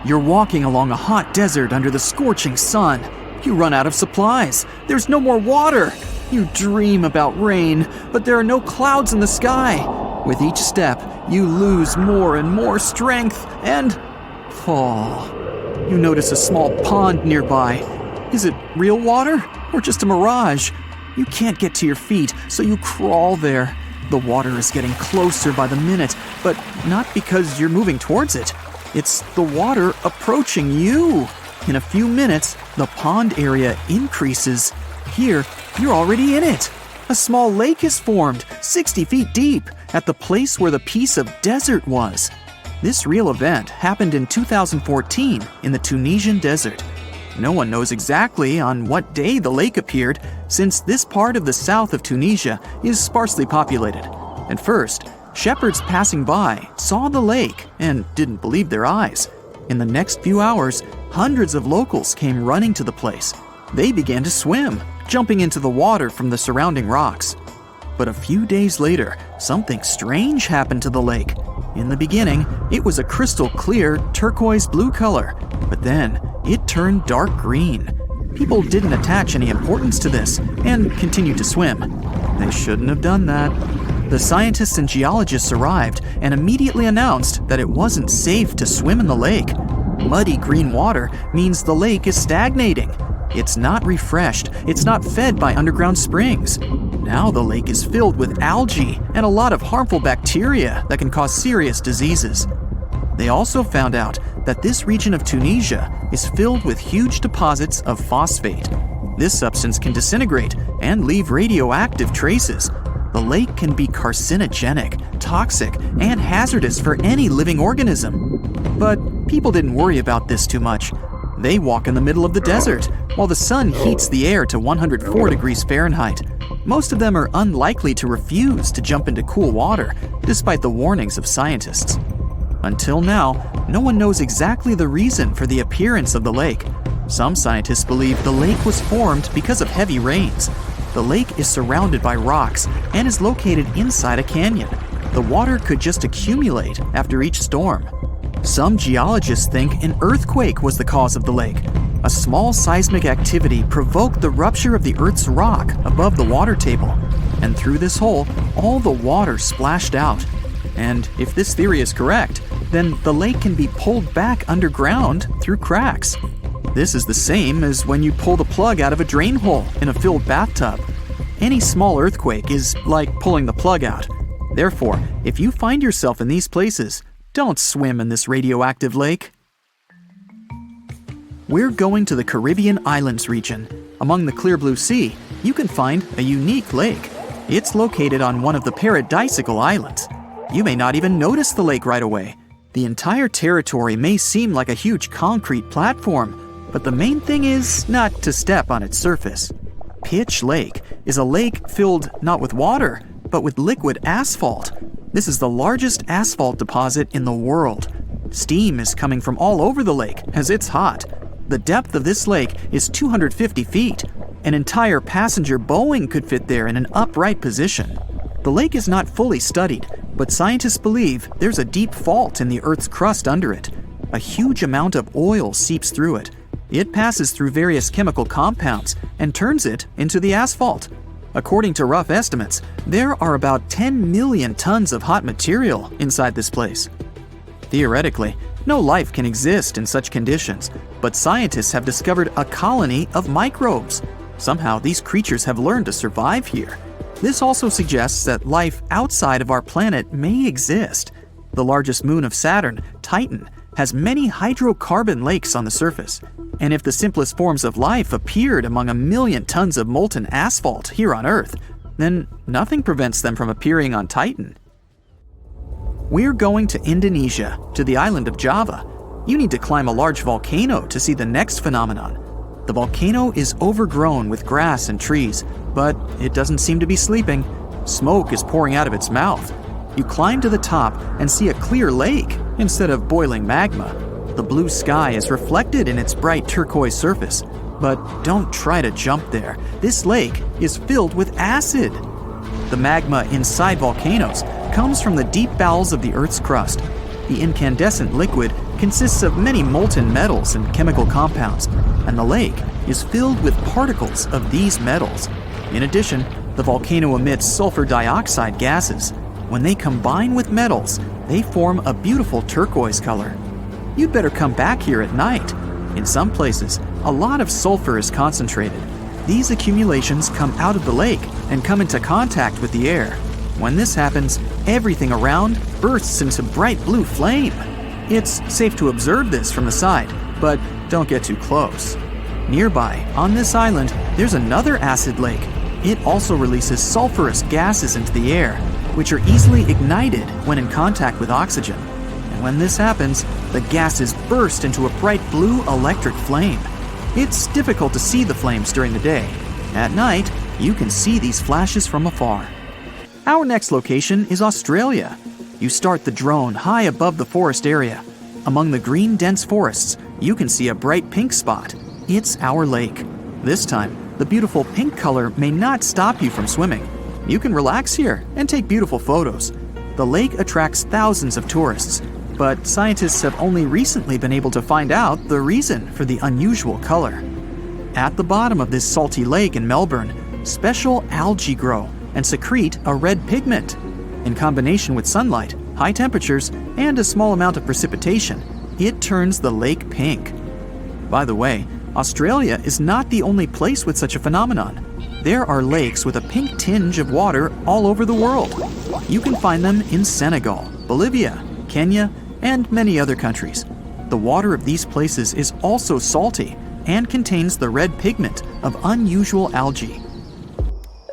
You're walking along a hot desert under the scorching sun. You run out of supplies. There's no more water. You dream about rain, but there are no clouds in the sky. With each step, you lose more and more strength and fall. You notice a small pond nearby. Is it real water or just a mirage? You can't get to your feet, so you crawl there. The water is getting closer by the minute, but not because you're moving towards it. It's the water approaching you. In a few minutes, the pond area increases. Here, you're already in it. A small lake is formed, 60 feet deep, at the place where the piece of desert was. This real event happened in 2014 in the Tunisian desert. No one knows exactly on what day the lake appeared, since this part of the south of Tunisia is sparsely populated. At first, shepherds passing by saw the lake and didn't believe their eyes. In the next few hours, hundreds of locals came running to the place. They began to swim, jumping into the water from the surrounding rocks. But a few days later, something strange happened to the lake. In the beginning, it was a crystal clear turquoise blue color, but then it turned dark green. People didn't attach any importance to this and continued to swim. They shouldn't have done that. The scientists and geologists arrived and immediately announced that it wasn't safe to swim in the lake. Muddy green water means the lake is stagnating. It's not refreshed, it's not fed by underground springs. Now the lake is filled with algae and a lot of harmful bacteria that can cause serious diseases. They also found out that this region of Tunisia is filled with huge deposits of phosphate. This substance can disintegrate and leave radioactive traces. The lake can be carcinogenic, toxic, and hazardous for any living organism. But people didn't worry about this too much. They walk in the middle of the desert, while the sun heats the air to 104 degrees Fahrenheit. Most of them are unlikely to refuse to jump into cool water, despite the warnings of scientists. Until now, no one knows exactly the reason for the appearance of the lake. Some scientists believe the lake was formed because of heavy rains. The lake is surrounded by rocks and is located inside a canyon. The water could just accumulate after each storm. Some geologists think an earthquake was the cause of the lake. A small seismic activity provoked the rupture of the Earth's rock above the water table, and through this hole, all the water splashed out. And if this theory is correct, then the lake can be pulled back underground through cracks. This is the same as when you pull the plug out of a drain hole in a filled bathtub. Any small earthquake is like pulling the plug out. Therefore, if you find yourself in these places, don't swim in this radioactive lake. We're going to the Caribbean Islands region. Among the clear blue sea, you can find a unique lake. It's located on one of the paradisical islands. You may not even notice the lake right away. The entire territory may seem like a huge concrete platform, but the main thing is not to step on its surface. Pitch Lake is a lake filled not with water, but with liquid asphalt. This is the largest asphalt deposit in the world. Steam is coming from all over the lake as it's hot. The depth of this lake is 250 feet. An entire passenger Boeing could fit there in an upright position. The lake is not fully studied, but scientists believe there's a deep fault in the Earth's crust under it. A huge amount of oil seeps through it. It passes through various chemical compounds and turns it into the asphalt. According to rough estimates, there are about 10 million tons of hot material inside this place. Theoretically, no life can exist in such conditions, but scientists have discovered a colony of microbes. Somehow, these creatures have learned to survive here. This also suggests that life outside of our planet may exist. The largest moon of Saturn, Titan, has many hydrocarbon lakes on the surface. And if the simplest forms of life appeared among 1 million tons of molten asphalt here on Earth, then nothing prevents them from appearing on Titan. We're going to Indonesia, to the island of Java. You need to climb a large volcano to see the next phenomenon. The volcano is overgrown with grass and trees, but it doesn't seem to be sleeping. Smoke is pouring out of its mouth. You climb to the top and see a clear lake instead of boiling magma. The blue sky is reflected in its bright turquoise surface. But don't try to jump there. This lake is filled with acid. The magma inside volcanoes comes from the deep bowels of the Earth's crust. The incandescent liquid consists of many molten metals and chemical compounds, and the lake is filled with particles of these metals. In addition, the volcano emits sulfur dioxide gases. When they combine with metals, they form a beautiful turquoise color. You'd better come back here at night. In some places, a lot of sulfur is concentrated. These accumulations come out of the lake and come into contact with the air. When this happens, everything around bursts into bright blue flame. It's safe to observe this from the side, but don't get too close. Nearby, on this island, there's another acid lake. It also releases sulfurous gases into the air, which are easily ignited when in contact with oxygen. And when this happens, the gases burst into a bright blue electric flame. It's difficult to see the flames during the day. At night, you can see these flashes from afar. Our next location is Australia. You start the drone high above the forest area. Among the green dense forests, you can see a bright pink spot. It's our lake. This time, the beautiful pink color may not stop you from swimming. You can relax here and take beautiful photos. The lake attracts thousands of tourists, but scientists have only recently been able to find out the reason for the unusual color. At the bottom of this salty lake in Melbourne, special algae grow and secrete a red pigment. In combination with sunlight, high temperatures, and a small amount of precipitation, it turns the lake pink. By the way, Australia is not the only place with such a phenomenon. There are lakes with a pink tinge of water all over the world. You can find them in Senegal, Bolivia, Kenya, and many other countries. The water of these places is also salty and contains the red pigment of unusual algae.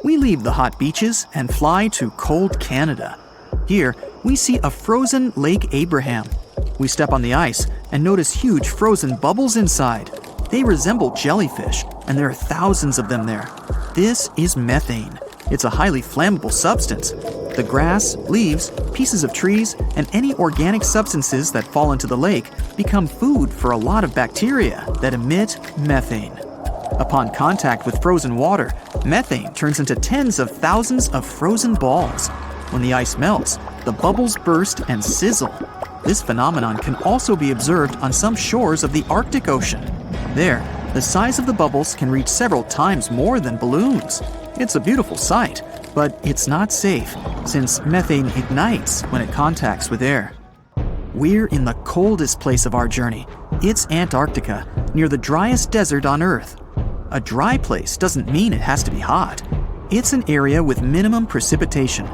We leave the hot beaches and fly to cold Canada. Here, we see a frozen Lake Abraham. We step on the ice and notice huge frozen bubbles inside. They resemble jellyfish, and there are thousands of them there. This is methane. It's a highly flammable substance. The grass, leaves, pieces of trees, and any organic substances that fall into the lake become food for a lot of bacteria that emit methane. Upon contact with frozen water, methane turns into tens of thousands of frozen balls. When the ice melts, the bubbles burst and sizzle. This phenomenon can also be observed on some shores of the Arctic Ocean. There, the size of the bubbles can reach several times more than balloons. It's a beautiful sight, but it's not safe, since methane ignites when it contacts with air. We're in the coldest place of our journey. It's Antarctica, near the driest desert on Earth. A dry place doesn't mean it has to be hot. It's an area with minimum precipitation.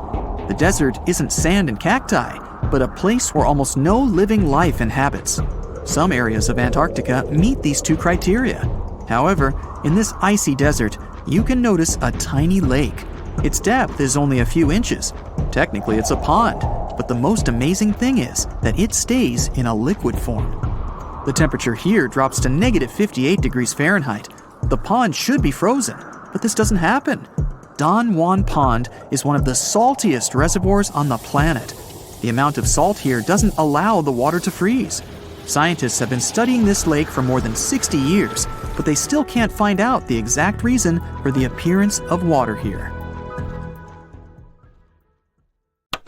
The desert isn't sand and cacti, but a place where almost no living life inhabits. Some areas of Antarctica meet these two criteria. However, in this icy desert, you can notice a tiny lake. Its depth is only a few inches. Technically, it's a pond, but the most amazing thing is that it stays in a liquid form. The temperature here drops to -58 degrees Fahrenheit. The pond should be frozen, but this doesn't happen. Don Juan Pond is one of the saltiest reservoirs on the planet. The amount of salt here doesn't allow the water to freeze. Scientists have been studying this lake for more than 60 years, but they still can't find out the exact reason for the appearance of water here.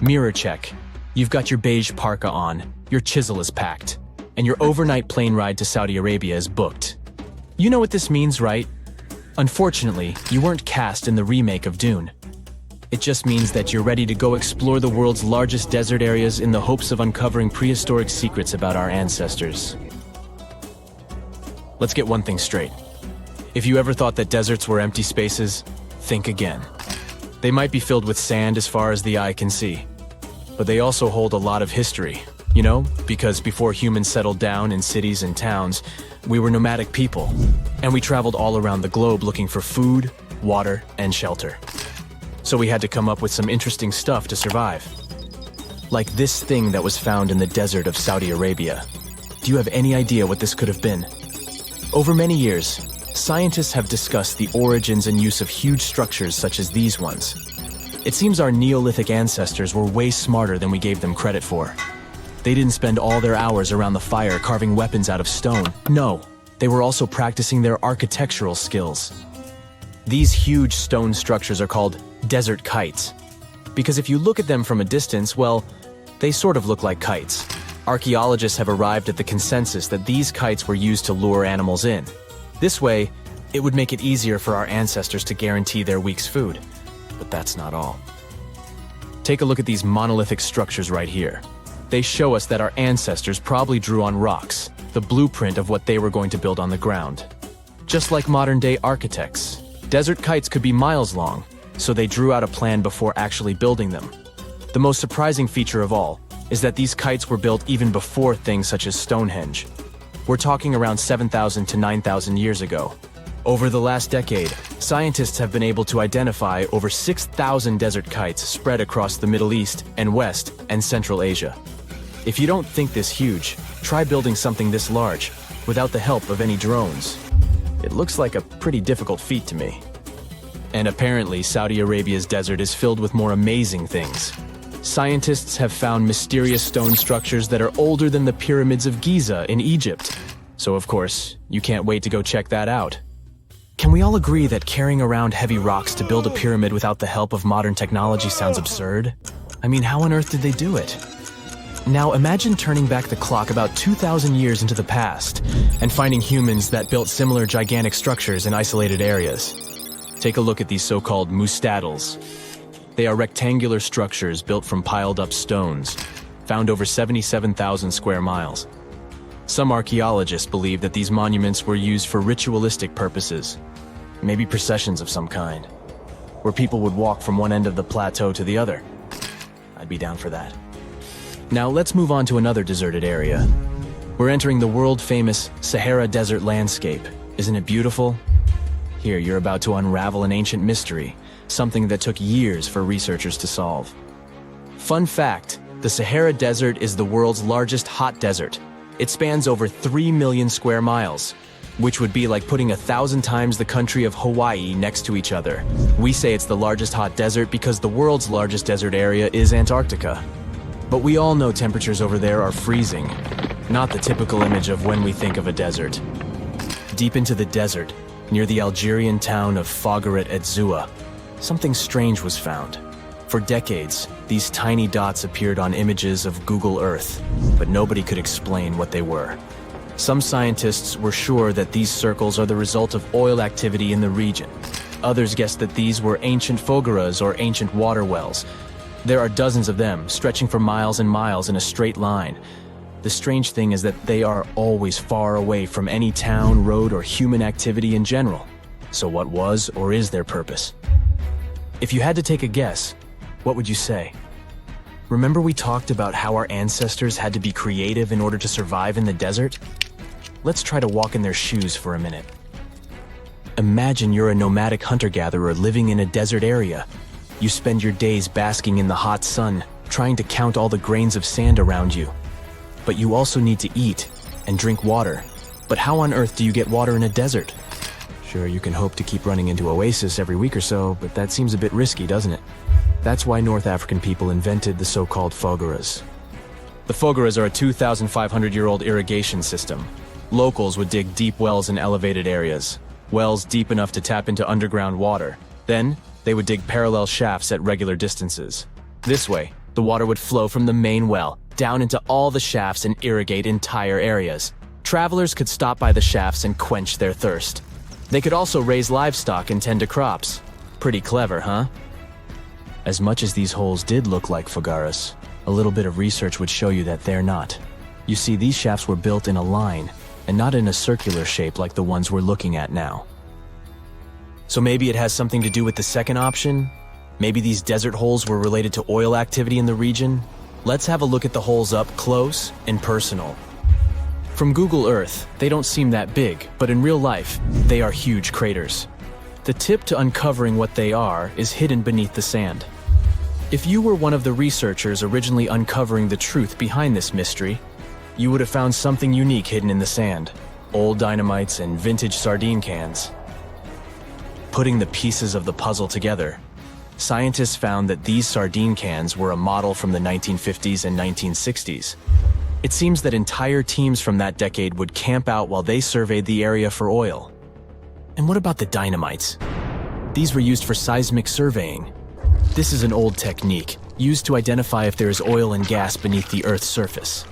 Mirror check. You've got your beige parka on, your chisel is packed, and your overnight plane ride to Saudi Arabia is booked. You know what this means, right? Unfortunately, you weren't cast in the remake of Dune. It just means that you're ready to go explore the world's largest desert areas in the hopes of uncovering prehistoric secrets about our ancestors. Let's get one thing straight. If you ever thought that deserts were empty spaces, think again. They might be filled with sand as far as the eye can see, but they also hold a lot of history, you know, because before humans settled down in cities and towns, we were nomadic people, and we traveled all around the globe looking for food, water, and shelter. So we had to come up with some interesting stuff to survive. Like this thing that was found in the desert of Saudi Arabia. Do you have any idea what this could have been? Over many years, scientists have discussed the origins and use of huge structures such as these ones. It seems our Neolithic ancestors were way smarter than we gave them credit for. They didn't spend all their hours around the fire carving weapons out of stone. No, they were also practicing their architectural skills. These huge stone structures are called desert kites, because if you look at them from a distance, well, they sort of look like kites. Archaeologists have arrived at the consensus that these kites were used to lure animals in. This way, it would make it easier for our ancestors to guarantee their week's food. But that's not all. Take a look at these monolithic structures right here. They show us that our ancestors probably drew on rocks, the blueprint of what they were going to build on the ground. Just like modern-day architects, desert kites could be miles long, so they drew out a plan before actually building them. The most surprising feature of all is that these kites were built even before things such as Stonehenge. We're talking around 7,000 to 9,000 years ago. Over the last decade, scientists have been able to identify over 6,000 desert kites spread across the Middle East and West and Central Asia. If you don't think this huge, try building something this large without the help of any drones. It looks like a pretty difficult feat to me. And apparently, Saudi Arabia's desert is filled with more amazing things. Scientists have found mysterious stone structures that are older than the pyramids of Giza in Egypt. So of course, you can't wait to go check that out. Can we all agree that carrying around heavy rocks to build a pyramid without the help of modern technology sounds absurd? I mean, how on earth did they do it? Now imagine turning back the clock about 2,000 years into the past and finding humans that built similar gigantic structures in isolated areas. Take a look at these so-called mustadils. They are rectangular structures built from piled-up stones, found over 77,000 square miles. Some archaeologists believe that these monuments were used for ritualistic purposes, maybe processions of some kind, where people would walk from one end of the plateau to the other. I'd be down for that. Now let's move on to another deserted area. We're entering the world-famous Sahara Desert landscape. Isn't it beautiful? Here, you're about to unravel an ancient mystery, something that took years for researchers to solve. Fun fact, the Sahara Desert is the world's largest hot desert. It spans over 3 million square miles, which would be like putting 1,000 times the country of Hawaii next to each other. We say it's the largest hot desert because the world's largest desert area is Antarctica. But we all know temperatures over there are freezing, not the typical image of when we think of a desert. Deep into the desert, near the Algerian town of Fougeret et Zoua, something strange was found. For decades, these tiny dots appeared on images of Google Earth, but nobody could explain what they were. Some scientists were sure that these circles are the result of oil activity in the region. Others guessed that these were ancient fogeras or ancient water wells. There are dozens of them, stretching for miles and miles in a straight line. The strange thing is that they are always far away from any town, road, or human activity in general. So what was or is their purpose? If you had to take a guess, what would you say? Remember we talked about how our ancestors had to be creative in order to survive in the desert? Let's try to walk in their shoes for a minute. Imagine you're a nomadic hunter-gatherer living in a desert area. You spend your days basking in the hot sun, trying to count all the grains of sand around you. But you also need to eat and drink water. But how on earth do you get water in a desert? Sure, you can hope to keep running into oasis every week or so, but that seems a bit risky, doesn't it? That's why North African people invented the so-called fogeras. The fogeras are a 2,500-year-old irrigation system. Locals would dig deep wells in elevated areas, wells deep enough to tap into underground water. Then, they would dig parallel shafts at regular distances. This way, the water would flow from the main well down into all the shafts and irrigate entire areas. Travelers could stop by the shafts and quench their thirst. They could also raise livestock and tend to crops. Pretty clever, huh? As much as these holes did look like fogaras, a little bit of research would show you that they're not. You see, these shafts were built in a line, and not in a circular shape like the ones we're looking at now. So maybe it has something to do with the second option? Maybe these desert holes were related to oil activity in the region? Let's have a look at the holes up close and personal. From Google Earth, they don't seem that big, but in real life, they are huge craters. The tip to uncovering what they are is hidden beneath the sand. If you were one of the researchers originally uncovering the truth behind this mystery, you would have found something unique hidden in the sand. Old dynamites and vintage sardine cans. Putting the pieces of the puzzle together, scientists found that these sardine cans were a model from the 1950s and 1960s. It seems that entire teams from that decade would camp out while they surveyed the area for oil. And what about the dynamites? These were used for seismic surveying. This is an old technique, used to identify if there is oil and gas beneath the Earth's surface.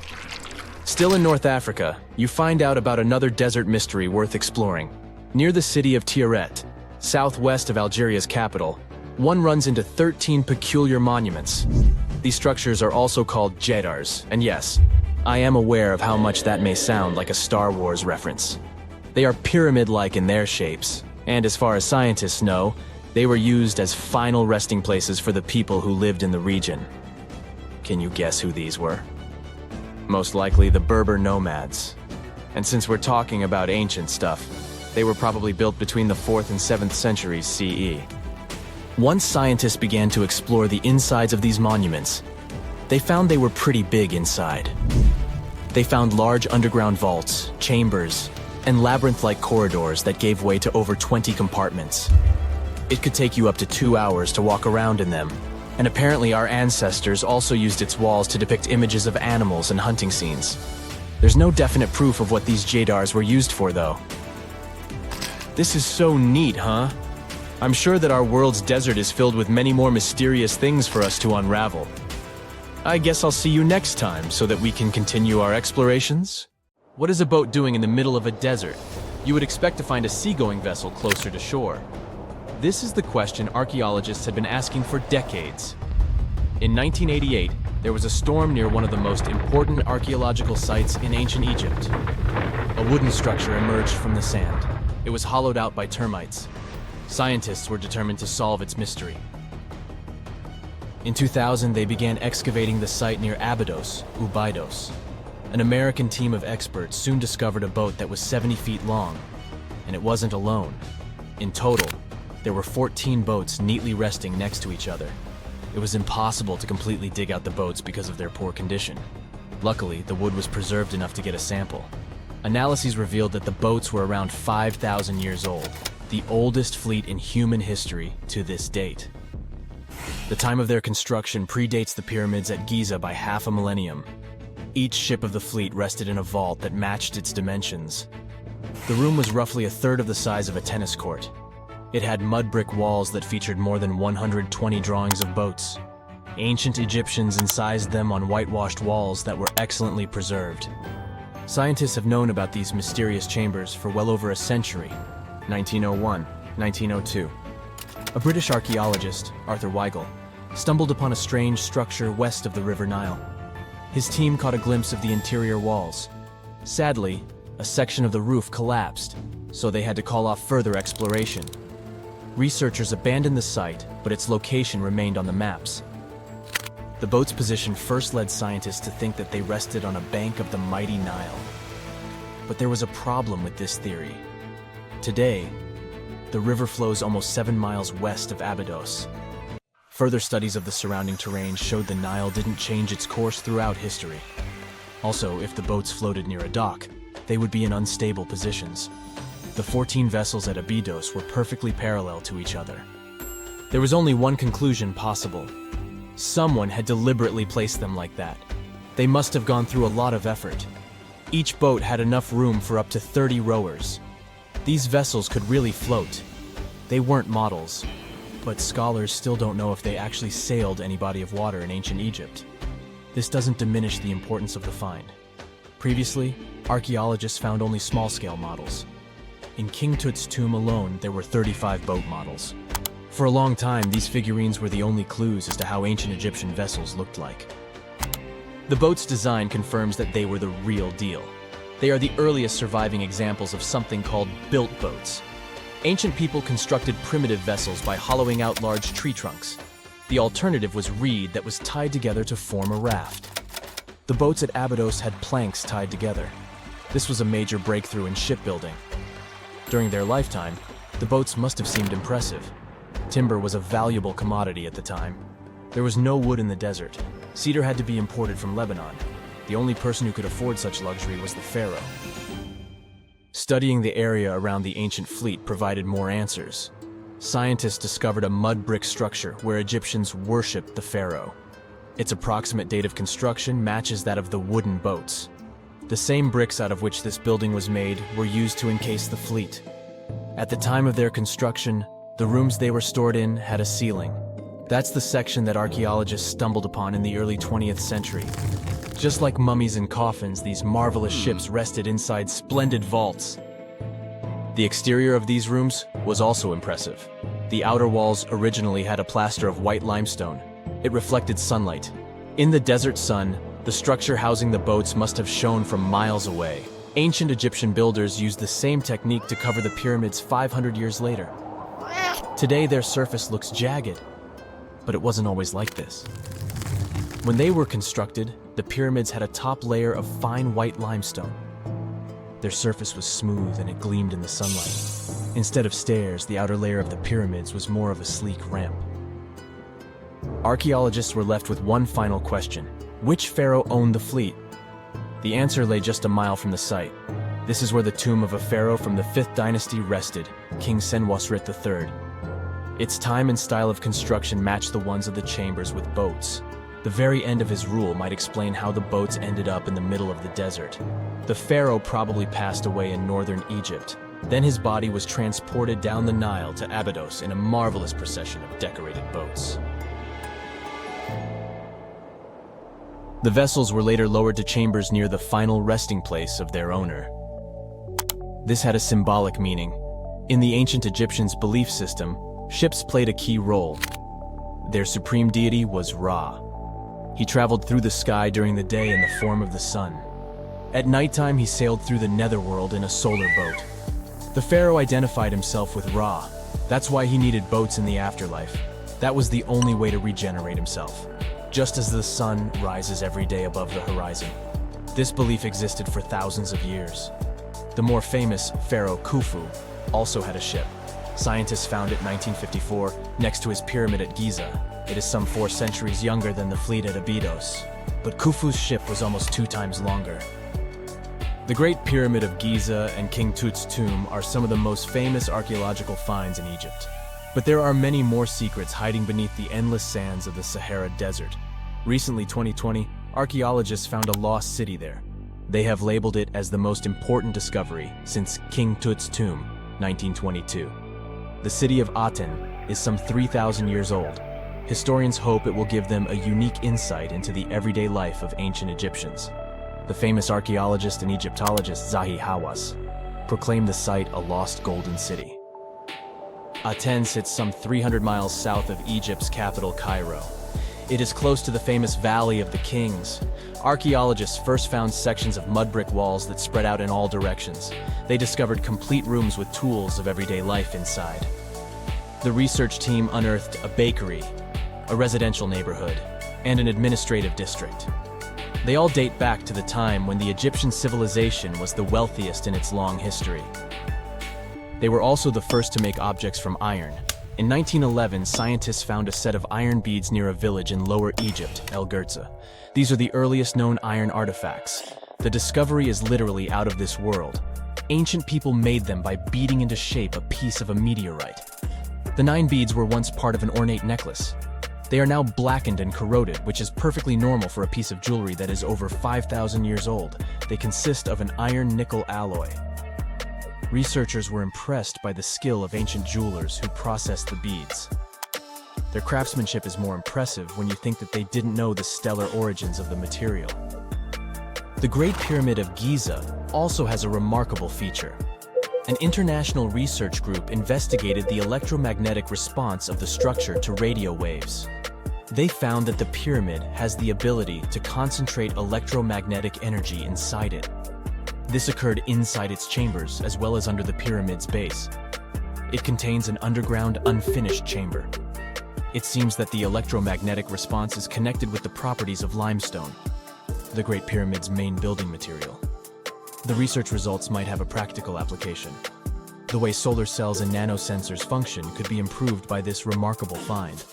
Still in North Africa, you find out about another desert mystery worth exploring. Near the city of Tiaret, southwest of Algeria's capital, one runs into 13 peculiar monuments. These structures are also called jedars, and yes, I am aware of how much that may sound like a Star Wars reference. They are pyramid-like in their shapes, and as far as scientists know, they were used as final resting places for the people who lived in the region. Can you guess who these were? Most likely the Berber nomads. And since we're talking about ancient stuff, they were probably built between the 4th and 7th centuries CE. Once scientists began to explore the insides of these monuments, they found they were pretty big inside. They found large underground vaults, chambers, and labyrinth-like corridors that gave way to over 20 compartments. It could take you up to 2 hours to walk around in them, and apparently our ancestors also used its walls to depict images of animals and hunting scenes. There's no definite proof of what these jedars were used for, though. This is so neat, huh? I'm sure that our world's desert is filled with many more mysterious things for us to unravel. I guess I'll see you next time so that we can continue our explorations. What is a boat doing in the middle of a desert? You would expect to find a seagoing vessel closer to shore. This is the question archaeologists had been asking for decades. In 1988, there was a storm near one of the most important archaeological sites in ancient Egypt. A wooden structure emerged from the sand. It was hollowed out by termites. Scientists were determined to solve its mystery. In 2000, they began excavating the site near Abydos, Ubidos. An American team of experts soon discovered a boat that was 70 feet long, and it wasn't alone. In total, there were 14 boats neatly resting next to each other. It was impossible to completely dig out the boats because of their poor condition. Luckily, the wood was preserved enough to get a sample. Analyses revealed that the boats were around 5,000 years old, the oldest fleet in human history to this date. The time of their construction predates the pyramids at Giza by half a millennium. Each ship of the fleet rested in a vault that matched its dimensions. The room was roughly a third of the size of a tennis court. It had mud brick walls that featured more than 120 drawings of boats. Ancient Egyptians incised them on whitewashed walls that were excellently preserved. Scientists have known about these mysterious chambers for well over a century. 1901, 1902. A British archaeologist, Arthur Weigel, stumbled upon a strange structure west of the River Nile. His team caught a glimpse of the interior walls. Sadly, a section of the roof collapsed, so they had to call off further exploration. Researchers abandoned the site, but its location remained on the maps. The boat's position first led scientists to think that they rested on a bank of the mighty Nile. But there was a problem with this theory. Today, the river flows almost 7 miles west of Abydos. Further studies of the surrounding terrain showed the Nile didn't change its course throughout history. Also, if the boats floated near a dock, they would be in unstable positions. The 14 vessels at Abydos were perfectly parallel to each other. There was only one conclusion possible. Someone had deliberately placed them like that. They must have gone through a lot of effort. Each boat had enough room for up to 30 rowers. These vessels could really float. They weren't models, but scholars still don't know if they actually sailed any body of water in ancient Egypt. This doesn't diminish the importance of the find. Previously, archaeologists found only small-scale models. In King Tut's tomb alone, there were 35 boat models. For a long time, these figurines were the only clues as to how ancient Egyptian vessels looked like. The boat's design confirms that they were the real deal. They are the earliest surviving examples of something called built boats. Ancient people constructed primitive vessels by hollowing out large tree trunks. The alternative was reed that was tied together to form a raft. The boats at Abydos had planks tied together. This was a major breakthrough in shipbuilding. During their lifetime, the boats must have seemed impressive. Timber was a valuable commodity at the time. There was no wood in the desert. Cedar had to be imported from Lebanon. The only person who could afford such luxury was the pharaoh. Studying the area around the ancient fleet provided more answers. Scientists discovered a mud brick structure where Egyptians worshipped the pharaoh. Its approximate date of construction matches that of the wooden boats. The same bricks out of which this building was made were used to encase the fleet. At the time of their construction, the rooms they were stored in had a ceiling. That's the section that archaeologists stumbled upon in the early 20th century. Just like mummies and coffins, these marvelous ships rested inside splendid vaults. The exterior of these rooms was also impressive. The outer walls originally had a plaster of white limestone. It reflected sunlight. In the desert sun, the structure housing the boats must have shone from miles away. Ancient Egyptian builders used the same technique to cover the pyramids 500 years later. Today, their surface looks jagged, but it wasn't always like this. When they were constructed, the pyramids had a top layer of fine white limestone. Their surface was smooth and it gleamed in the sunlight. Instead of stairs, the outer layer of the pyramids was more of a sleek ramp. Archaeologists were left with one final question. Which pharaoh owned the fleet? The answer lay just a mile from the site. This is where the tomb of a pharaoh from the 5th dynasty rested, King Senwosret III. Its time and style of construction matched the ones of the chambers with boats. The very end of his rule might explain how the boats ended up in the middle of the desert. The pharaoh probably passed away in northern Egypt. Then his body was transported down the Nile to Abydos in a marvelous procession of decorated boats. The vessels were later lowered to chambers near the final resting place of their owner. This had a symbolic meaning. In the ancient Egyptians' belief system, ships played a key role. Their supreme deity was Ra. He traveled through the sky during the day in the form of the sun. At nighttime, he sailed through the netherworld in a solar boat. The pharaoh identified himself with Ra. That's why he needed boats in the afterlife. That was the only way to regenerate himself. Just as the sun rises every day above the horizon. This belief existed for thousands of years. The more famous Pharaoh Khufu also had a ship. Scientists found it in 1954 next to his pyramid at Giza. It is some 4 centuries younger than the fleet at Abydos, but Khufu's ship was almost 2 times longer. The Great Pyramid of Giza and King Tut's tomb are some of the most famous archaeological finds in Egypt. But there are many more secrets hiding beneath the endless sands of the Sahara Desert. Recently, 2020, archaeologists found a lost city there. They have labeled it as the most important discovery since King Tut's tomb, 1922. The city of Aten is some 3,000 years old. Historians hope it will give them a unique insight into the everyday life of ancient Egyptians. The famous archaeologist and Egyptologist Zahi Hawass proclaimed the site a lost golden city. Aten sits some 300 miles south of Egypt's capital, Cairo. It is close to the famous Valley of the Kings. Archaeologists first found sections of mud brick walls that spread out in all directions. They discovered complete rooms with tools of everyday life inside. The research team unearthed a bakery, a residential neighborhood, and an administrative district. They all date back to the time when the Egyptian civilization was the wealthiest in its long history. They were also the first to make objects from iron. In 1911, scientists found a set of iron beads near a village in Lower Egypt, El Girza. These are the earliest known iron artifacts. The discovery is literally out of this world. Ancient people made them by beating into shape a piece of a meteorite. The 9 beads were once part of an ornate necklace. They are now blackened and corroded, which is perfectly normal for a piece of jewelry that is over 5,000 years old. They consist of an iron-nickel alloy. Researchers were impressed by the skill of ancient jewelers who processed the beads. Their craftsmanship is more impressive when you think that they didn't know the stellar origins of the material. The Great Pyramid of Giza also has a remarkable feature. An international research group investigated the electromagnetic response of the structure to radio waves. They found that the pyramid has the ability to concentrate electromagnetic energy inside it. This occurred inside its chambers as well as under the pyramid's base. It contains an underground, unfinished chamber. It seems that the electromagnetic response is connected with the properties of limestone, the Great Pyramid's main building material. The research results might have a practical application. The way solar cells and nanosensors function could be improved by this remarkable find.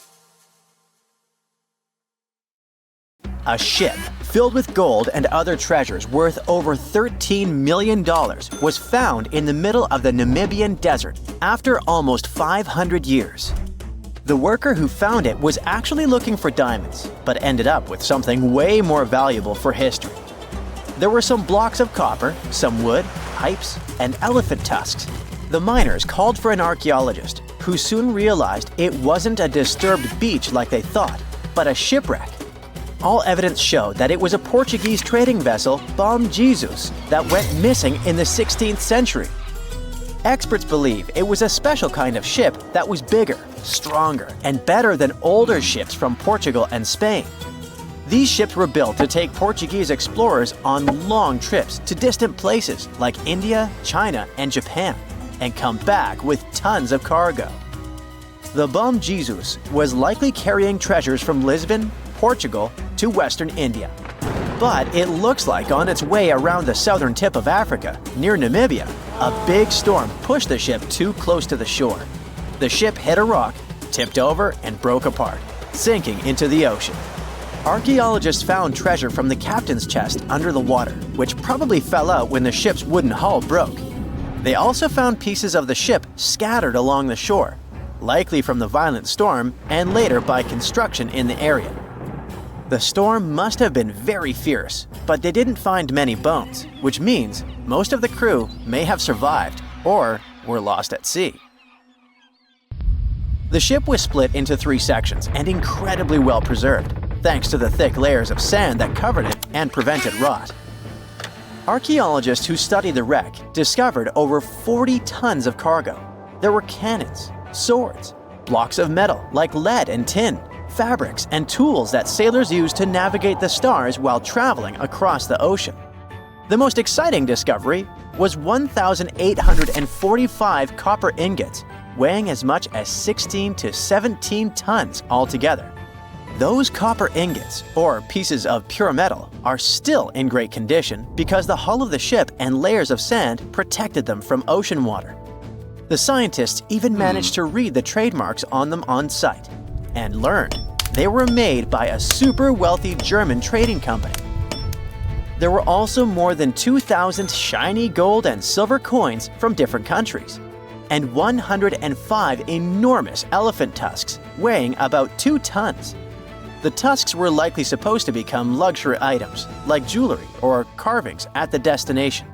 A ship filled with gold and other treasures worth over $13 million was found in the middle of the Namibian desert after almost 500 years. The worker who found it was actually looking for diamonds, but ended up with something way more valuable for history. There were some blocks of copper, some wood, pipes, and elephant tusks. The miners called for an archaeologist, who soon realized it wasn't a disturbed beach like they thought, but a shipwreck. All evidence showed that it was a Portuguese trading vessel, Bom Jesus, that went missing in the 16th century. Experts believe it was a special kind of ship that was bigger, stronger, and better than older ships from Portugal and Spain. These ships were built to take Portuguese explorers on long trips to distant places like India, China, and Japan, and come back with tons of cargo. The Bom Jesus was likely carrying treasures from Lisbon, Portugal, to Western India. But it looks like on its way around the southern tip of Africa, near Namibia, a big storm pushed the ship too close to the shore. The ship hit a rock, tipped over, and broke apart, sinking into the ocean. Archaeologists found treasure from the captain's chest under the water, which probably fell out when the ship's wooden hull broke. They also found pieces of the ship scattered along the shore, likely from the violent storm and later by construction in the area. The storm must have been very fierce, but they didn't find many bones, which means most of the crew may have survived or were lost at sea. The ship was split into 3 sections and incredibly well preserved, thanks to the thick layers of sand that covered it and prevented rot. Archaeologists who studied the wreck discovered over 40 tons of cargo. There were cannons, swords, blocks of metal like lead and tin, fabrics, and tools that sailors used to navigate the stars while traveling across the ocean. The most exciting discovery was 1,845 copper ingots, weighing as much as 16 to 17 tons altogether. Those copper ingots, or pieces of pure metal, are still in great condition because the hull of the ship and layers of sand protected them from ocean water. The scientists even managed to read the trademarks on them on site and learned they were made by a super wealthy German trading company. There were also more than 2,000 shiny gold and silver coins from different countries, and 105 enormous elephant tusks weighing about 2 tons. The tusks were likely supposed to become luxury items, like jewelry or carvings at the destination.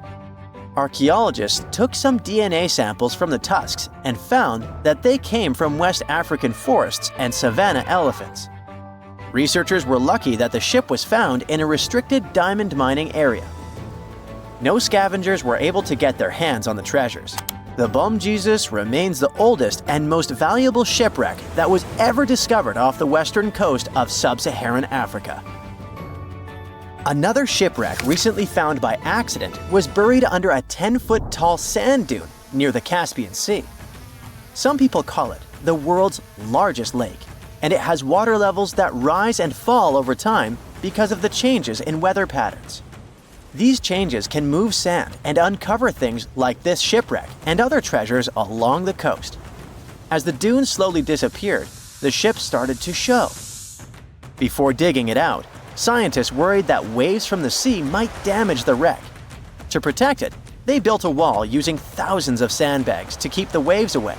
Archaeologists took some DNA samples from the tusks and found that they came from West African forests and savanna elephants. Researchers were lucky that the ship was found in a restricted diamond mining area. No scavengers were able to get their hands on the treasures. The Bom Jesus remains the oldest and most valuable shipwreck that was ever discovered off the western coast of sub-Saharan Africa. Another shipwreck recently found by accident was buried under a 10-foot tall sand dune near the Caspian Sea. Some people call it the world's largest lake, and it has water levels that rise and fall over time because of the changes in weather patterns. These changes can move sand and uncover things like this shipwreck and other treasures along the coast. As the dune slowly disappeared, the ship started to show. Before digging it out, scientists worried that waves from the sea might damage the wreck. To protect it, they built a wall using thousands of sandbags to keep the waves away.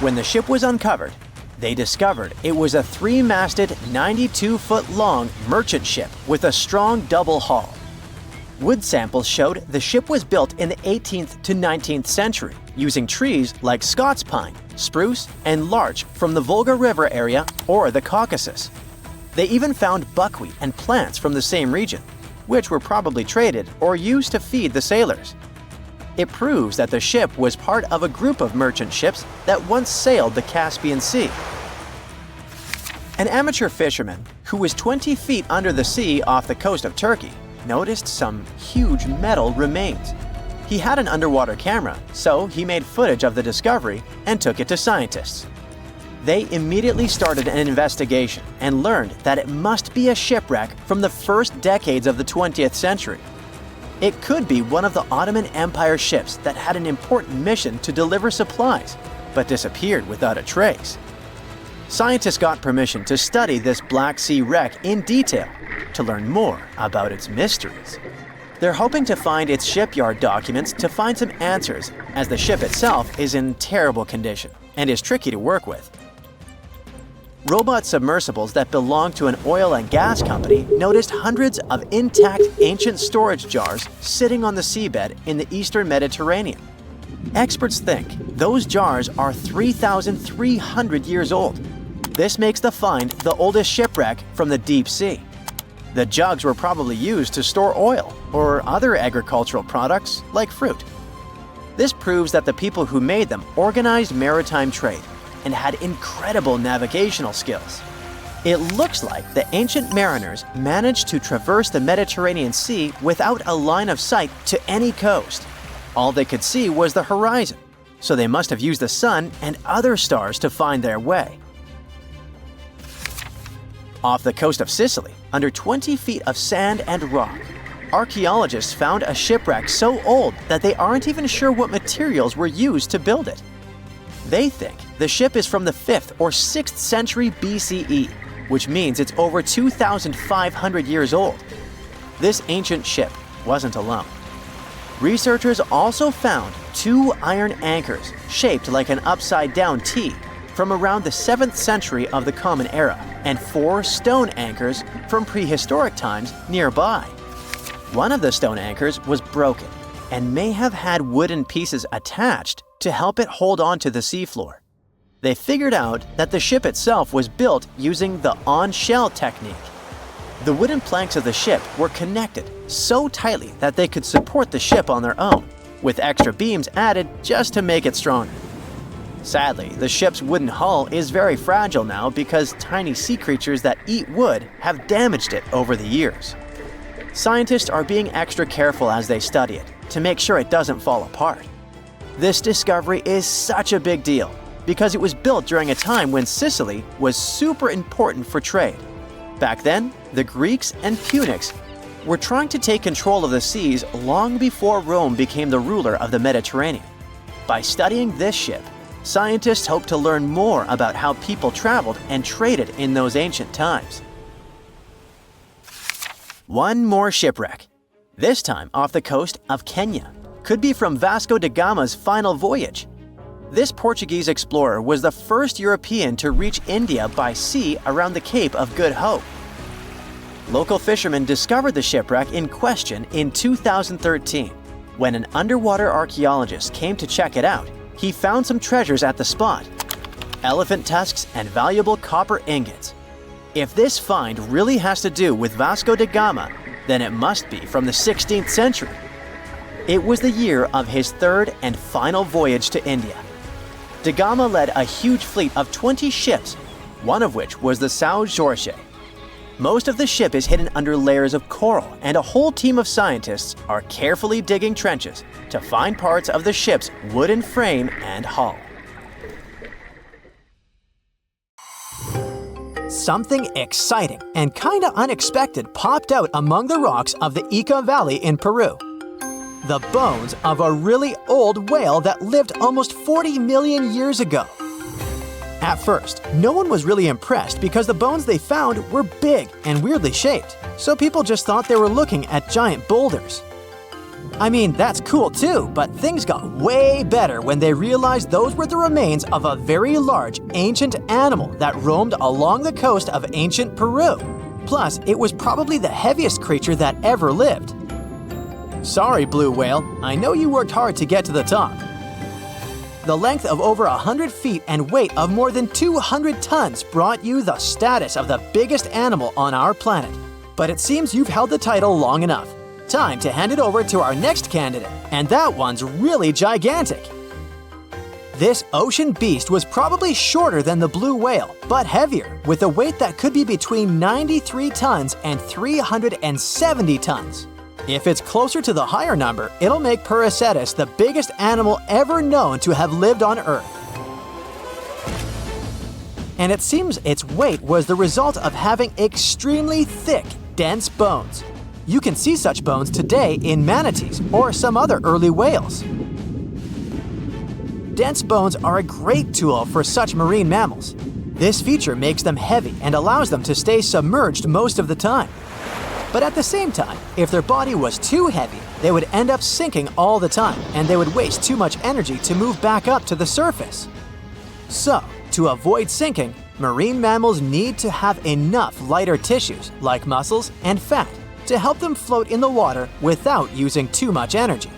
When the ship was uncovered, they discovered it was a 3-masted, 92-foot-long merchant ship with a strong double hull. Wood samples showed the ship was built in the 18th to 19th century using trees like Scots pine, spruce, and larch from the Volga River area or the Caucasus. They even found buckwheat and plants from the same region, which were probably traded or used to feed the sailors. It proves that the ship was part of a group of merchant ships that once sailed the Caspian Sea. An amateur fisherman who was 20 feet under the sea off the coast of Turkey noticed some huge metal remains. He had an underwater camera, so he made footage of the discovery and took it to scientists. They immediately started an investigation and learned that it must be a shipwreck from the first decades of the 20th century. It could be one of the Ottoman Empire ships that had an important mission to deliver supplies, but disappeared without a trace. Scientists got permission to study this Black Sea wreck in detail to learn more about its mysteries. They're hoping to find its shipyard documents to find some answers, as the ship itself is in terrible condition and is tricky to work with. Robot submersibles that belong to an oil and gas company noticed hundreds of intact ancient storage jars sitting on the seabed in the eastern Mediterranean. Experts think those jars are 3,300 years old. This makes the find the oldest shipwreck from the deep sea. The jugs were probably used to store oil or other agricultural products like fruit. This proves that the people who made them organized maritime trade and had incredible navigational skills. It looks like the ancient mariners managed to traverse the Mediterranean Sea without a line of sight to any coast. All they could see was the horizon, so they must have used the sun and other stars to find their way. Off the coast of Sicily, under 20 feet of sand and rock, archaeologists found a shipwreck so old that they aren't even sure what materials were used to build it. They think the ship is from the 5th or 6th century BCE, which means it's over 2,500 years old. This ancient ship wasn't alone. Researchers also found 2 iron anchors shaped like an upside-down T from around the 7th century of the Common Era, and 4 stone anchors from prehistoric times nearby. One of the stone anchors was broken and may have had wooden pieces attached to help it hold on to the seafloor. They figured out that the ship itself was built using the on-shell technique. The wooden planks of the ship were connected so tightly that they could support the ship on their own, with extra beams added just to make it stronger. Sadly, the ship's wooden hull is very fragile now because tiny sea creatures that eat wood have damaged it over the years. Scientists are being extra careful as they study it to make sure it doesn't fall apart. This discovery is such a big deal because it was built during a time when Sicily was super important for trade. Back then, the Greeks and Punics were trying to take control of the seas long before Rome became the ruler of the Mediterranean. By studying this ship, scientists hope to learn more about how people traveled and traded in those ancient times. One more shipwreck, this time off the coast of Kenya. Could be from Vasco da Gama's final voyage. This Portuguese explorer was the first European to reach India by sea around the Cape of Good Hope. Local fishermen discovered the shipwreck in question in 2013. When an underwater archaeologist came to check it out, he found some treasures at the spot: elephant tusks and valuable copper ingots. If this find really has to do with Vasco da Gama, then it must be from the 16th century. It was the year of his 3rd and final voyage to India. Da Gama led a huge fleet of 20 ships, one of which was the São Jorge. Most of the ship is hidden under layers of coral, and a whole team of scientists are carefully digging trenches to find parts of the ship's wooden frame and hull. Something exciting and kinda unexpected popped out among the rocks of the Ica Valley in Peru. The bones of a really old whale that lived almost 40 million years ago. At first, no one was really impressed because the bones they found were big and weirdly shaped, so people just thought they were looking at giant boulders. I mean, that's cool too, but things got way better when they realized those were the remains of a very large ancient animal that roamed along the coast of ancient Peru. Plus, it was probably the heaviest creature that ever lived. Sorry, blue whale, I know you worked hard to get to the top. The length of over 100 feet and weight of more than 200 tons brought you the status of the biggest animal on our planet. But it seems you've held the title long enough. Time to hand it over to our next candidate, and that one's really gigantic. This ocean beast was probably shorter than the blue whale, but heavier, with a weight that could be between 93 tons and 370 tons. If it's closer to the higher number, it'll make Paracetus the biggest animal ever known to have lived on Earth. And it seems its weight was the result of having extremely thick, dense bones. You can see such bones today in manatees or some other early whales. Dense bones are a great tool for such marine mammals. This feature makes them heavy and allows them to stay submerged most of the time. But at the same time, if their body was too heavy, they would end up sinking all the time, and they would waste too much energy to move back up to the surface. So, to avoid sinking, marine mammals need to have enough lighter tissues, like muscles and fat, to help them float in the water without using too much energy.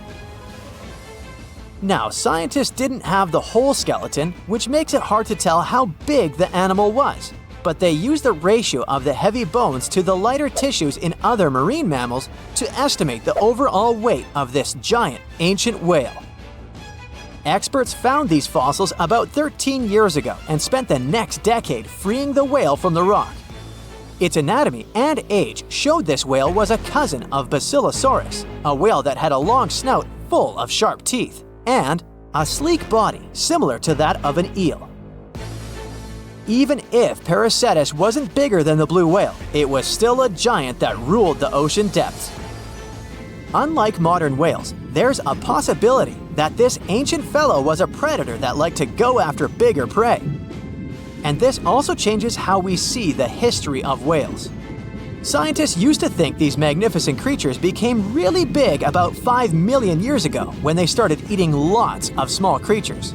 Now, scientists didn't have the whole skeleton, which makes it hard to tell how big the animal was. but they use the ratio of the heavy bones to the lighter tissues in other marine mammals to estimate the overall weight of this giant ancient whale. Experts found these fossils about 13 years ago and spent the next decade freeing the whale from the rock. Its anatomy and age showed this whale was a cousin of Basilosaurus, a whale that had a long snout full of sharp teeth, and a sleek body similar to that of an eel. Even if Paracetus wasn't bigger than the blue whale, it was still a giant that ruled the ocean depths. Unlike modern whales, there's a possibility that this ancient fellow was a predator that liked to go after bigger prey. And this also changes how we see the history of whales. Scientists used to think these magnificent creatures became really big about 5 million years ago when they started eating lots of small creatures.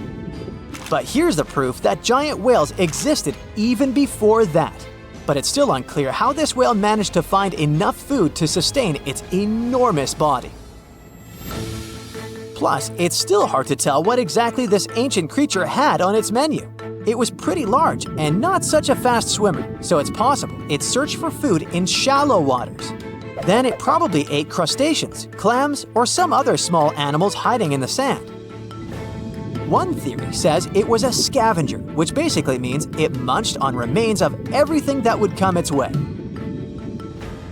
But here's the proof that giant whales existed even before that. But it's still unclear how this whale managed to find enough food to sustain its enormous body. Plus, it's still hard to tell what exactly this ancient creature had on its menu. It was pretty large and not such a fast swimmer, so it's possible it searched for food in shallow waters. Then it probably ate crustaceans, clams, or some other small animals hiding in the sand. One theory says it was a scavenger, which basically means it munched on remains of everything that would come its way.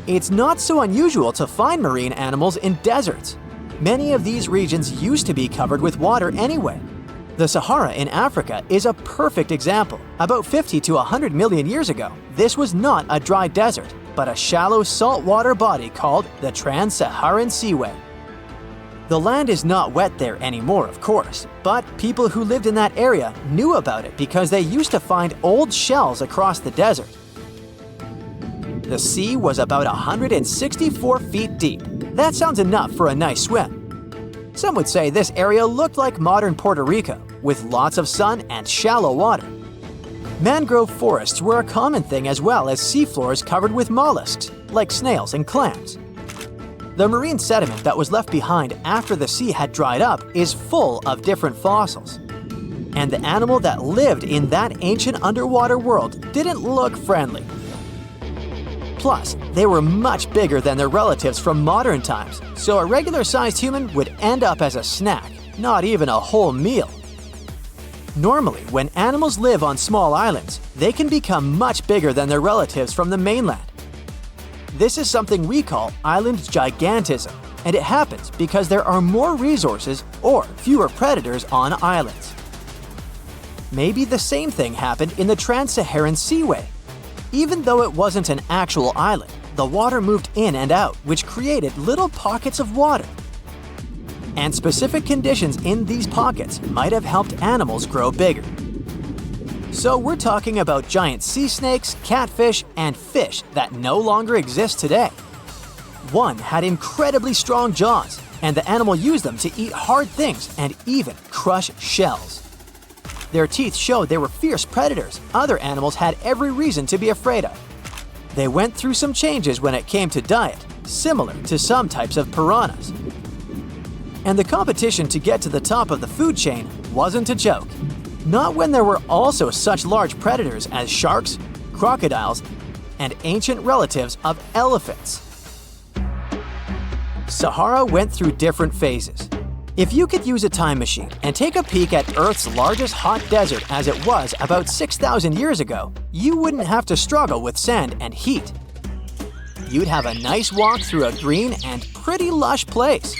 It's not so unusual to find marine animals in deserts. Many of these regions used to be covered with water anyway. The Sahara in Africa is a perfect example. About 50 to 100 million years ago, this was not a dry desert, but a shallow saltwater body called the Trans-Saharan Seaway. The land is not wet there anymore, of course, but people who lived in that area knew about it because they used to find old shells across the desert. The sea was about 164 feet deep. That sounds enough for a nice swim. Some would say this area looked like modern Puerto Rico, with lots of sun and shallow water. Mangrove forests were a common thing as well as seafloors covered with mollusks, like snails and clams. The marine sediment that was left behind after the sea had dried up is full of different fossils. And the animal that lived in that ancient underwater world didn't look friendly. Plus, they were much bigger than their relatives from modern times, so a regular-sized human would end up as a snack, not even a whole meal. Normally, when animals live on small islands, they can become much bigger than their relatives from the mainland. This is something we call island gigantism, and it happens because there are more resources or fewer predators on islands. Maybe the same thing happened in the Trans-Saharan Seaway. Even though it wasn't an actual island, the water moved in and out, which created little pockets of water. And specific conditions in these pockets might have helped animals grow bigger. So we're talking about giant sea snakes, catfish, and fish that no longer exist today. One had incredibly strong jaws, and the animal used them to eat hard things and even crush shells. Their teeth showed they were fierce predators other animals had every reason to be afraid of. They went through some changes when it came to diet, similar to some types of piranhas. And the competition to get to the top of the food chain wasn't a joke. Not when there were also such large predators as sharks, crocodiles, and ancient relatives of elephants. Sahara went through different phases. If you could use a time machine and take a peek at Earth's largest hot desert as it was about 6,000 years ago, you wouldn't have to struggle with sand and heat. You'd have a nice walk through a green and pretty lush place.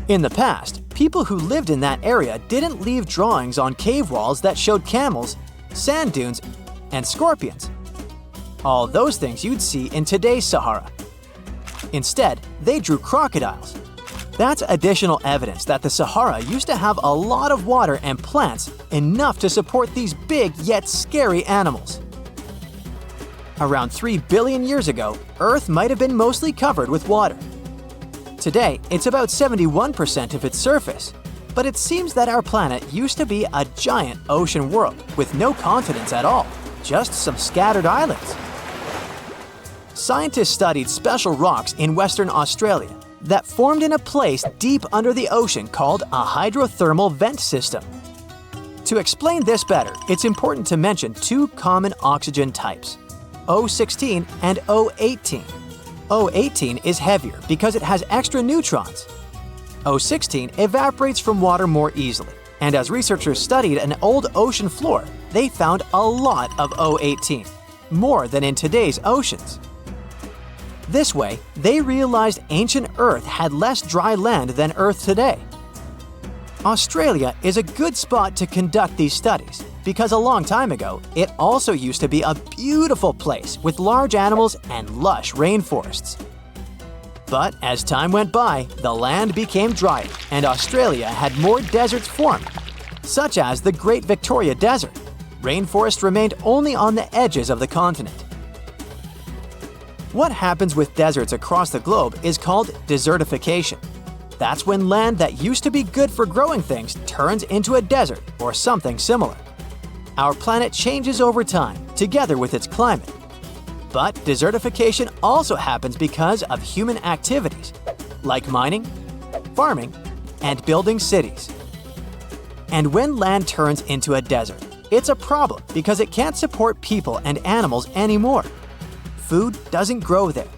In the past, people who lived in that area didn't leave drawings on cave walls that showed camels, sand dunes, and scorpions. All those things you'd see in today's Sahara. Instead, they drew crocodiles. That's additional evidence that the Sahara used to have a lot of water and plants enough to support these big yet scary animals. Around 3 billion years ago, Earth might have been mostly covered with water. Today, it's about 71% of its surface, but it seems that our planet used to be a giant ocean world with no continents at all, just some scattered islands. Scientists studied special rocks in Western Australia that formed in a place deep under the ocean called a hydrothermal vent system. To explain this better, it's important to mention two common oxygen types, O16 and O18. O18 is heavier because it has extra neutrons. O16 evaporates from water more easily, and as researchers studied an old ocean floor, they found a lot of O18, more than in today's oceans. This way, they realized ancient Earth had less dry land than Earth today. Australia is a good spot to conduct these studies because a long time ago, it also used to be a beautiful place with large animals and lush rainforests. But as time went by, the land became drier and Australia had more deserts formed, such as the Great Victoria Desert. Rainforest remained only on the edges of the continent. What happens with deserts across the globe is called desertification. That's when land that used to be good for growing things turns into a desert or something similar. Our planet changes over time, together with its climate. But desertification also happens because of human activities, like mining, farming, and building cities. And when land turns into a desert, it's a problem because it can't support people and animals anymore. Food doesn't grow there.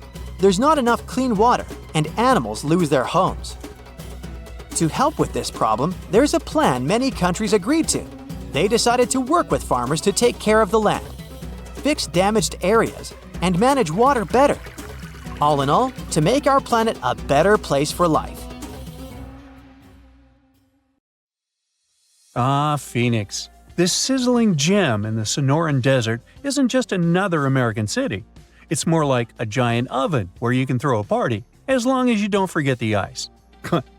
There's not enough clean water, and animals lose their homes. To help with this problem, there's a plan many countries agreed to. They decided to work with farmers to take care of the land, fix damaged areas, and manage water better. All in all, to make our planet a better place for life. Ah, Phoenix. This sizzling gem in the Sonoran Desert isn't just another American city. It's more like a giant oven where you can throw a party, as long as you don't forget the ice.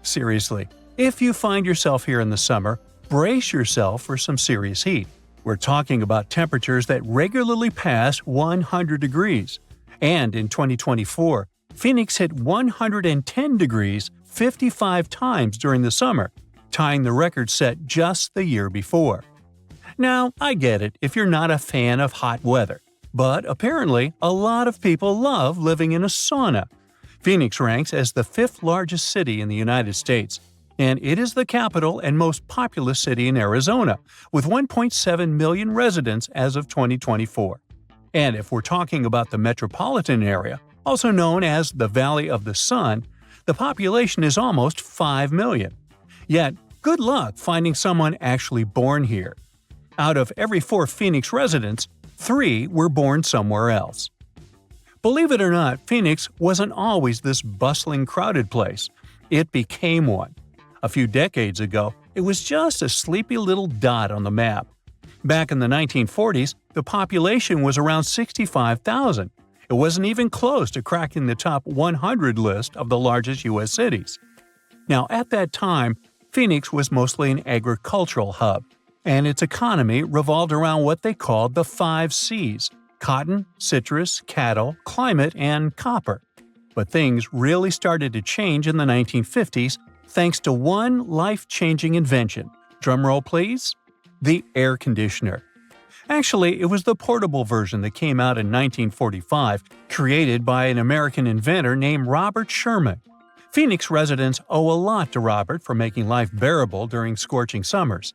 Seriously, if you find yourself here in the summer, brace yourself for some serious heat. We're talking about temperatures that regularly pass 100 degrees. And in 2024, Phoenix hit 110 degrees 55 times during the summer, tying the record set just the year before. Now, I get it if you're not a fan of hot weather, but apparently a lot of people love living in a sauna. Phoenix ranks as the 5th largest city in the United States, and it is the capital and most populous city in Arizona, with 1.7 million residents as of 2024. And if we're talking about the metropolitan area, also known as the Valley of the Sun, the population is almost 5 million. Yet, good luck finding someone actually born here. Out of every 4 Phoenix residents, 3 were born somewhere else. Believe it or not, Phoenix wasn't always this bustling, crowded place. It became one. A few decades ago, it was just a sleepy little dot on the map. Back in the 1940s, the population was around 65,000. It wasn't even close to cracking the top 100 list of the largest U.S. cities. Now, at that time, Phoenix was mostly an agricultural hub, and its economy revolved around what they called the 5 C's: cotton, citrus, cattle, climate, and copper. But things really started to change in the 1950s thanks to one life-changing invention. Drumroll please? The air conditioner. Actually, it was the portable version that came out in 1945, created by an American inventor named Robert Sherman. Phoenix residents owe a lot to Robert for making life bearable during scorching summers.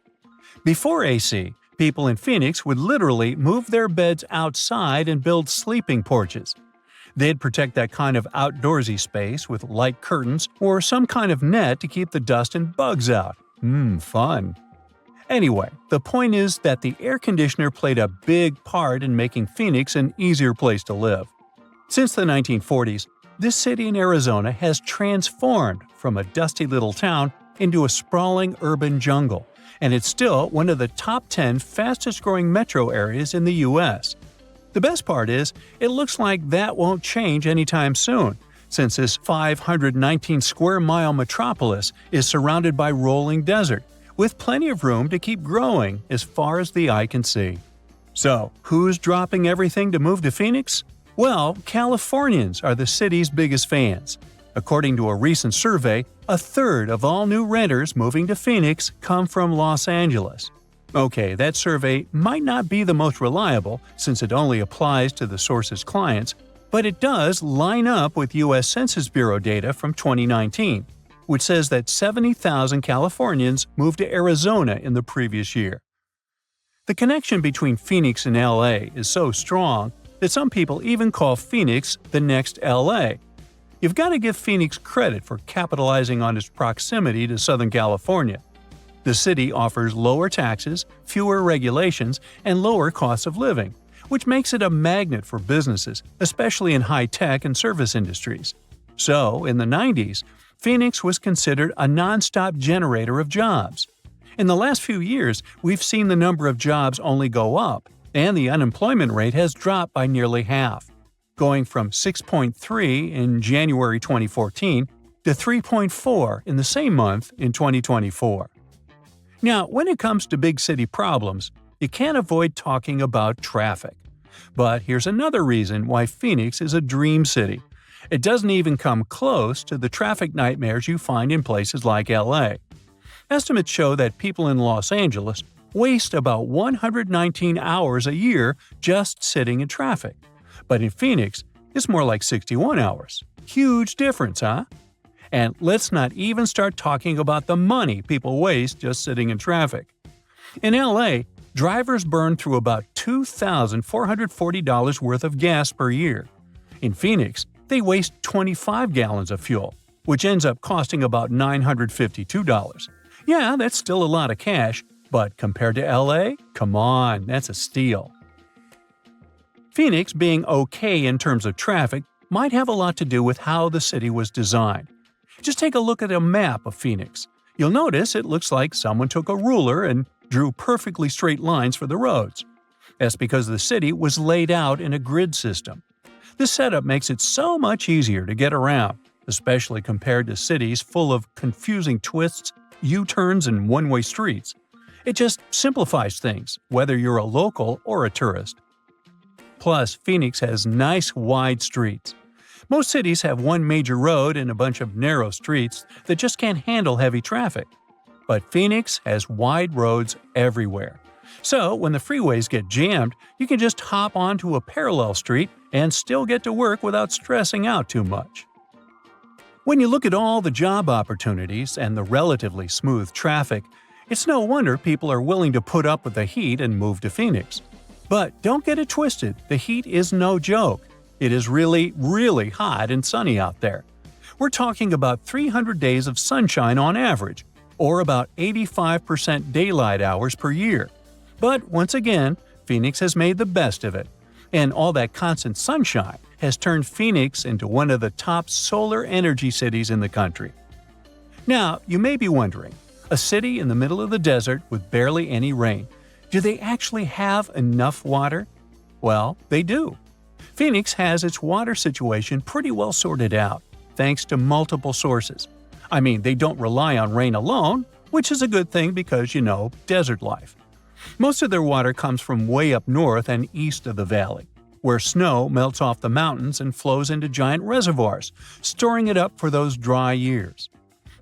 Before AC, people in Phoenix would literally move their beds outside and build sleeping porches. They'd protect that kind of outdoorsy space with light curtains or some kind of net to keep the dust and bugs out. Fun. Anyway, the point is that the air conditioner played a big part in making Phoenix an easier place to live. Since the 1940s, this city in Arizona has transformed from a dusty little town into a sprawling urban jungle, and it's still one of the top 10 fastest-growing metro areas in the U.S. The best part is, it looks like that won't change anytime soon, since this 519-square-mile metropolis is surrounded by rolling desert, with plenty of room to keep growing as far as the eye can see. So, who's dropping everything to move to Phoenix? Well, Californians are the city's biggest fans. According to a recent survey, a third of all new renters moving to Phoenix come from Los Angeles. Okay, that survey might not be the most reliable since it only applies to the source's clients, but it does line up with U.S. Census Bureau data from 2019, which says that 70,000 Californians moved to Arizona in the previous year. The connection between Phoenix and LA is so strong that some people even call Phoenix the next LA. You've got to give Phoenix credit for capitalizing on its proximity to Southern California. The city offers lower taxes, fewer regulations, and lower costs of living, which makes it a magnet for businesses, especially in high-tech and service industries. So, in the 90s, Phoenix was considered a non-stop generator of jobs. In the last few years, we've seen the number of jobs only go up, and the unemployment rate has dropped by nearly half, going from 6.3 in January 2014 to 3.4 in the same month in 2024. Now, when it comes to big city problems, you can't avoid talking about traffic. But here's another reason why Phoenix is a dream city. It doesn't even come close to the traffic nightmares you find in places like LA. Estimates show that people in Los Angeles waste about 119 hours a year just sitting in traffic. But in Phoenix, it's more like 61 hours. Huge difference, huh? And let's not even start talking about the money people waste just sitting in traffic. In LA, drivers burn through about $2,440 worth of gas per year. In Phoenix, they waste 25 gallons of fuel, which ends up costing about $952. Yeah, that's still a lot of cash, but compared to LA, come on, that's a steal. Phoenix being okay in terms of traffic might have a lot to do with how the city was designed. Just take a look at a map of Phoenix. You'll notice it looks like someone took a ruler and drew perfectly straight lines for the roads. That's because the city was laid out in a grid system. This setup makes it so much easier to get around, especially compared to cities full of confusing twists, U-turns, and one-way streets. It just simplifies things, whether you're a local or a tourist. Plus, Phoenix has nice wide streets. Most cities have one major road and a bunch of narrow streets that just can't handle heavy traffic. But Phoenix has wide roads everywhere. So, when the freeways get jammed, you can just hop onto a parallel street and still get to work without stressing out too much. When you look at all the job opportunities and the relatively smooth traffic, it's no wonder people are willing to put up with the heat and move to Phoenix. But don't get it twisted, the heat is no joke. It is really, really hot and sunny out there. We're talking about 300 days of sunshine on average, or about 85% daylight hours per year. But once again, Phoenix has made the best of it. And all that constant sunshine has turned Phoenix into one of the top solar energy cities in the country. Now, you may be wondering, a city in the middle of the desert with barely any rain, do they actually have enough water? Well, they do. Phoenix has its water situation pretty well sorted out, thanks to multiple sources. I mean, they don't rely on rain alone, which is a good thing because, desert life. Most of their water comes from way up north and east of the valley, where snow melts off the mountains and flows into giant reservoirs, storing it up for those dry years.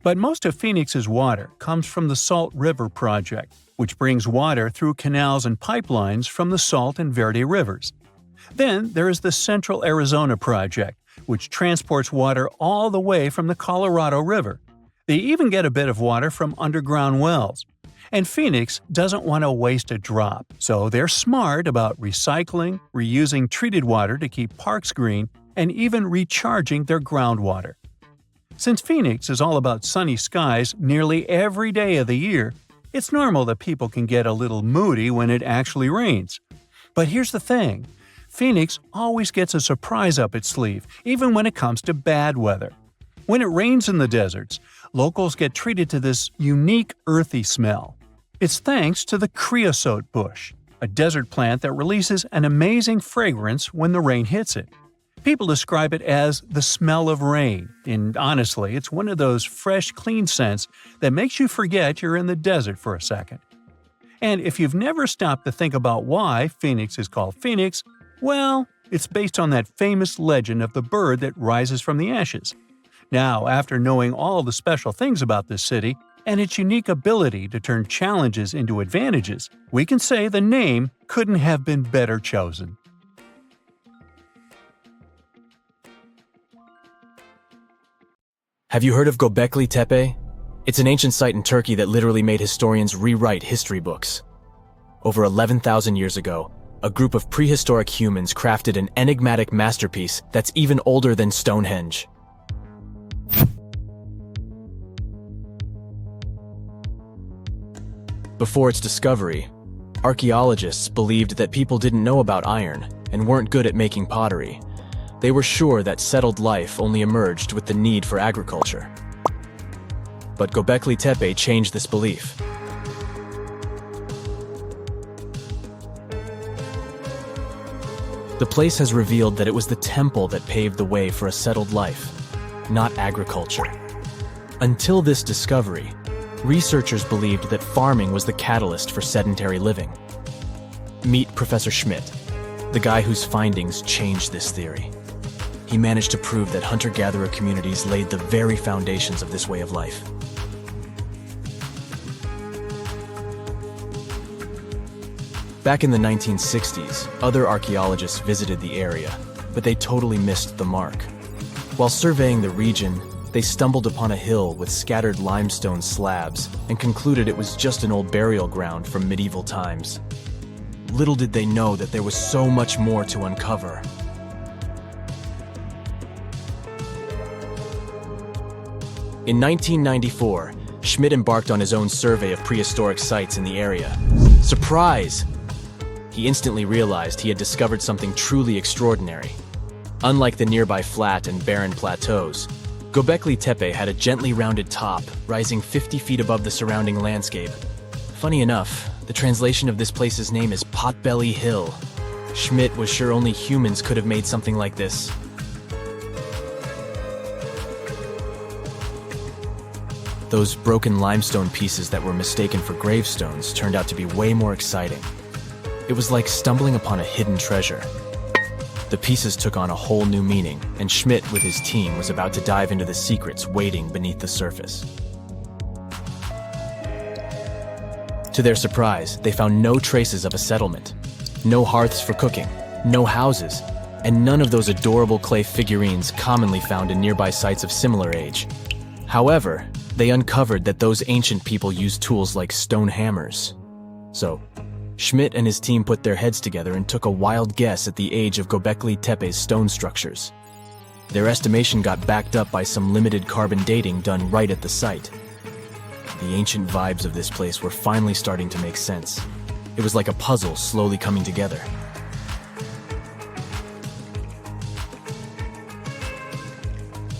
But most of Phoenix's water comes from the Salt River Project, which brings water through canals and pipelines from the Salt and Verde rivers. Then there is the Central Arizona Project, which transports water all the way from the Colorado River. They even get a bit of water from underground wells. And Phoenix doesn't want to waste a drop, so they're smart about recycling, reusing treated water to keep parks green, and even recharging their groundwater. Since Phoenix is all about sunny skies nearly every day of the year, it's normal that people can get a little moody when it actually rains. But here's the thing. Phoenix always gets a surprise up its sleeve, even when it comes to bad weather. When it rains in the deserts, locals get treated to this unique earthy smell. It's thanks to the creosote bush, a desert plant that releases an amazing fragrance when the rain hits it. People describe it as the smell of rain, and honestly, it's one of those fresh, clean scents that makes you forget you're in the desert for a second. And if you've never stopped to think about why Phoenix is called Phoenix, well, it's based on that famous legend of the bird that rises from the ashes. Now, after knowing all the special things about this city and its unique ability to turn challenges into advantages, we can say the name couldn't have been better chosen. Have you heard of Göbekli Tepe? It's an ancient site in Turkey that literally made historians rewrite history books. over 11,000 years ago, a group of prehistoric humans crafted an enigmatic masterpiece that's even older than Stonehenge. Before its discovery, archaeologists believed that people didn't know about iron and weren't good at making pottery. They were sure that settled life only emerged with the need for agriculture. But Göbekli Tepe changed this belief. The place has revealed that it was the temple that paved the way for a settled life, not agriculture. Until this discovery, researchers believed that farming was the catalyst for sedentary living. Meet Professor Schmidt, the guy whose findings changed this theory. He managed to prove that hunter-gatherer communities laid the very foundations of this way of life. Back in the 1960s, other archaeologists visited the area, but they totally missed the mark. While surveying the region, they stumbled upon a hill with scattered limestone slabs and concluded it was just an old burial ground from medieval times. Little did they know that there was so much more to uncover. In 1994, Schmidt embarked on his own survey of prehistoric sites in the area. Surprise! He instantly realized he had discovered something truly extraordinary. Unlike the nearby flat and barren plateaus, Göbekli Tepe had a gently rounded top, rising 50 feet above the surrounding landscape. Funny enough, the translation of this place's name is Potbelly Hill. Schmidt was sure only humans could have made something like this. Those broken limestone pieces that were mistaken for gravestones turned out to be way more exciting. It was like stumbling upon a hidden treasure. The pieces took on a whole new meaning, and Schmidt with his team was about to dive into the secrets waiting beneath the surface. To their surprise, they found no traces of a settlement, no hearths for cooking, no houses, and none of those adorable clay figurines commonly found in nearby sites of similar age. However, they uncovered that those ancient people used tools like stone hammers. So, Schmidt and his team put their heads together and took a wild guess at the age of Göbekli Tepe's stone structures. Their estimation got backed up by some limited carbon dating done right at the site. The ancient vibes of this place were finally starting to make sense. It was like a puzzle slowly coming together.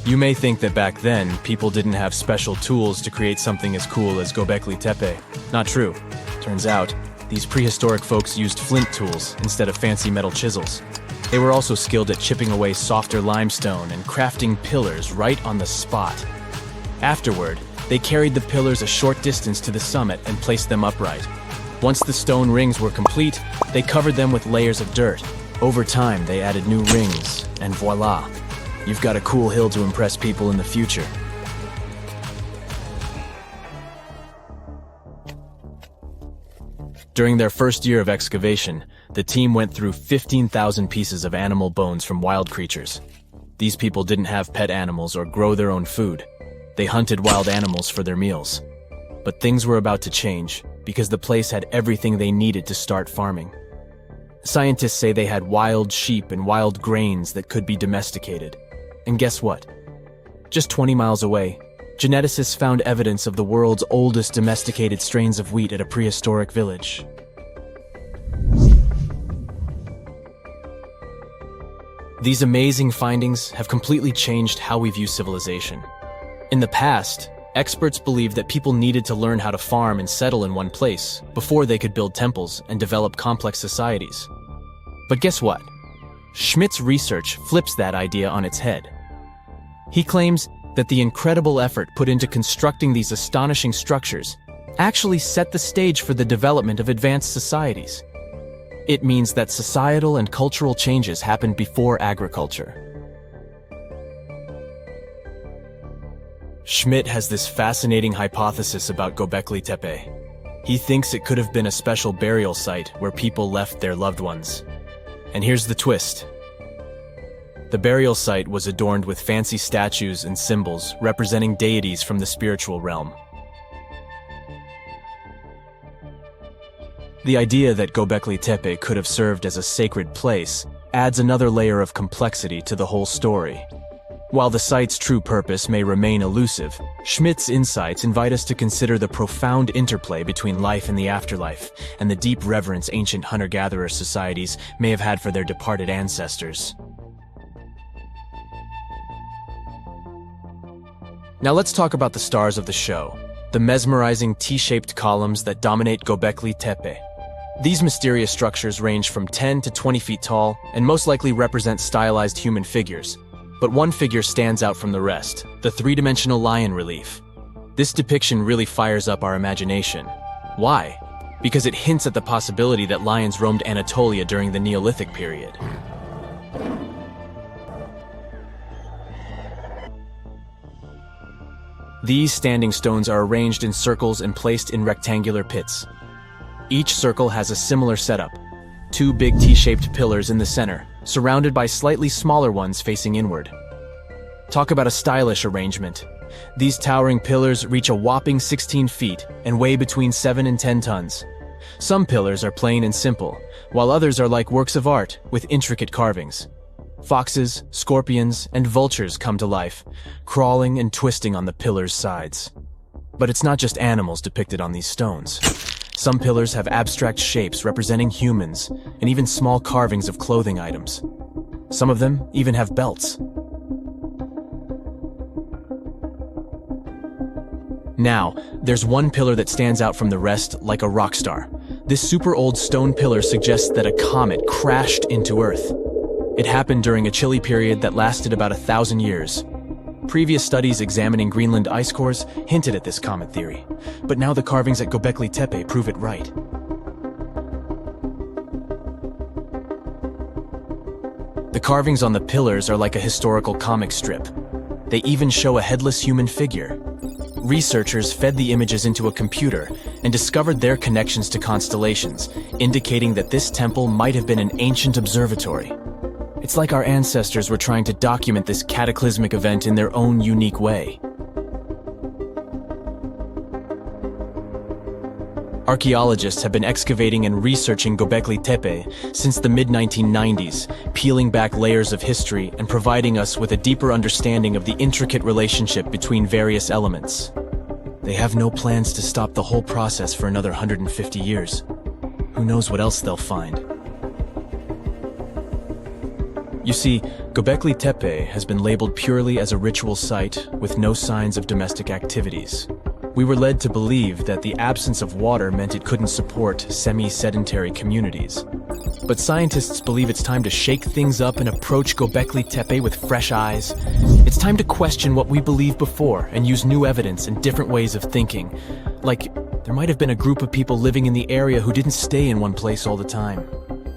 You may think that back then, people didn't have special tools to create something as cool as Göbekli Tepe. Not true. Turns out, these prehistoric folks used flint tools instead of fancy metal chisels. They were also skilled at chipping away softer limestone and crafting pillars right on the spot. Afterward, they carried the pillars a short distance to the summit and placed them upright. Once the stone rings were complete, they covered them with layers of dirt. Over time, they added new rings, and voila! You've got a cool hill to impress people in the future. During their first year of excavation, the team went through 15,000 pieces of animal bones from wild creatures. These people didn't have pet animals or grow their own food. They hunted wild animals for their meals. But things were about to change because the place had everything they needed to start farming. Scientists say they had wild sheep and wild grains that could be domesticated. And guess what? Just 20 miles away, geneticists found evidence of the world's oldest domesticated strains of wheat at a prehistoric village. These amazing findings have completely changed how we view civilization. In the past, experts believed that people needed to learn how to farm and settle in one place before they could build temples and develop complex societies. But guess what? Schmidt's research flips that idea on its head. He claims that the incredible effort put into constructing these astonishing structures actually set the stage for the development of advanced societies. It means that societal and cultural changes happened before agriculture. Schmidt has this fascinating hypothesis about Göbekli Tepe. He thinks it could have been a special burial site where people left their loved ones. And here's the twist. The burial site was adorned with fancy statues and symbols representing deities from the spiritual realm. The idea that Göbekli Tepe could have served as a sacred place adds another layer of complexity to the whole story. While the site's true purpose may remain elusive, Schmidt's insights invite us to consider the profound interplay between life and the afterlife, and the deep reverence ancient hunter-gatherer societies may have had for their departed ancestors. Now let's talk about the stars of the show, the mesmerizing T-shaped columns that dominate Göbekli Tepe. These mysterious structures range from 10 to 20 feet tall and most likely represent stylized human figures. But one figure stands out from the rest, the three-dimensional lion relief. This depiction really fires up our imagination. Why? Because it hints at the possibility that lions roamed Anatolia during the Neolithic period. These standing stones are arranged in circles and placed in rectangular pits. Each circle has a similar setup. Two big T-shaped pillars in the center, surrounded by slightly smaller ones facing inward. Talk about a stylish arrangement. These towering pillars reach a whopping 16 feet and weigh between 7 and 10 tons. Some pillars are plain and simple, while others are like works of art with intricate carvings. Foxes, scorpions, and vultures come to life, crawling and twisting on the pillars' sides. But it's not just animals depicted on these stones. Some pillars have abstract shapes representing humans, and even small carvings of clothing items. Some of them even have belts. Now, there's one pillar that stands out from the rest like a rock star. This super old stone pillar suggests that a comet crashed into Earth. It happened during a chilly period that lasted about 1,000 years. Previous studies examining Greenland ice cores hinted at this comet theory, but now the carvings at Göbekli Tepe prove it right. The carvings on the pillars are like a historical comic strip. They even show a headless human figure. Researchers fed the images into a computer and discovered their connections to constellations, indicating that this temple might have been an ancient observatory. It's like our ancestors were trying to document this cataclysmic event in their own unique way. Archaeologists have been excavating and researching Göbekli Tepe since the mid-1990s, peeling back layers of history and providing us with a deeper understanding of the intricate relationship between various elements. They have no plans to stop the whole process for another 150 years. Who knows what else they'll find? You see, Göbekli Tepe has been labeled purely as a ritual site with no signs of domestic activities. We were led to believe that the absence of water meant it couldn't support semi-sedentary communities. But scientists believe it's time to shake things up and approach Göbekli Tepe with fresh eyes. It's time to question what we believed before and use new evidence and different ways of thinking. Like, there might have been a group of people living in the area who didn't stay in one place all the time.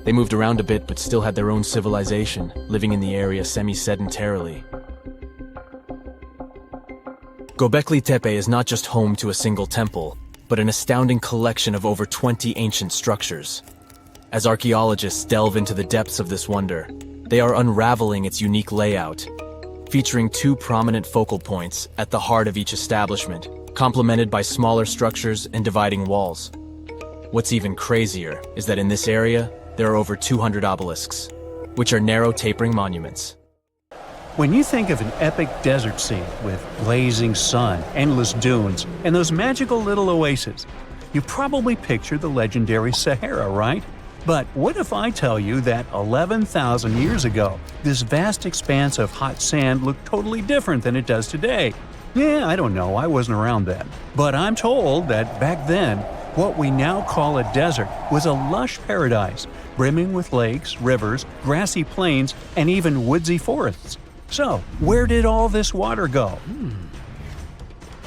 They moved around a bit but still had their own civilization, living in the area semi-sedentarily. Göbekli Tepe is not just home to a single temple, but an astounding collection of over 20 ancient structures. As archaeologists delve into the depths of this wonder, they are unraveling its unique layout, featuring two prominent focal points at the heart of each establishment, complemented by smaller structures and dividing walls. What's even crazier is that in this area, there are over 200 obelisks, which are narrow tapering monuments. When you think of an epic desert scene with blazing sun, endless dunes, and those magical little oases, you probably picture the legendary Sahara, right? But what if I tell you that 11,000 years ago, this vast expanse of hot sand looked totally different than it does today? Yeah, I don't know, I wasn't around then. But I'm told that back then, what we now call a desert was a lush paradise, brimming with lakes, rivers, grassy plains, and even woodsy forests. So, where did all this water go?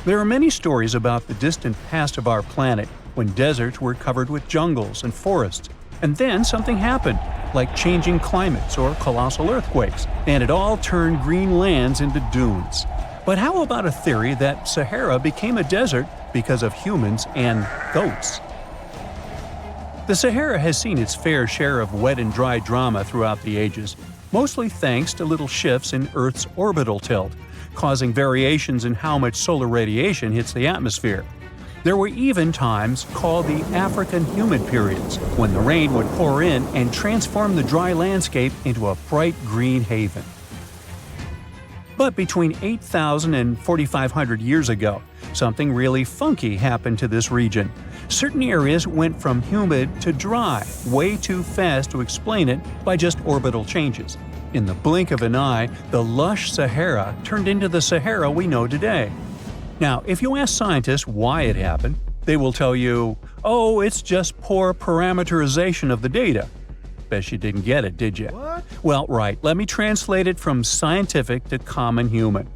There are many stories about the distant past of our planet when deserts were covered with jungles and forests, and then something happened, like changing climates or colossal earthquakes, and it all turned green lands into dunes. But how about a theory that Sahara became a desert because of humans and goats? The Sahara has seen its fair share of wet and dry drama throughout the ages, mostly thanks to little shifts in Earth's orbital tilt, causing variations in how much solar radiation hits the atmosphere. There were even times called the African humid periods, when the rain would pour in and transform the dry landscape into a bright green haven. But between 8,000 and 4,500 years ago, something really funky happened to this region. Certain areas went from humid to dry way too fast to explain it by just orbital changes. In the blink of an eye, the lush Sahara turned into the Sahara we know today. Now, if you ask scientists why it happened, they will tell you, "Oh, it's just poor parameterization of the data." Bet you didn't get it, did you? What? Well, right, let me translate it from scientific to common human.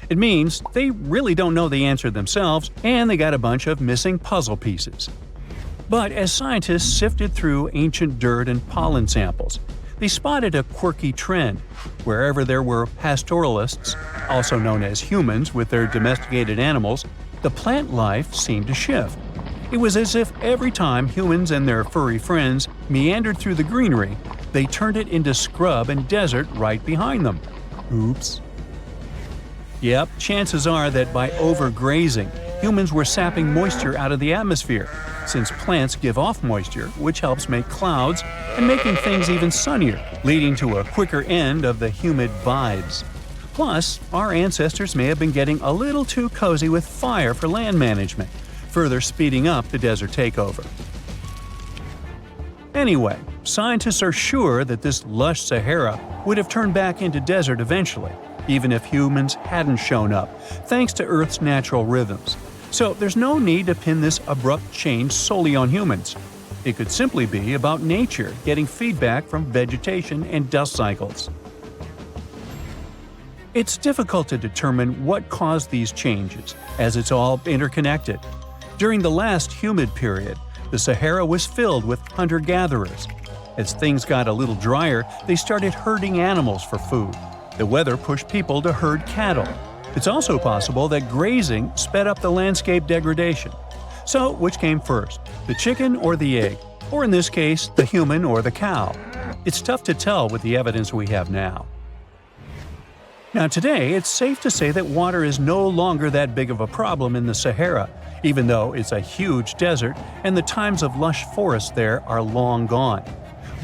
It means they really don't know the answer themselves, and they got a bunch of missing puzzle pieces. But as scientists sifted through ancient dirt and pollen samples, they spotted a quirky trend. Wherever there were pastoralists, also known as humans with their domesticated animals, the plant life seemed to shift. It was as if every time humans and their furry friends meandered through the greenery, they turned it into scrub and desert right behind them. Oops. Yep, chances are that by overgrazing, humans were sapping moisture out of the atmosphere, since plants give off moisture, which helps make clouds and making things even sunnier, leading to a quicker end of the humid vibes. Plus, our ancestors may have been getting a little too cozy with fire for land management, further speeding up the desert takeover. Anyway, scientists are sure that this lush Sahara would have turned back into desert eventually, even if humans hadn't shown up, thanks to Earth's natural rhythms. So there's no need to pin this abrupt change solely on humans. It could simply be about nature getting feedback from vegetation and dust cycles. It's difficult to determine what caused these changes, as it's all interconnected. During the last humid period, the Sahara was filled with hunter-gatherers. As things got a little drier, they started herding animals for food. The weather pushed people to herd cattle. It's also possible that grazing sped up the landscape degradation. So, which came first, the chicken or the egg? Or in this case, the human or the cow? It's tough to tell with the evidence we have now. Now today, it's safe to say that water is no longer that big of a problem in the Sahara, even though it's a huge desert and the times of lush forests there are long gone.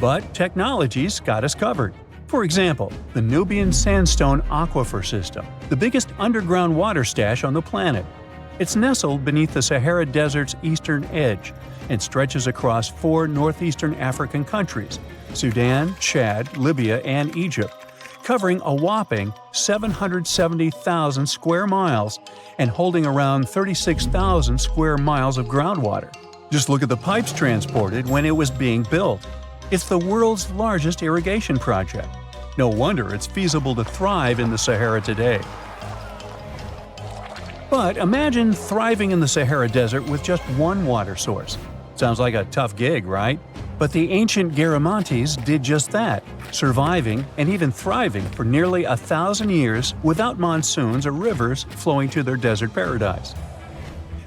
But technology's got us covered. For example, the Nubian Sandstone Aquifer System, the biggest underground water stash on the planet. It's nestled beneath the Sahara Desert's eastern edge and stretches across 4 northeastern African countries – Sudan, Chad, Libya, and Egypt, covering a whopping 770,000 square miles and holding around 36,000 square miles of groundwater. Just look at the pipes transported when it was being built. It's the world's largest irrigation project. No wonder it's feasible to thrive in the Sahara today. But imagine thriving in the Sahara Desert with just one water source. Sounds like a tough gig, right? But the ancient Garamantes did just that, surviving and even thriving for nearly 1,000 years without monsoons or rivers flowing to their desert paradise.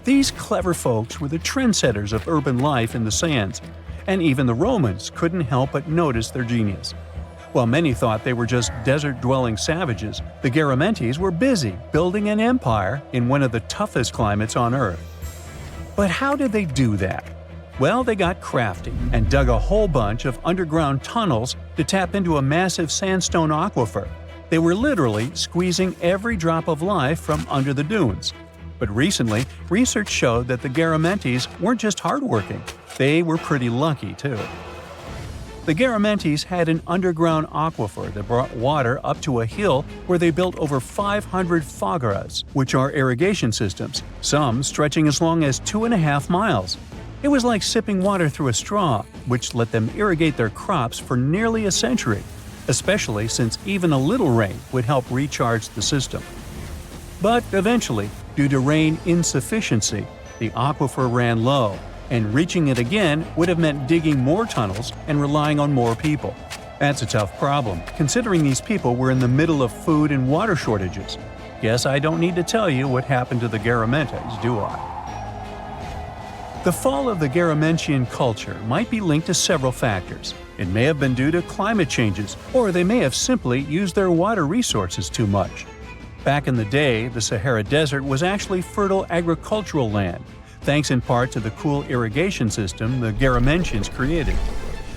These clever folks were the trendsetters of urban life in the sands, and even the Romans couldn't help but notice their genius. While many thought they were just desert-dwelling savages, the Garamantes were busy building an empire in one of the toughest climates on Earth. But how did they do that? Well, they got crafty and dug a whole bunch of underground tunnels to tap into a massive sandstone aquifer. They were literally squeezing every drop of life from under the dunes. But recently, research showed that the Garamantes weren't just hardworking, they were pretty lucky too. The Garamantes had an underground aquifer that brought water up to a hill where they built over 500 fagaras, which are irrigation systems, some stretching as long as 2.5 miles. It was like sipping water through a straw, which let them irrigate their crops for nearly a century, especially since even a little rain would help recharge the system. But eventually, due to rain insufficiency, the aquifer ran low, and reaching it again would have meant digging more tunnels and relying on more people. That's a tough problem, considering these people were in the middle of food and water shortages. Guess I don't need to tell you what happened to the Garamantes, do I? The fall of the Garamantian culture might be linked to several factors. It may have been due to climate changes, or they may have simply used their water resources too much. Back in the day, the Sahara Desert was actually fertile agricultural land. thanks in part to the cool irrigation system the Garamenchians created.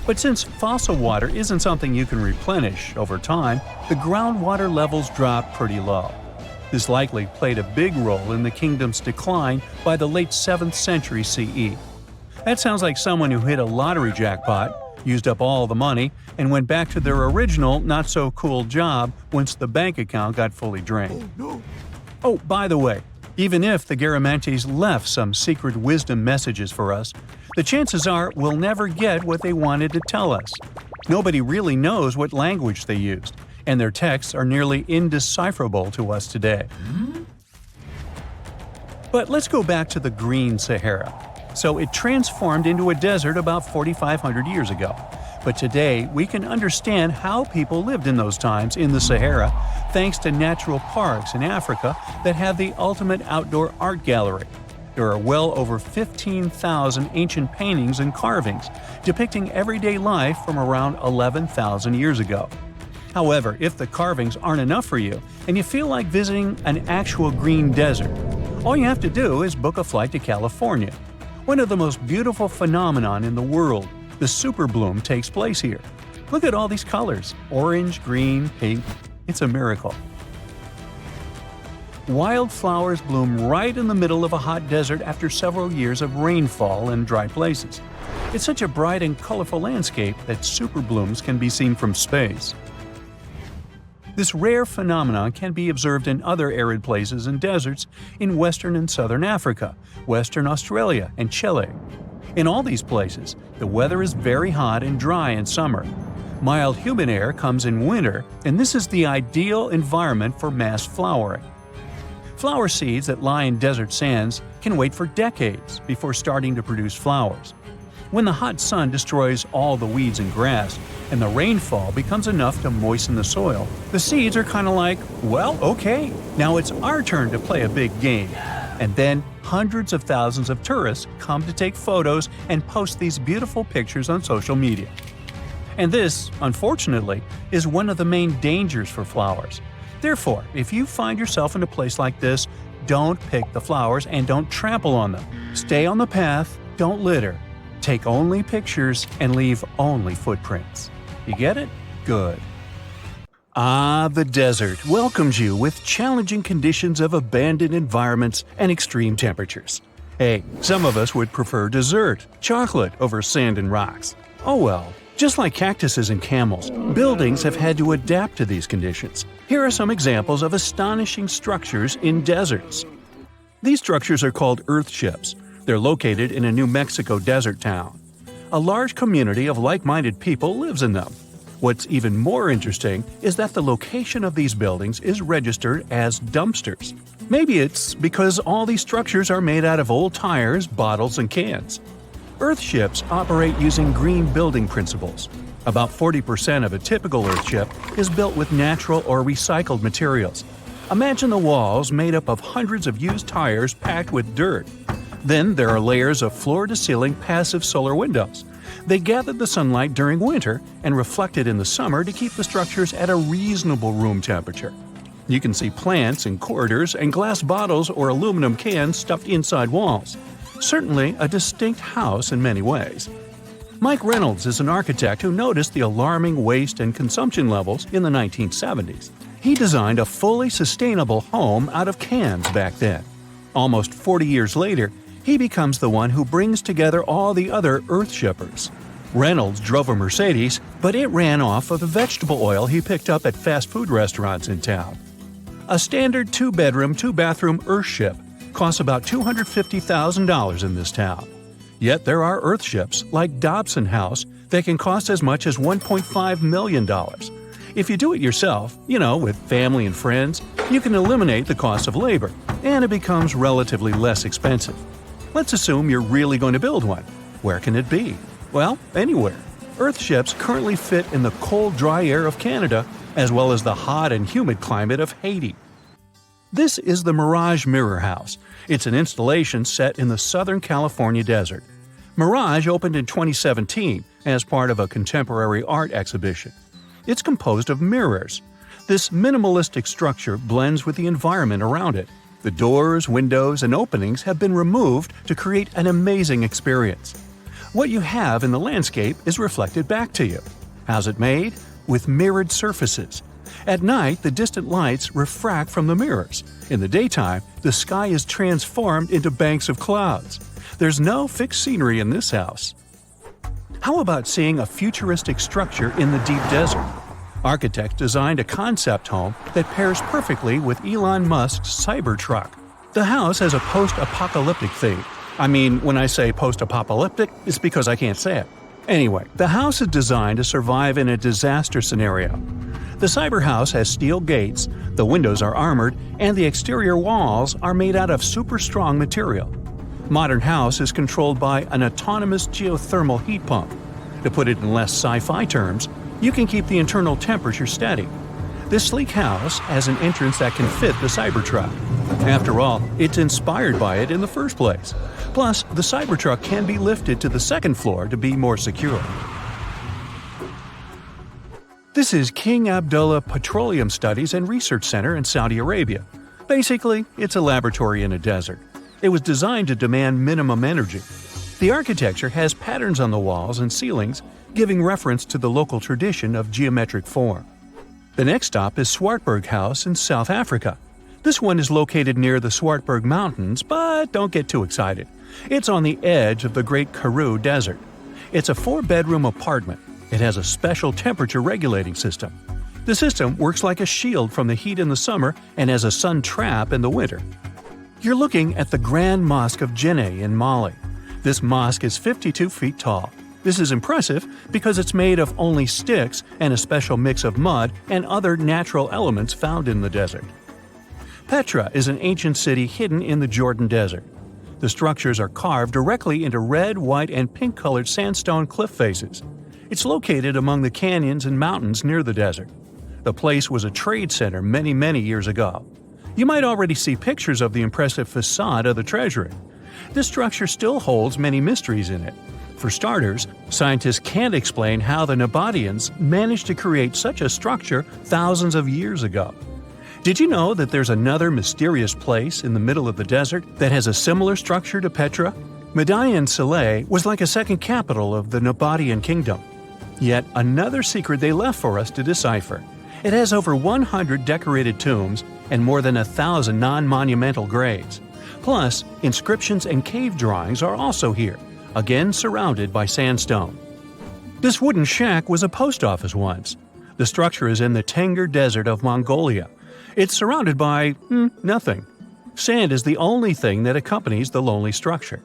But since fossil water isn't something you can replenish over time, the groundwater levels drop pretty low. This likely played a big role in the kingdom's decline by the late 7th century CE. That sounds like someone who hit a lottery jackpot, used up all the money, and went back to their original, not-so-cool job once the bank account got fully drained. Oh, by the way, even if the Garamentis left some secret wisdom messages for us, the chances are we'll never get what they wanted to tell us. Nobody really knows what language they used, and their texts are nearly indecipherable to us today. But let's go back to the Green Sahara. So it transformed into a desert about 4,500 years ago. But today, we can understand how people lived in those times in the Sahara thanks to natural parks in Africa that have the ultimate outdoor art gallery. There are well over 15,000 ancient paintings and carvings depicting everyday life from around 11,000 years ago. However, if the carvings aren't enough for you and you feel like visiting an actual green desert, all you have to do is book a flight to California. One of the most beautiful phenomenon in the world, the super bloom, takes place here. Look at all these colors – orange, green, pink. It's a miracle. Wildflowers bloom right in the middle of a hot desert after several years of rainfall in dry places. It's such a bright and colorful landscape that super blooms can be seen from space. This rare phenomenon can be observed in other arid places and deserts in western and southern Africa, Western Australia, and Chile. In all these places, the weather is very hot and dry in summer. Mild humid air comes in winter, and this is the ideal environment for mass flowering. Flower seeds that lie in desert sands can wait for decades before starting to produce flowers. When the hot sun destroys all the weeds and grass, and the rainfall becomes enough to moisten the soil, the seeds are kind of like, well, okay, now it's our turn to play a big game. And then hundreds of thousands of tourists come to take photos and post these beautiful pictures on social media. And this, unfortunately, is one of the main dangers for flowers. Therefore, if you find yourself in a place like this, don't pick the flowers and don't trample on them. Stay on the path, don't litter. Take only pictures and leave only footprints. You get it? Good. The desert welcomes you with challenging conditions of abandoned environments and extreme temperatures. Hey, some of us would prefer dessert, chocolate, over sand and rocks. Oh well. Just like cactuses and camels, buildings have had to adapt to these conditions. Here are some examples of astonishing structures in deserts. These structures are called earthships. They're located in a New Mexico desert town. A large community of like-minded people lives in them. What's even more interesting is that the location of these buildings is registered as dumpsters. Maybe it's because all these structures are made out of old tires, bottles, and cans. Earthships operate using green building principles. About 40% of a typical earthship is built with natural or recycled materials. Imagine the walls made up of hundreds of used tires packed with dirt. Then there are layers of floor-to-ceiling passive solar windows. They gather the sunlight during winter and reflect it in the summer to keep the structures at a reasonable room temperature. You can see plants in corridors and glass bottles or aluminum cans stuffed inside walls. Certainly a distinct house in many ways. Mike Reynolds is an architect who noticed the alarming waste and consumption levels in the 1970s. He designed a fully sustainable home out of cans back then. Almost 40 years later, he becomes the one who brings together all the other earthshippers. Reynolds drove a Mercedes, but it ran off of the vegetable oil he picked up at fast food restaurants in town. A standard 2-bedroom, 2-bathroom earthship costs about $250,000 in this town. Yet there are earthships like Dobson House that can cost as much as $1.5 million. If you do it yourself, with family and friends, you can eliminate the cost of labor, and it becomes relatively less expensive. Let's assume you're really going to build one. Where can it be? Well, anywhere. Earthships currently fit in the cold, dry air of Canada, as well as the hot and humid climate of Haiti. This is the Mirage Mirror House. It's an installation set in the Southern California desert. Mirage opened in 2017 as part of a contemporary art exhibition. It's composed of mirrors. This minimalistic structure blends with the environment around it. The doors, windows, and openings have been removed to create an amazing experience. What you have in the landscape is reflected back to you. How's it made? With mirrored surfaces. At night, the distant lights refract from the mirrors. In the daytime, the sky is transformed into banks of clouds. There's no fixed scenery in this house. How about seeing a futuristic structure in the deep desert? Architects designed a concept home that pairs perfectly with Elon Musk's Cybertruck. The house has a post-apocalyptic theme. I mean, when I say post-apocalyptic, it's because I can't say it. Anyway, the house is designed to survive in a disaster scenario. The cyber house has steel gates, the windows are armored, and the exterior walls are made out of super strong material. Modern house is controlled by an autonomous geothermal heat pump. To put it in less sci-fi terms, you can keep the internal temperature steady. This sleek house has an entrance that can fit the Cybertruck. After all, it's inspired by it in the first place. Plus, the Cybertruck can be lifted to the second floor to be more secure. This is King Abdullah Petroleum Studies and Research Center in Saudi Arabia. Basically, it's a laboratory in a desert. It was designed to demand minimum energy. The architecture has patterns on the walls and ceilings, giving reference to the local tradition of geometric form. The next stop is Swartberg House in South Africa. This one is located near the Swartberg Mountains, but don't get too excited. It's on the edge of the Great Karoo Desert. It's a 4-bedroom apartment. It has a special temperature regulating system. The system works like a shield from the heat in the summer and as a sun trap in the winter. You're looking at the Grand Mosque of Djenné in Mali. This mosque is 52 feet tall. This is impressive because it's made of only sticks and a special mix of mud and other natural elements found in the desert. Petra is an ancient city hidden in the Jordan Desert. The structures are carved directly into red, white, and pink-colored sandstone cliff faces. It's located among the canyons and mountains near the desert. The place was a trade center many years ago. You might already see pictures of the impressive facade of the treasury. This structure still holds many mysteries in it. For starters, scientists can't explain how the Nabateans managed to create such a structure thousands of years ago. Did you know that there's another mysterious place in the middle of the desert that has a similar structure to Petra? Madain Saleh was like a second capital of the Nabatean kingdom. Yet another secret they left for us to decipher. It has over 100 decorated tombs and more than 1,000 non-monumental graves. Plus, inscriptions and cave drawings are also here, again surrounded by sandstone. This wooden shack was a post office once. The structure is in the Tengger Desert of Mongolia. It's surrounded by nothing. Sand is the only thing that accompanies the lonely structure.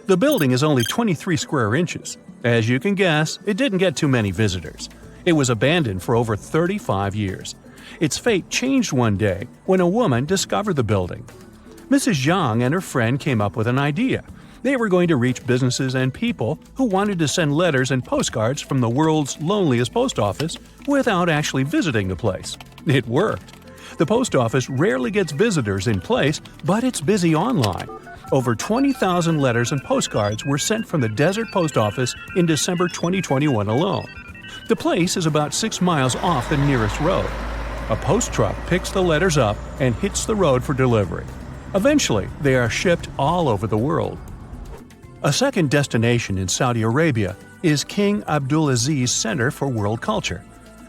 The building is only 23 square inches. As you can guess, it didn't get too many visitors. It was abandoned for over 35 years. Its fate changed one day when a woman discovered the building. Mrs. Zhang and her friend came up with an idea. They were going to reach businesses and people who wanted to send letters and postcards from the world's loneliest post office without actually visiting the place. It worked. The post office rarely gets visitors in place, but it's busy online. Over 20,000 letters and postcards were sent from the Desert Post Office in December 2021 alone. The place is about 6 miles off the nearest road. A post truck picks the letters up and hits the road for delivery. Eventually, they are shipped all over the world. A second destination in Saudi Arabia is King Abdulaziz Center for World Culture.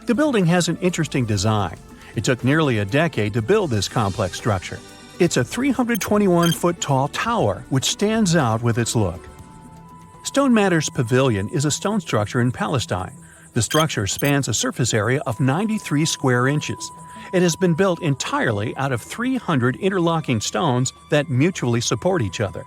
The building has an interesting design. It took nearly a decade to build this complex structure. It's a 321-foot-tall tower which stands out with its look. Stone Matters Pavilion is a stone structure in Palestine. The structure spans a surface area of 93 square inches. It has been built entirely out of 300 interlocking stones that mutually support each other.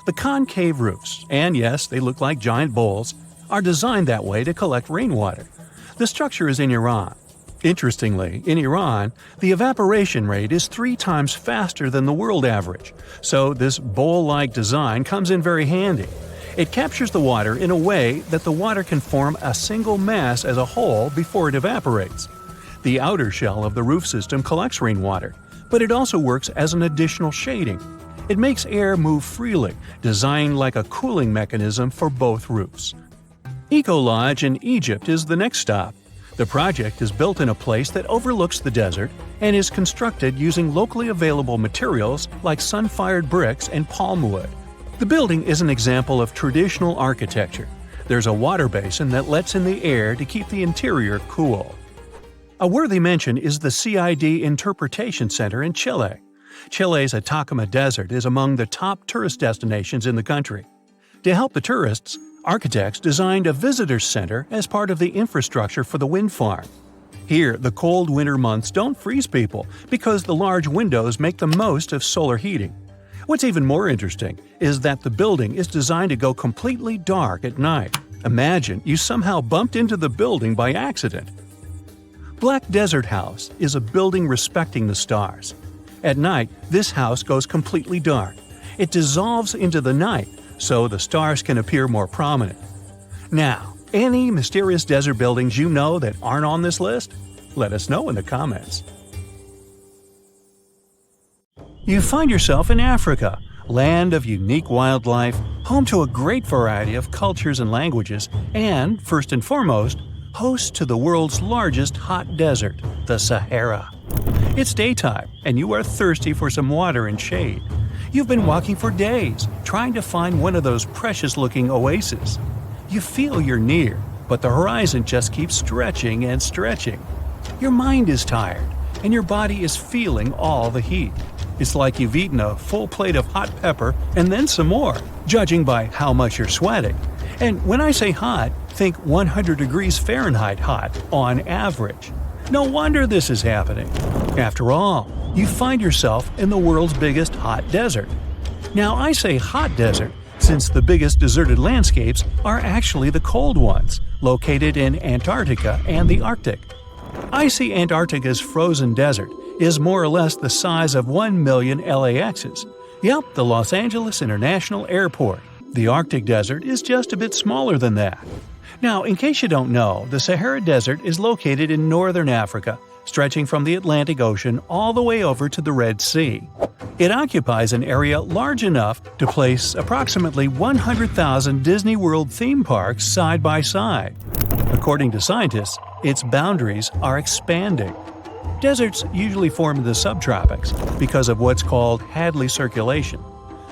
The concave roofs, and yes, they look like giant bowls, are designed that way to collect rainwater. The structure is in Iran. Interestingly, in Iran, the evaporation rate is 3 times faster than the world average, so this bowl-like design comes in very handy. It captures the water in a way that the water can form a single mass as a whole before it evaporates. The outer shell of the roof system collects rainwater, but it also works as an additional shading. It makes air move freely, designed like a cooling mechanism for both roofs. Eco Lodge in Egypt is the next stop. The project is built in a place that overlooks the desert and is constructed using locally available materials like sun-fired bricks and palm wood. The building is an example of traditional architecture. There's a water basin that lets in the air to keep the interior cool. A worthy mention is the CID Interpretation Center in Chile. Chile's Atacama Desert is among the top tourist destinations in the country. To help the tourists, architects designed a visitor center as part of the infrastructure for the wind farm. Here, the cold winter months don't freeze people because the large windows make the most of solar heating. What's even more interesting is that the building is designed to go completely dark at night. Imagine you somehow bumped into the building by accident. Black Desert House is a building respecting the stars. At night, this house goes completely dark. It dissolves into the night, so the stars can appear more prominent. Now, any mysterious desert buildings you know that aren't on this list? Let us know in the comments. You find yourself in Africa, land of unique wildlife, home to a great variety of cultures and languages, and, first and foremost, host to the world's largest hot desert, the Sahara. It's daytime, and you are thirsty for some water and shade. You've been walking for days, trying to find one of those precious-looking oases. You feel you're near, but the horizon just keeps stretching and stretching. Your mind is tired, and your body is feeling all the heat. It's like you've eaten a full plate of hot pepper and then some more, judging by how much you're sweating. And when I say hot, think 100 degrees Fahrenheit hot, on average. No wonder this is happening. After all, you find yourself in the world's biggest hot desert. Now, I say hot desert since the biggest deserted landscapes are actually the cold ones, located in Antarctica and the Arctic. Icy Antarctica's frozen desert is more or less the size of 1 million LAXs. Yep, the Los Angeles International Airport. The Arctic desert is just a bit smaller than that. Now, in case you don't know, the Sahara Desert is located in northern Africa, stretching from the Atlantic Ocean all the way over to the Red Sea. It occupies an area large enough to place approximately 100,000 Disney World theme parks side by side. According to scientists, its boundaries are expanding. Deserts usually form in the subtropics because of what's called Hadley circulation.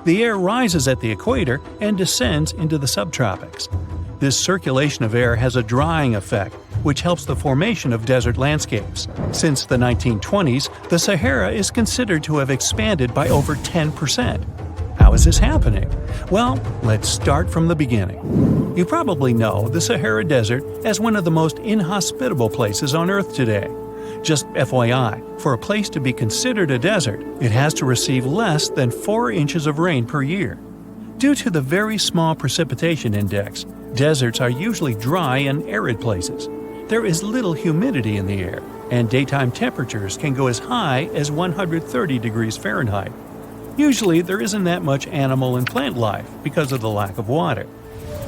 The air rises at the equator and descends into the subtropics. This circulation of air has a drying effect, which helps the formation of desert landscapes. Since the 1920s, the Sahara is considered to have expanded by over 10%. How is this happening? Well, let's start from the beginning. You probably know the Sahara Desert as one of the most inhospitable places on Earth today. Just FYI, for a place to be considered a desert, it has to receive less than 4 inches of rain per year. Due to the very small precipitation index, deserts are usually dry and arid places. There is little humidity in the air, and daytime temperatures can go as high as 130 degrees Fahrenheit. Usually, there isn't that much animal and plant life because of the lack of water.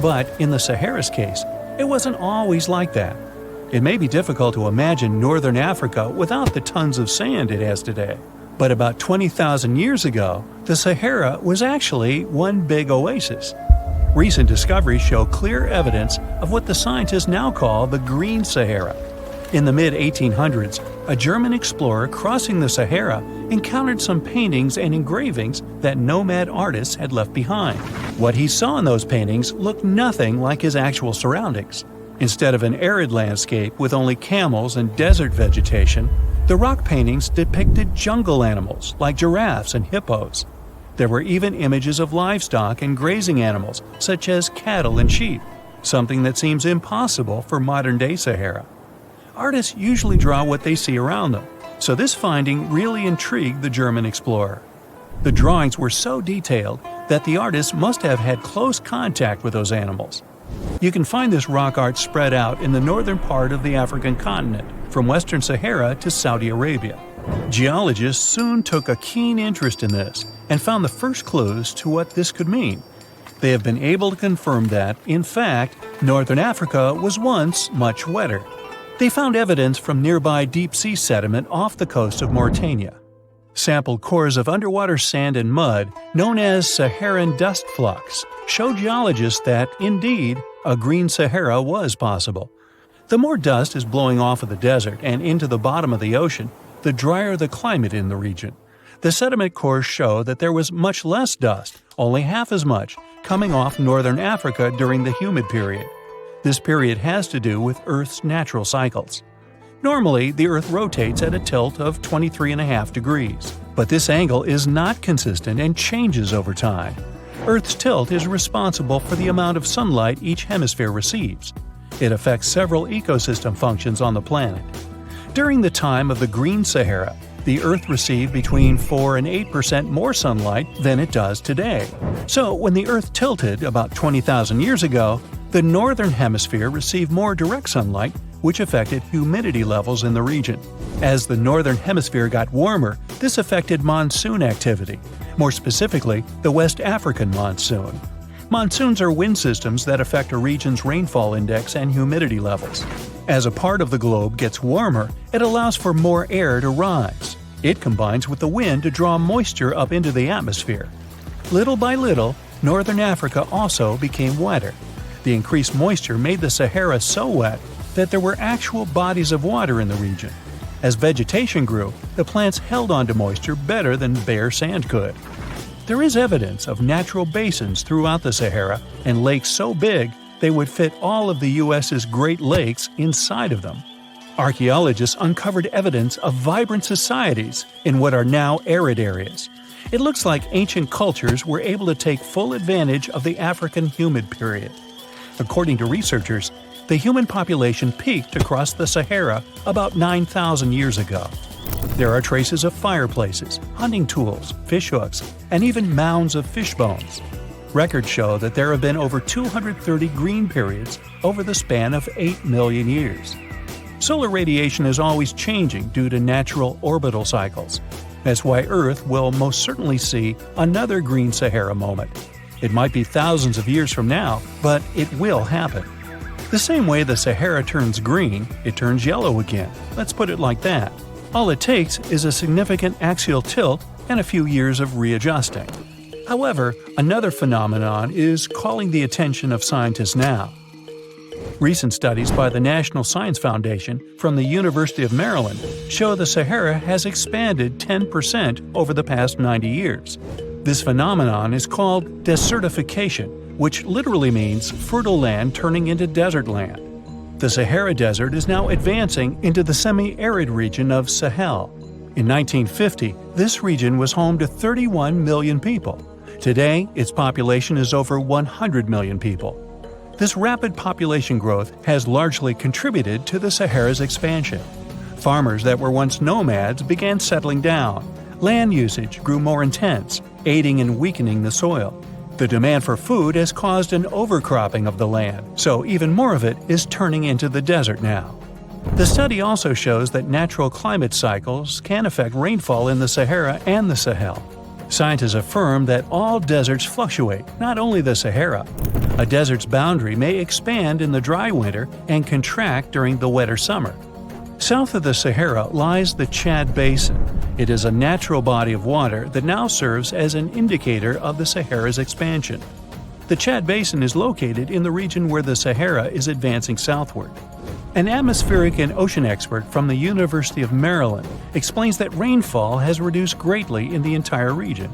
But in the Sahara's case, it wasn't always like that. It may be difficult to imagine northern Africa without the tons of sand it has today. But about 20,000 years ago, the Sahara was actually one big oasis. Recent discoveries show clear evidence of what the scientists now call the Green Sahara. In the mid-1800s, a German explorer crossing the Sahara encountered some paintings and engravings that nomad artists had left behind. What he saw in those paintings looked nothing like his actual surroundings. Instead of an arid landscape with only camels and desert vegetation, the rock paintings depicted jungle animals like giraffes and hippos. There were even images of livestock and grazing animals such as cattle and sheep, something that seems impossible for modern-day Sahara. Artists usually draw what they see around them, so this finding really intrigued the German explorer. The drawings were so detailed that the artists must have had close contact with those animals. You can find this rock art spread out in the northern part of the African continent, from western Sahara to Saudi Arabia. Geologists soon took a keen interest in this and found the first clues to what this could mean. They have been able to confirm that, in fact, northern Africa was once much wetter. They found evidence from nearby deep-sea sediment off the coast of Mauritania. Sampled cores of underwater sand and mud, known as Saharan dust flux, show geologists that, indeed, a green Sahara was possible. The more dust is blowing off of the desert and into the bottom of the ocean, the drier the climate in the region. The sediment cores show that there was much less dust, only half as much, coming off northern Africa during the humid period. This period has to do with Earth's natural cycles. Normally, the Earth rotates at a tilt of 23.5 degrees, but this angle is not consistent and changes over time. Earth's tilt is responsible for the amount of sunlight each hemisphere receives. It affects several ecosystem functions on the planet. During the time of the Green Sahara, the Earth received between 4 and 8% more sunlight than it does today. So when the Earth tilted about 20,000 years ago, the northern hemisphere received more direct sunlight, which affected humidity levels in the region. As the northern hemisphere got warmer, this affected monsoon activity, more specifically the West African monsoon. Monsoons are wind systems that affect a region's rainfall index and humidity levels. As a part of the globe gets warmer, it allows for more air to rise. It combines with the wind to draw moisture up into the atmosphere. Little by little, northern Africa also became wetter. The increased moisture made the Sahara so wet that there were actual bodies of water in the region. As vegetation grew, the plants held onto moisture better than bare sand could. There is evidence of natural basins throughout the Sahara and lakes so big they would fit all of the U.S.'s Great Lakes inside of them. Archaeologists uncovered evidence of vibrant societies in what are now arid areas. It looks like ancient cultures were able to take full advantage of the African humid period. According to researchers, the human population peaked across the Sahara about 9,000 years ago. There are traces of fireplaces, hunting tools, fish hooks, and even mounds of fish bones. Records show that there have been over 230 green periods over the span of 8 million years. Solar radiation is always changing due to natural orbital cycles. That's why Earth will most certainly see another green Sahara moment. It might be thousands of years from now, but it will happen. The same way the Sahara turns green, it turns yellow again. Let's put it like that. All it takes is a significant axial tilt and a few years of readjusting. However, another phenomenon is calling the attention of scientists now. Recent studies by the National Science Foundation from the University of Maryland show the Sahara has expanded 10% over the past 90 years. This phenomenon is called desertification, which literally means fertile land turning into desert land. The Sahara Desert is now advancing into the semi-arid region of Sahel. In 1950, this region was home to 31 million people. Today, its population is over 100 million people. This rapid population growth has largely contributed to the Sahara's expansion. Farmers that were once nomads began settling down. Land usage grew more intense, aiding in weakening the soil. The demand for food has caused an overcropping of the land, so even more of it is turning into the desert now. The study also shows that natural climate cycles can affect rainfall in the Sahara and the Sahel. Scientists affirm that all deserts fluctuate, not only the Sahara. A desert's boundary may expand in the dry winter and contract during the wetter summer. South of the Sahara lies the Chad Basin. It is a natural body of water that now serves as an indicator of the Sahara's expansion. The Chad Basin is located in the region where the Sahara is advancing southward. An atmospheric and ocean expert from the University of Maryland explains that rainfall has reduced greatly in the entire region.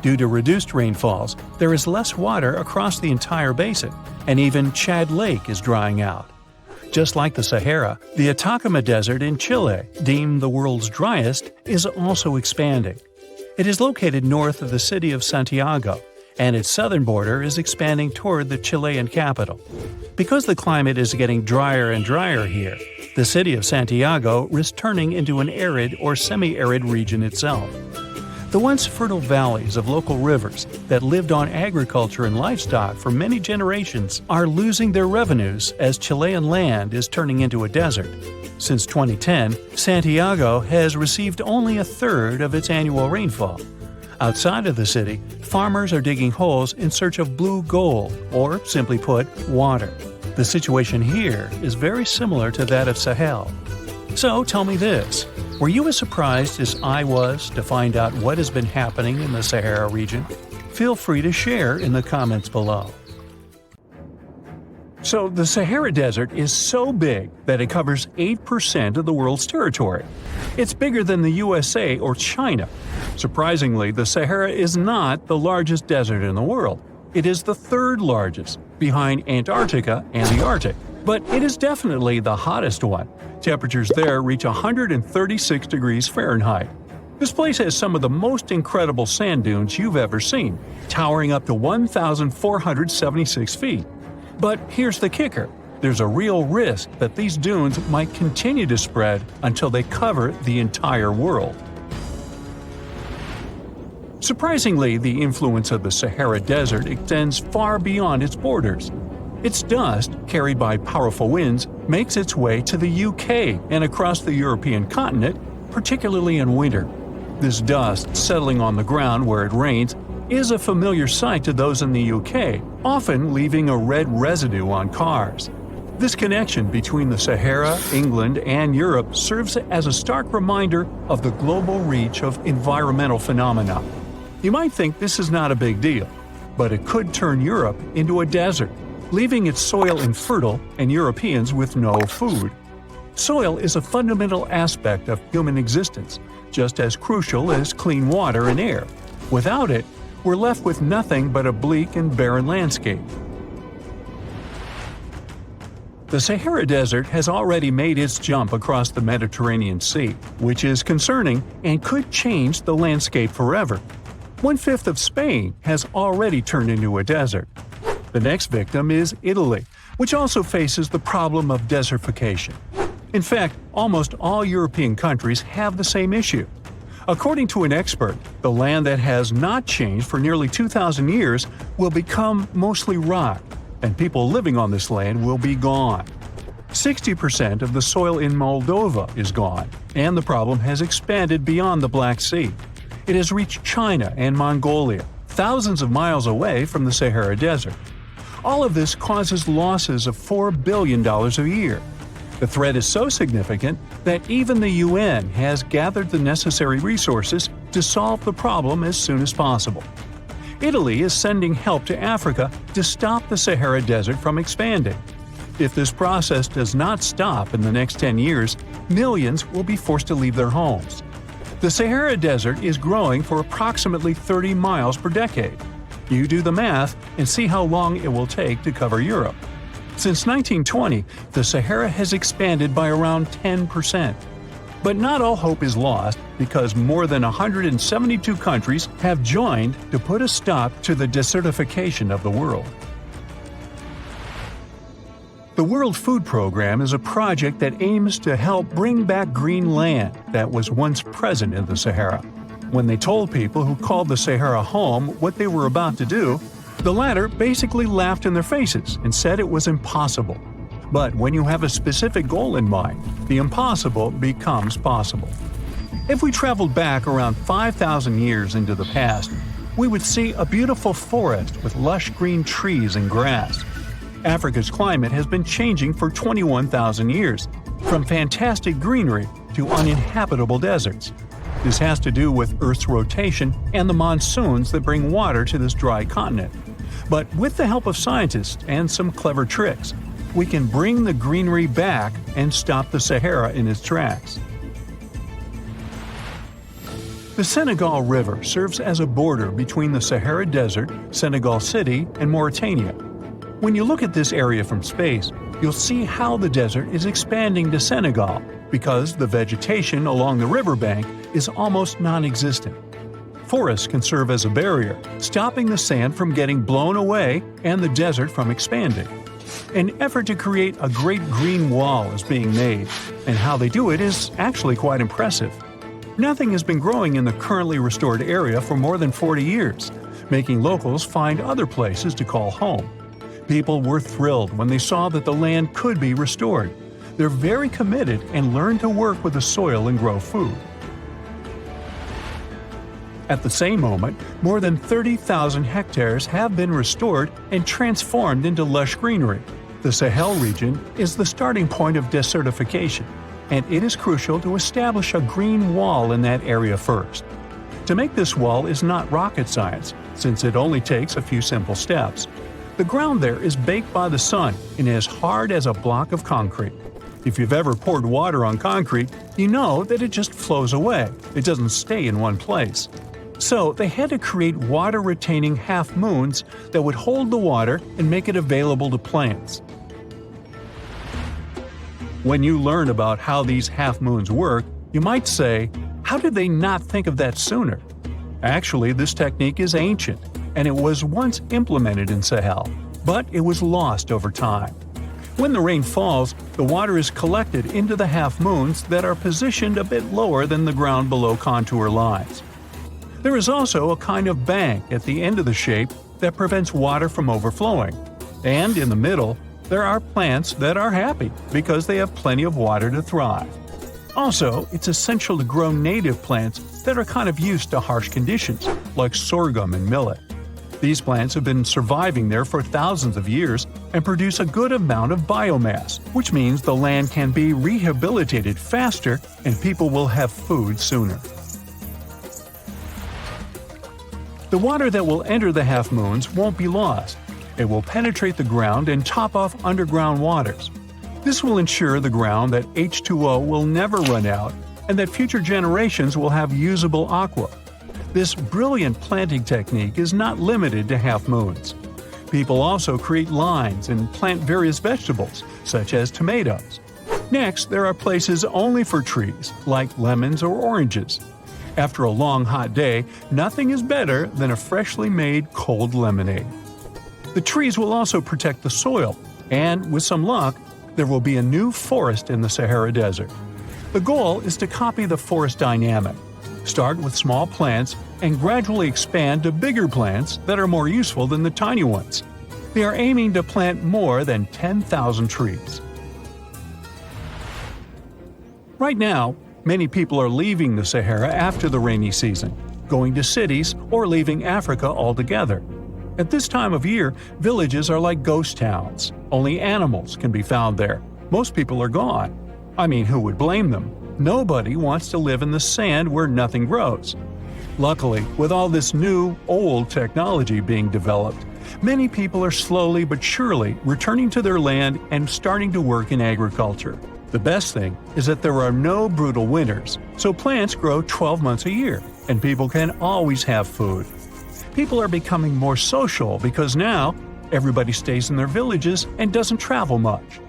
Due to reduced rainfalls, there is less water across the entire basin, and even Chad Lake is drying out. Just like the Sahara, the Atacama Desert in Chile, deemed the world's driest, is also expanding. It is located north of the city of Santiago, and its southern border is expanding toward the Chilean capital. Because the climate is getting drier and drier here, the city of Santiago is turning into an arid or semi-arid region itself. The once fertile valleys of local rivers that lived on agriculture and livestock for many generations are losing their revenues as Chilean land is turning into a desert. Since 2010, Santiago has received only a third of its annual rainfall. Outside of the city, farmers are digging holes in search of blue gold, or simply put, water. The situation here is very similar to that of Sahel. So tell me this, were you as surprised as I was to find out what has been happening in the Sahara region? Feel free to share in the comments below. So the Sahara Desert is so big that it covers 8% of the world's territory. It's bigger than the USA or China. Surprisingly, the Sahara is not the largest desert in the world. It is the third largest, behind Antarctica and the Arctic. But it is definitely the hottest one. Temperatures there reach 136 degrees Fahrenheit. This place has some of the most incredible sand dunes you've ever seen, towering up to 1,476 feet. But here's the kicker. There's a real risk that these dunes might continue to spread until they cover the entire world. Surprisingly, the influence of the Sahara Desert extends far beyond its borders. Its dust, carried by powerful winds, makes its way to the UK and across the European continent, particularly in winter. This dust, settling on the ground where it rains, is a familiar sight to those in the UK, often leaving a red residue on cars. This connection between the Sahara, England, and Europe serves as a stark reminder of the global reach of environmental phenomena. You might think this is not a big deal, but it could turn Europe into a desert, leaving its soil infertile and Europeans with no food. Soil is a fundamental aspect of human existence, just as crucial as clean water and air. Without it, we're left with nothing but a bleak and barren landscape. The Sahara Desert has already made its jump across the Mediterranean Sea, which is concerning and could change the landscape forever. 1/5 of Spain has already turned into a desert. The next victim is Italy, which also faces the problem of desertification. In fact, almost all European countries have the same issue. According to an expert, the land that has not changed for nearly 2,000 years will become mostly rock, and people living on this land will be gone. 60% of the soil in Moldova is gone, and the problem has expanded beyond the Black Sea. It has reached China and Mongolia, thousands of miles away from the Sahara Desert. All of this causes losses of $4 billion a year. The threat is so significant that even the UN has gathered the necessary resources to solve the problem as soon as possible. Italy is sending help to Africa to stop the Sahara Desert from expanding. If this process does not stop in the next 10 years, millions will be forced to leave their homes. The Sahara Desert is growing for approximately 30 miles per decade. You do the math and see how long it will take to cover Europe. Since 1920, the Sahara has expanded by around 10%. But not all hope is lost because more than 172 countries have joined to put a stop to the desertification of the world. The World Food Program is a project that aims to help bring back green land that was once present in the Sahara. When they told people who called the Sahara home what they were about to do, the latter basically laughed in their faces and said it was impossible. But when you have a specific goal in mind, the impossible becomes possible. If we traveled back around 5,000 years into the past, we would see a beautiful forest with lush green trees and grass. Africa's climate has been changing for 21,000 years, from fantastic greenery to uninhabitable deserts. This has to do with Earth's rotation and the monsoons that bring water to this dry continent. But with the help of scientists and some clever tricks, we can bring the greenery back and stop the Sahara in its tracks. The Senegal River serves as a border between the Sahara Desert, Senegal City, and Mauritania. When you look at this area from space, you'll see how the desert is expanding to Senegal because the vegetation along the riverbank is almost non-existent. Forests can serve as a barrier, stopping the sand from getting blown away and the desert from expanding. An effort to create a great green wall is being made, and how they do it is actually quite impressive. Nothing has been growing in the currently restored area for more than 40 years, making locals find other places to call home. People were thrilled when they saw that the land could be restored. They're very committed and learn to work with the soil and grow food. At the same moment, more than 30,000 hectares have been restored and transformed into lush greenery. The Sahel region is the starting point of desertification, and it is crucial to establish a green wall in that area first. To make this wall is not rocket science, since it only takes a few simple steps. The ground there is baked by the sun and as hard as a block of concrete. If you've ever poured water on concrete, you know that it just flows away. It doesn't stay in one place. So they had to create water-retaining half-moons that would hold the water and make it available to plants. When you learn about how these half-moons work, you might say, how did they not think of that sooner? Actually, this technique is ancient, and it was once implemented in Sahel, but it was lost over time. When the rain falls, the water is collected into the half-moons that are positioned a bit lower than the ground below contour lines. There is also a kind of bank at the end of the shape that prevents water from overflowing. And in the middle, there are plants that are happy because they have plenty of water to thrive. Also, it's essential to grow native plants that are kind of used to harsh conditions, like sorghum and millet. These plants have been surviving there for thousands of years and produce a good amount of biomass, which means the land can be rehabilitated faster and people will have food sooner. The water that will enter the half-moons won't be lost. It will penetrate the ground and top off underground waters. This will ensure the ground that H2O will never run out and that future generations will have usable aqua. This brilliant planting technique is not limited to half-moons. People also create lines and plant various vegetables, such as tomatoes. Next, there are places only for trees, like lemons or oranges. After a long hot day, nothing is better than a freshly made cold lemonade. The trees will also protect the soil, and with some luck, there will be a new forest in the Sahara Desert. The goal is to copy the forest dynamic. Start with small plants and gradually expand to bigger plants that are more useful than the tiny ones. They are aiming to plant more than 10,000 trees. Right now, many people are leaving the Sahara after the rainy season, going to cities or leaving Africa altogether. At this time of year, villages are like ghost towns. Only animals can be found there. Most people are gone. I mean, who would blame them? Nobody wants to live in the sand where nothing grows. Luckily, with all this new, old technology being developed, many people are slowly but surely returning to their land and starting to work in agriculture. The best thing is that there are no brutal winters, so plants grow 12 months a year, and people can always have food. People are becoming more social because now everybody stays in their villages and doesn't travel much.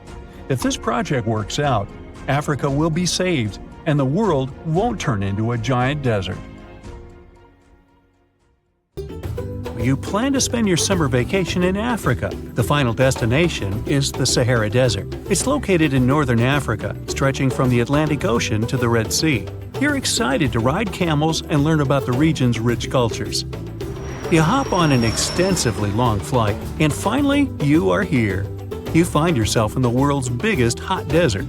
If this project works out, Africa will be saved and the world won't turn into a giant desert. You plan to spend your summer vacation in Africa. The final destination is the Sahara Desert. It's located in northern Africa, stretching from the Atlantic Ocean to the Red Sea. You're excited to ride camels and learn about the region's rich cultures. You hop on an extensively long flight, and finally, you are here. You find yourself in the world's biggest hot desert.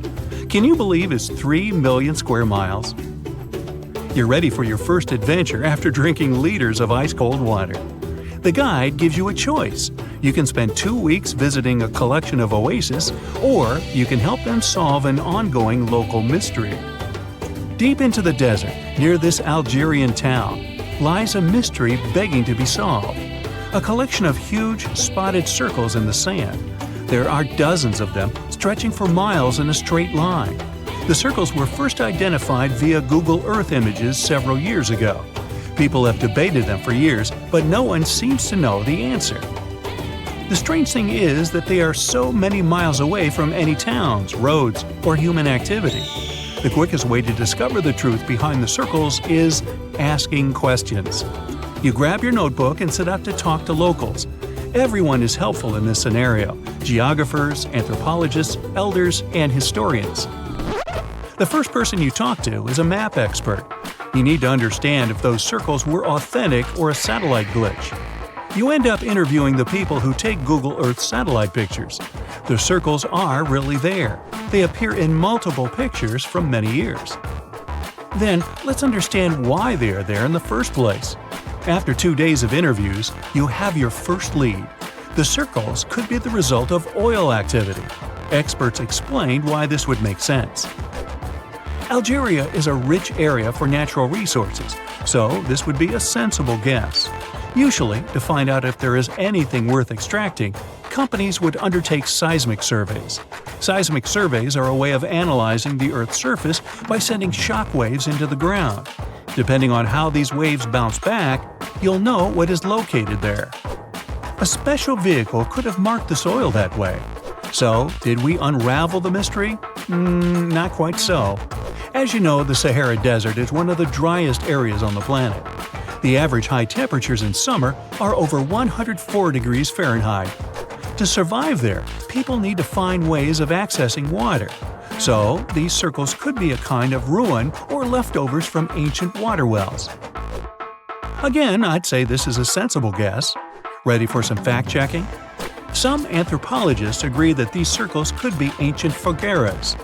Can you believe it's 3 million square miles? You're ready for your first adventure after drinking liters of ice-cold water. The guide gives you a choice. You can spend 2 weeks visiting a collection of oases, or you can help them solve an ongoing local mystery. Deep into the desert, near this Algerian town, lies a mystery begging to be solved. A collection of huge, spotted circles in the sand. There are dozens of them, stretching for miles in a straight line. The circles were first identified via Google Earth images several years ago. People have debated them for years, but no one seems to know the answer. The strange thing is that they are so many miles away from any towns, roads, or human activity. The quickest way to discover the truth behind the circles is asking questions. You grab your notebook and set out to talk to locals. Everyone is helpful in this scenario: geographers, anthropologists, elders, and historians. The first person you talk to is a map expert. You need to understand if those circles were authentic or a satellite glitch. You end up interviewing the people who take Google Earth satellite pictures. The circles are really there. They appear in multiple pictures from many years. Then, let's understand why they are there in the first place. After 2 days of interviews, you have your first lead. The circles could be the result of oil activity. Experts explained why this would make sense. Algeria is a rich area for natural resources, so this would be a sensible guess. Usually, to find out if there is anything worth extracting, companies would undertake seismic surveys. Seismic surveys are a way of analyzing the Earth's surface by sending shock waves into the ground. Depending on how these waves bounce back, you'll know what is located there. A special vehicle could have marked the soil that way. So, did we unravel the mystery? Not quite so. As you know, the Sahara Desert is one of the driest areas on the planet. The average high temperatures in summer are over 104 degrees Fahrenheit. To survive there, people need to find ways of accessing water. So, these circles could be a kind of ruin or leftovers from ancient water wells. Again, I'd say this is a sensible guess. Ready for some fact-checking? Some anthropologists agree that these circles could be ancient fogueras.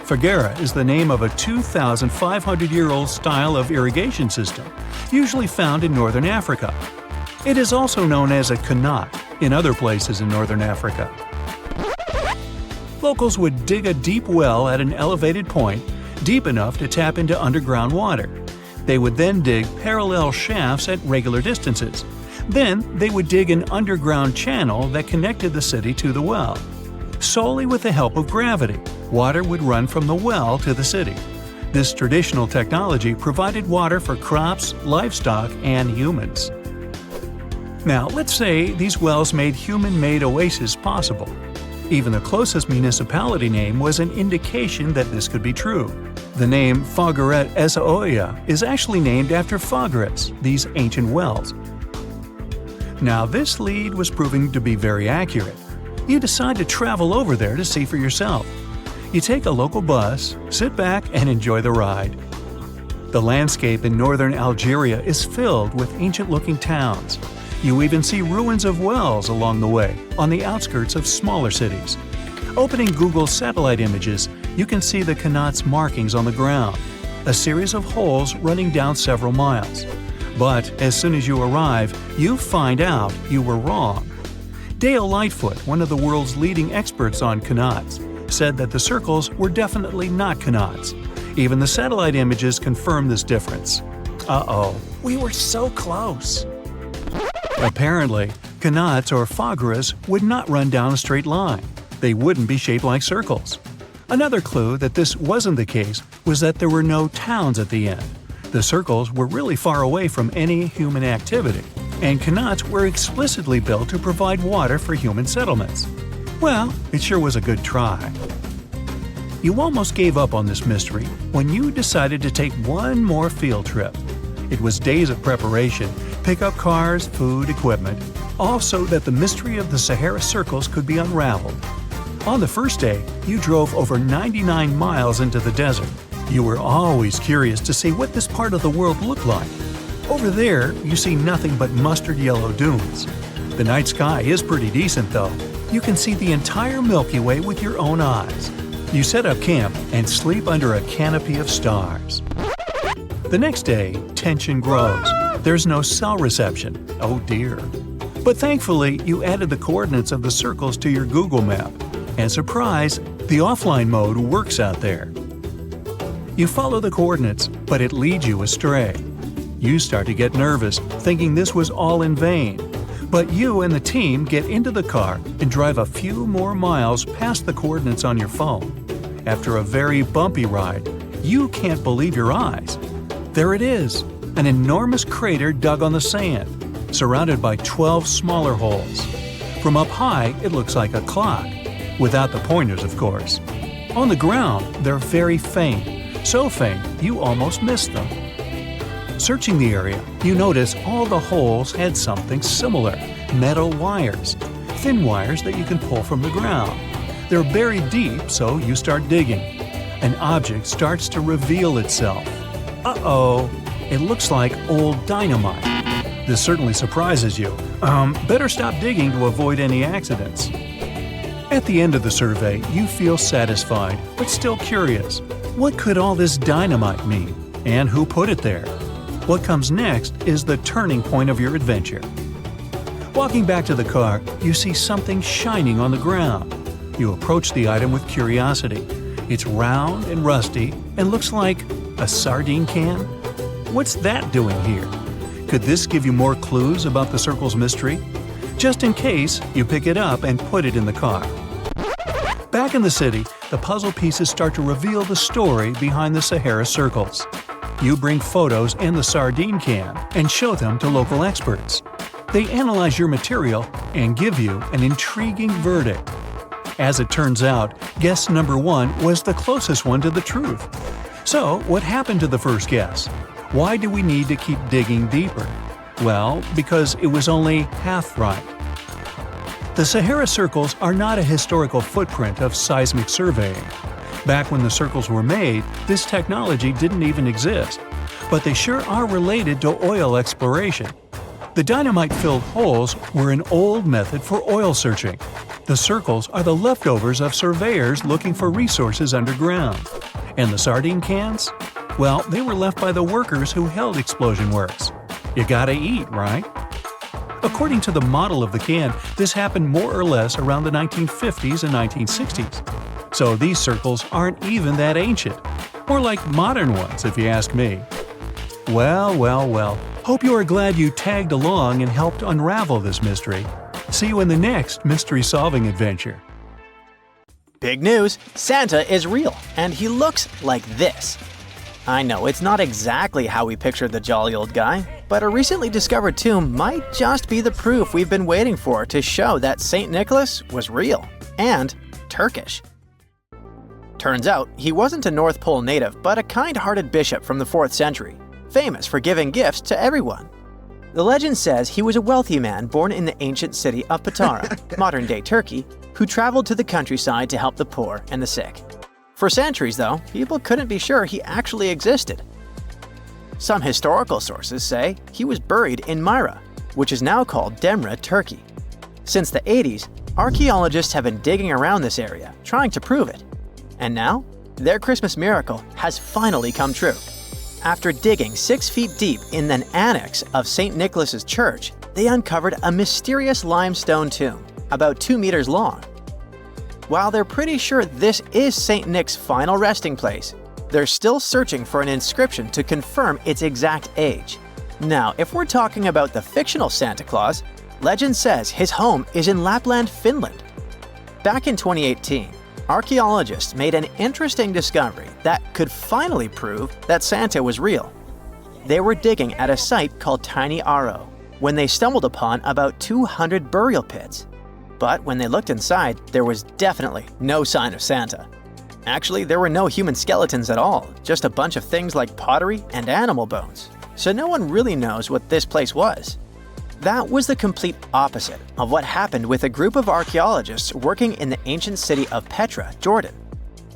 Foguera is the name of a 2,500-year-old style of irrigation system, usually found in northern Africa. It is also known as a qanat in other places in northern Africa. Locals would dig a deep well at an elevated point, deep enough to tap into underground water. They would then dig parallel shafts at regular distances. Then they would dig an underground channel that connected the city to the well. Solely with the help of gravity, water would run from the well to the city. This traditional technology provided water for crops, livestock, and humans. Now, let's say these wells made human-made oases possible. Even the closest municipality name was an indication that this could be true. The name Fogueret Essaouira is actually named after Fogueras, these ancient wells. Now, this lead was proving to be very accurate. You decide to travel over there to see for yourself. You take a local bus, sit back, and enjoy the ride. The landscape in northern Algeria is filled with ancient-looking towns. You even see ruins of wells along the way, on the outskirts of smaller cities. Opening Google satellite images, you can see the qanat's markings on the ground, a series of holes running down several miles. But as soon as you arrive, you find out you were wrong. Dale Lightfoot, one of the world's leading experts on qanats, said that the circles were definitely not qanats. Even the satellite images confirm this difference. Uh-oh, we were so close. Apparently, qanats or fogueras would not run down a straight line. They wouldn't be shaped like circles. Another clue that this wasn't the case was that there were no towns at the end. The circles were really far away from any human activity, and qanats were explicitly built to provide water for human settlements. Well, it sure was a good try. You almost gave up on this mystery when you decided to take one more field trip. It was days of preparation, pick up cars, food, equipment, all so that the mystery of the Sahara Circles could be unraveled. On the first day, you drove over 99 miles into the desert. You were always curious to see what this part of the world looked like. Over there, you see nothing but mustard yellow dunes. The night sky is pretty decent, though. You can see the entire Milky Way with your own eyes. You set up camp and sleep under a canopy of stars. The next day, tension grows. There's no cell reception. Oh dear. But thankfully, you added the coordinates of the circles to your Google map. And surprise, the offline mode works out there. You follow the coordinates, but it leads you astray. You start to get nervous, thinking this was all in vain. But you and the team get into the car and drive a few more miles past the coordinates on your phone. After a very bumpy ride, you can't believe your eyes. There it is, an enormous crater dug on the sand, surrounded by 12 smaller holes. From up high, it looks like a clock, without the pointers, of course. On the ground, they're very faint, so faint you almost miss them. Searching the area, you notice all the holes had something similar, metal wires, thin wires that you can pull from the ground. They're buried deep, so you start digging. An object starts to reveal itself. Uh-oh, it looks like old dynamite. This certainly surprises you. Better stop digging to avoid any accidents. At the end of the survey, you feel satisfied, but still curious. What could all this dynamite mean? And who put it there? What comes next is the turning point of your adventure. Walking back to the car, you see something shining on the ground. You approach the item with curiosity. It's round and rusty and looks like a sardine can? What's that doing here? Could this give you more clues about the circle's mystery? Just in case, you pick it up and put it in the car. Back in the city, the puzzle pieces start to reveal the story behind the Sahara circles. You bring photos and the sardine can and show them to local experts. They analyze your material and give you an intriguing verdict. As it turns out, guess number 1 was the closest one to the truth. So, what happened to the first guess? Why do we need to keep digging deeper? Well, because it was only half right. The Sahara circles are not a historical footprint of seismic surveying. Back when the circles were made, this technology didn't even exist. But they sure are related to oil exploration. The dynamite-filled holes were an old method for oil searching. The circles are the leftovers of surveyors looking for resources underground. And the sardine cans? Well, they were left by the workers who held explosion works. You gotta eat, right? According to the model of the can, this happened more or less around the 1950s and 1960s. So these circles aren't even that ancient. More like modern ones, if you ask me. Well. Hope you are glad you tagged along and helped unravel this mystery. See you in the next mystery-solving adventure. Big news! Santa is real, and he looks like this. I know it's not exactly how we pictured the jolly old guy, but a recently discovered tomb might just be the proof we've been waiting for to show that St. Nicholas was real and Turkish. Turns out, he wasn't a North Pole native, but a kind-hearted bishop from the 4th century, famous for giving gifts to everyone. The legend says he was a wealthy man born in the ancient city of Patara, modern-day Turkey, who traveled to the countryside to help the poor and the sick. For centuries, though, people couldn't be sure he actually existed. Some historical sources say he was buried in Myra, which is now called Demre, Turkey. Since the 80s, archaeologists have been digging around this area, trying to prove it. And now, their Christmas miracle has finally come true. After digging 6 feet deep in an annex of St. Nicholas's church, they uncovered a mysterious limestone tomb, about 2 meters long. While they're pretty sure this is St. Nick's final resting place, they're still searching for an inscription to confirm its exact age. Now, if we're talking about the fictional Santa Claus, legend says his home is in Lapland, Finland. Back in 2018, archaeologists made an interesting discovery that could finally prove that Santa was real. They were digging at a site called Tiny Aro when they stumbled upon about 200 burial pits. But when they looked inside, there was definitely no sign of Santa. Actually, there were no human skeletons at all, just a bunch of things like pottery and animal bones. So no one really knows what this place was. That was the complete opposite of what happened with a group of archaeologists working in the ancient city of Petra, Jordan.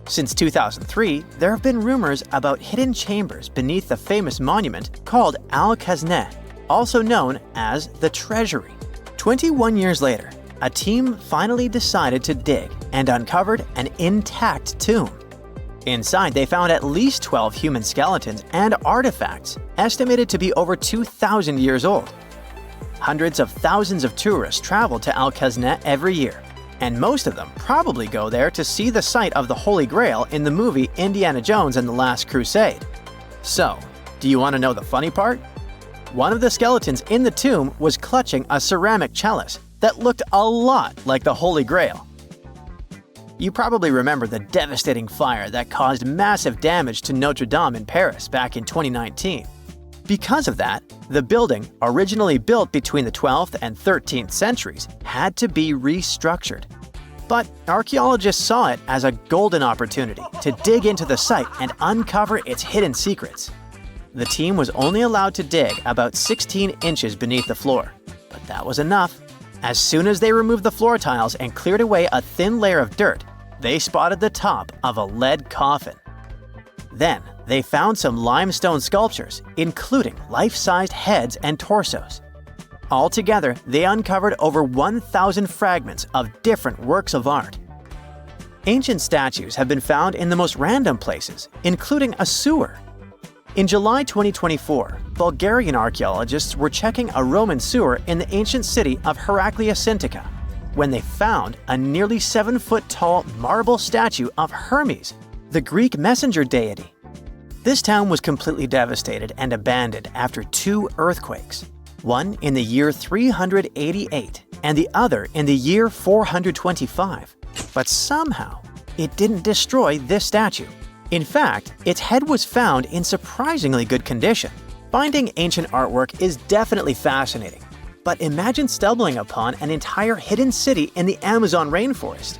Since 2003, there have been rumors about hidden chambers beneath the famous monument called Al-Khazneh, also known as the Treasury. 21 years later, a team finally decided to dig and uncovered an intact tomb. Inside, they found at least 12 human skeletons and artifacts, estimated to be over 2,000 years old. Hundreds of thousands of tourists travel to Al-Khazneh every year, and most of them probably go there to see the site of the Holy Grail in the movie Indiana Jones and the Last Crusade. So, do you want to know the funny part? One of the skeletons in the tomb was clutching a ceramic chalice that looked a lot like the Holy Grail. You probably remember the devastating fire that caused massive damage to Notre Dame in Paris back in 2019. Because of that, the building, originally built between the 12th and 13th centuries, had to be restructured. But archaeologists saw it as a golden opportunity to dig into the site and uncover its hidden secrets. The team was only allowed to dig about 16 inches beneath the floor, but that was enough. As soon as they removed the floor tiles and cleared away a thin layer of dirt, they spotted the top of a lead coffin. Then, they found some limestone sculptures, including life-sized heads and torsos. Altogether, they uncovered over 1,000 fragments of different works of art. Ancient statues have been found in the most random places, including a sewer. In July 2024, Bulgarian archaeologists were checking a Roman sewer in the ancient city of Heraklia Sintika when they found a nearly 7-foot-tall marble statue of Hermes, the Greek messenger deity. This town was completely devastated and abandoned after 2 earthquakes, one in the year 388 and the other in the year 425. But somehow, it didn't destroy this statue. In fact, its head was found in surprisingly good condition. Finding ancient artwork is definitely fascinating, but imagine stumbling upon an entire hidden city in the Amazon rainforest.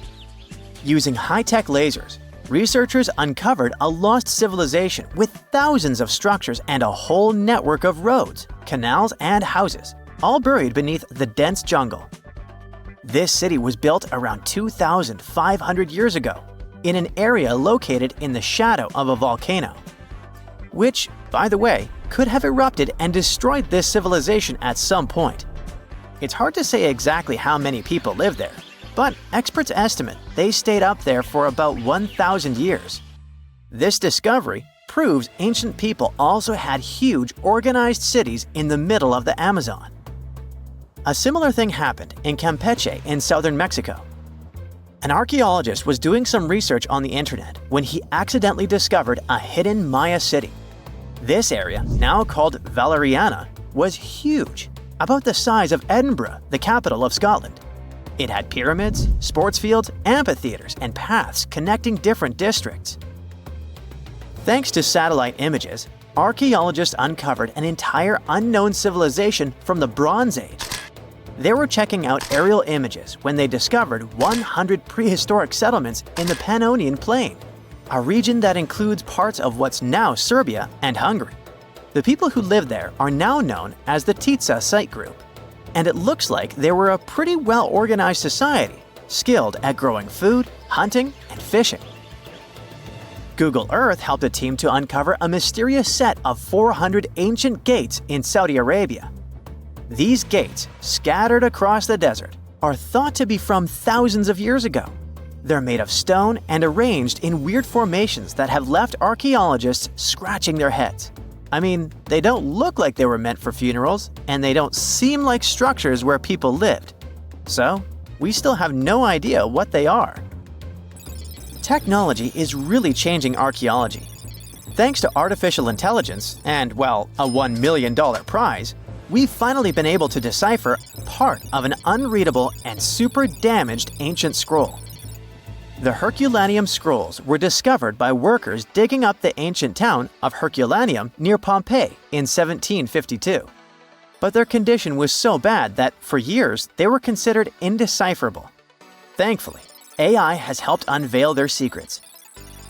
Using high-tech lasers, researchers uncovered a lost civilization with thousands of structures and a whole network of roads, canals, and houses, all buried beneath the dense jungle. This city was built around 2,500 years ago in an area located in the shadow of a volcano, which, by the way, could have erupted and destroyed this civilization at some point. It's hard to say exactly how many people lived there, but experts estimate they stayed up there for about 1,000 years. This discovery proves ancient people also had huge, organized cities in the middle of the Amazon. A similar thing happened in Campeche in southern Mexico. An archaeologist was doing some research on the internet when he accidentally discovered a hidden Maya city. This area, now called Valeriana, was huge, about the size of Edinburgh, the capital of Scotland. It had pyramids, sports fields, amphitheaters, and paths connecting different districts. Thanks to satellite images, archaeologists uncovered an entire unknown civilization from the Bronze Age. They were checking out aerial images when they discovered 100 prehistoric settlements in the Pannonian Plain, a region that includes parts of what's now Serbia and Hungary. The people who lived there are now known as the Titsa Site Group, and it looks like they were a pretty well-organized society, skilled at growing food, hunting, and fishing. Google Earth helped a team to uncover a mysterious set of 400 ancient gates in Saudi Arabia. These gates, scattered across the desert, are thought to be from thousands of years ago. They're made of stone and arranged in weird formations that have left archaeologists scratching their heads. I mean, they don't look like they were meant for funerals, and they don't seem like structures where people lived. So, we still have no idea what they are. Technology is really changing archaeology. Thanks to artificial intelligence and, well, a $1 million prize, we've finally been able to decipher part of an unreadable and super damaged ancient scroll. The Herculaneum scrolls were discovered by workers digging up the ancient town of Herculaneum near Pompeii in 1752. But their condition was so bad that, for years, they were considered indecipherable. Thankfully, AI has helped unveil their secrets.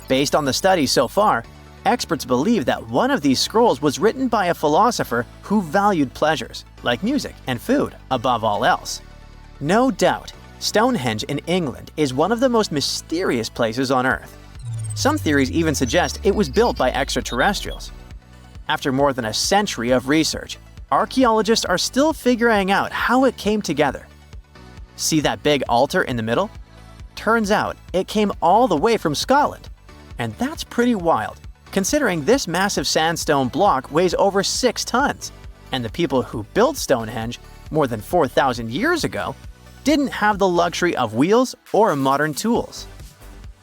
Based on the studies so far, experts believe that one of these scrolls was written by a philosopher who valued pleasures, like music and food, above all else. No doubt, Stonehenge in England is one of the most mysterious places on Earth. Some theories even suggest it was built by extraterrestrials. After more than a century of research, archaeologists are still figuring out how it came together. See that big altar in the middle? Turns out it came all the way from Scotland. And that's pretty wild, considering this massive sandstone block weighs over 6 tons, and the people who built Stonehenge more than 4,000 years ago didn't have the luxury of wheels or modern tools.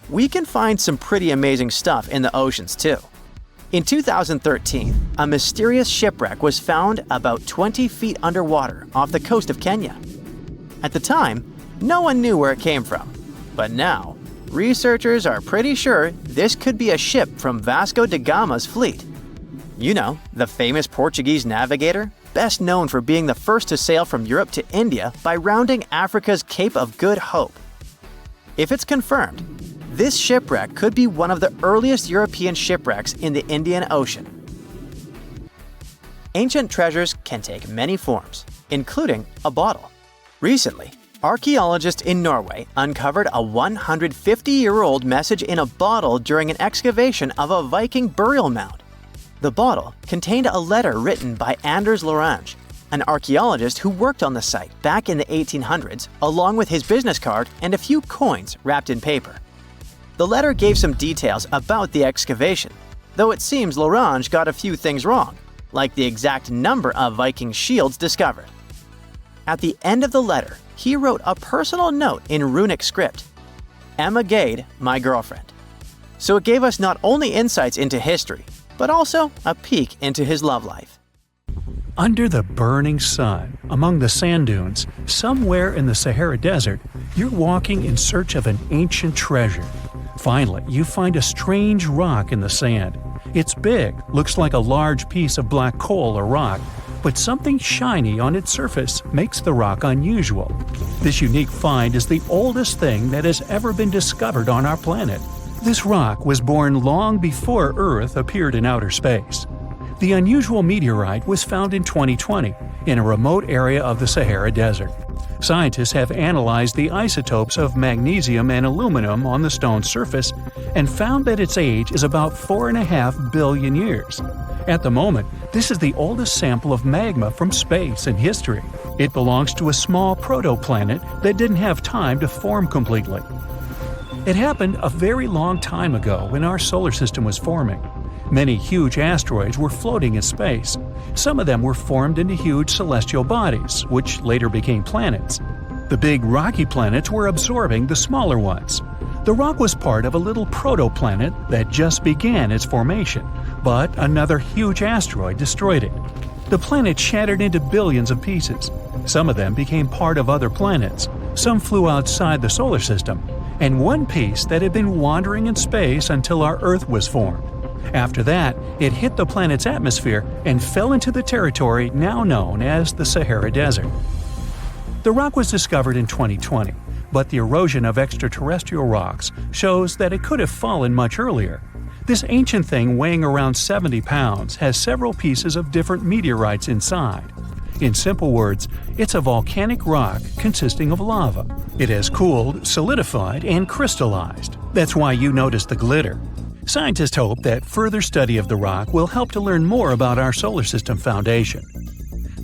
We can find some pretty amazing stuff in the oceans too. In 2013, a mysterious shipwreck was found about 20 feet underwater off the coast of Kenya. At the time, no one knew where it came from, but now, researchers are pretty sure this could be a ship from Vasco da Gama's fleet. You know, the famous Portuguese navigator, best known for being the first to sail from Europe to India by rounding Africa's Cape of Good Hope. If it's confirmed, this shipwreck could be one of the earliest European shipwrecks in the Indian Ocean. Ancient treasures can take many forms, including a bottle. Recently, archaeologists in Norway uncovered a 150-year-old message in a bottle during an excavation of a Viking burial mound. The bottle contained a letter written by Anders Lorange, an archaeologist who worked on the site back in the 1800s, along with his business card and a few coins wrapped in paper. The letter gave some details about the excavation, though it seems Lorange got a few things wrong, like the exact number of Viking shields discovered. At the end of the letter, he wrote a personal note in runic script, "Emma Gade, my girlfriend." So it gave us not only insights into history, but also a peek into his love life. Under the burning sun, among the sand dunes, somewhere in the Sahara Desert, you're walking in search of an ancient treasure. Finally, you find a strange rock in the sand. It's big, looks like a large piece of black coal or rock, but something shiny on its surface makes the rock unusual. This unique find is the oldest thing that has ever been discovered on our planet. This rock was born long before Earth appeared in outer space. The unusual meteorite was found in 2020 in a remote area of the Sahara Desert. Scientists have analyzed the isotopes of magnesium and aluminum on the stone's surface and found that its age is about 4.5 billion years. At the moment, this is the oldest sample of magma from space in history. It belongs to a small protoplanet that didn't have time to form completely. It happened a very long time ago when our solar system was forming. Many huge asteroids were floating in space. Some of them were formed into huge celestial bodies, which later became planets. The big rocky planets were absorbing the smaller ones. The rock was part of a little protoplanet that just began its formation, but another huge asteroid destroyed it. The planet shattered into billions of pieces. Some of them became part of other planets. Some flew outside the solar system, and one piece that had been wandering in space until our Earth was formed. After that, it hit the planet's atmosphere and fell into the territory now known as the Sahara Desert. The rock was discovered in 2020, but the erosion of extraterrestrial rocks shows that it could have fallen much earlier. This ancient thing weighing around 70 pounds has several pieces of different meteorites inside. In simple words, it's a volcanic rock consisting of lava. It has cooled, solidified, and crystallized. That's why you notice the glitter. Scientists hope that further study of the rock will help to learn more about our solar system foundation.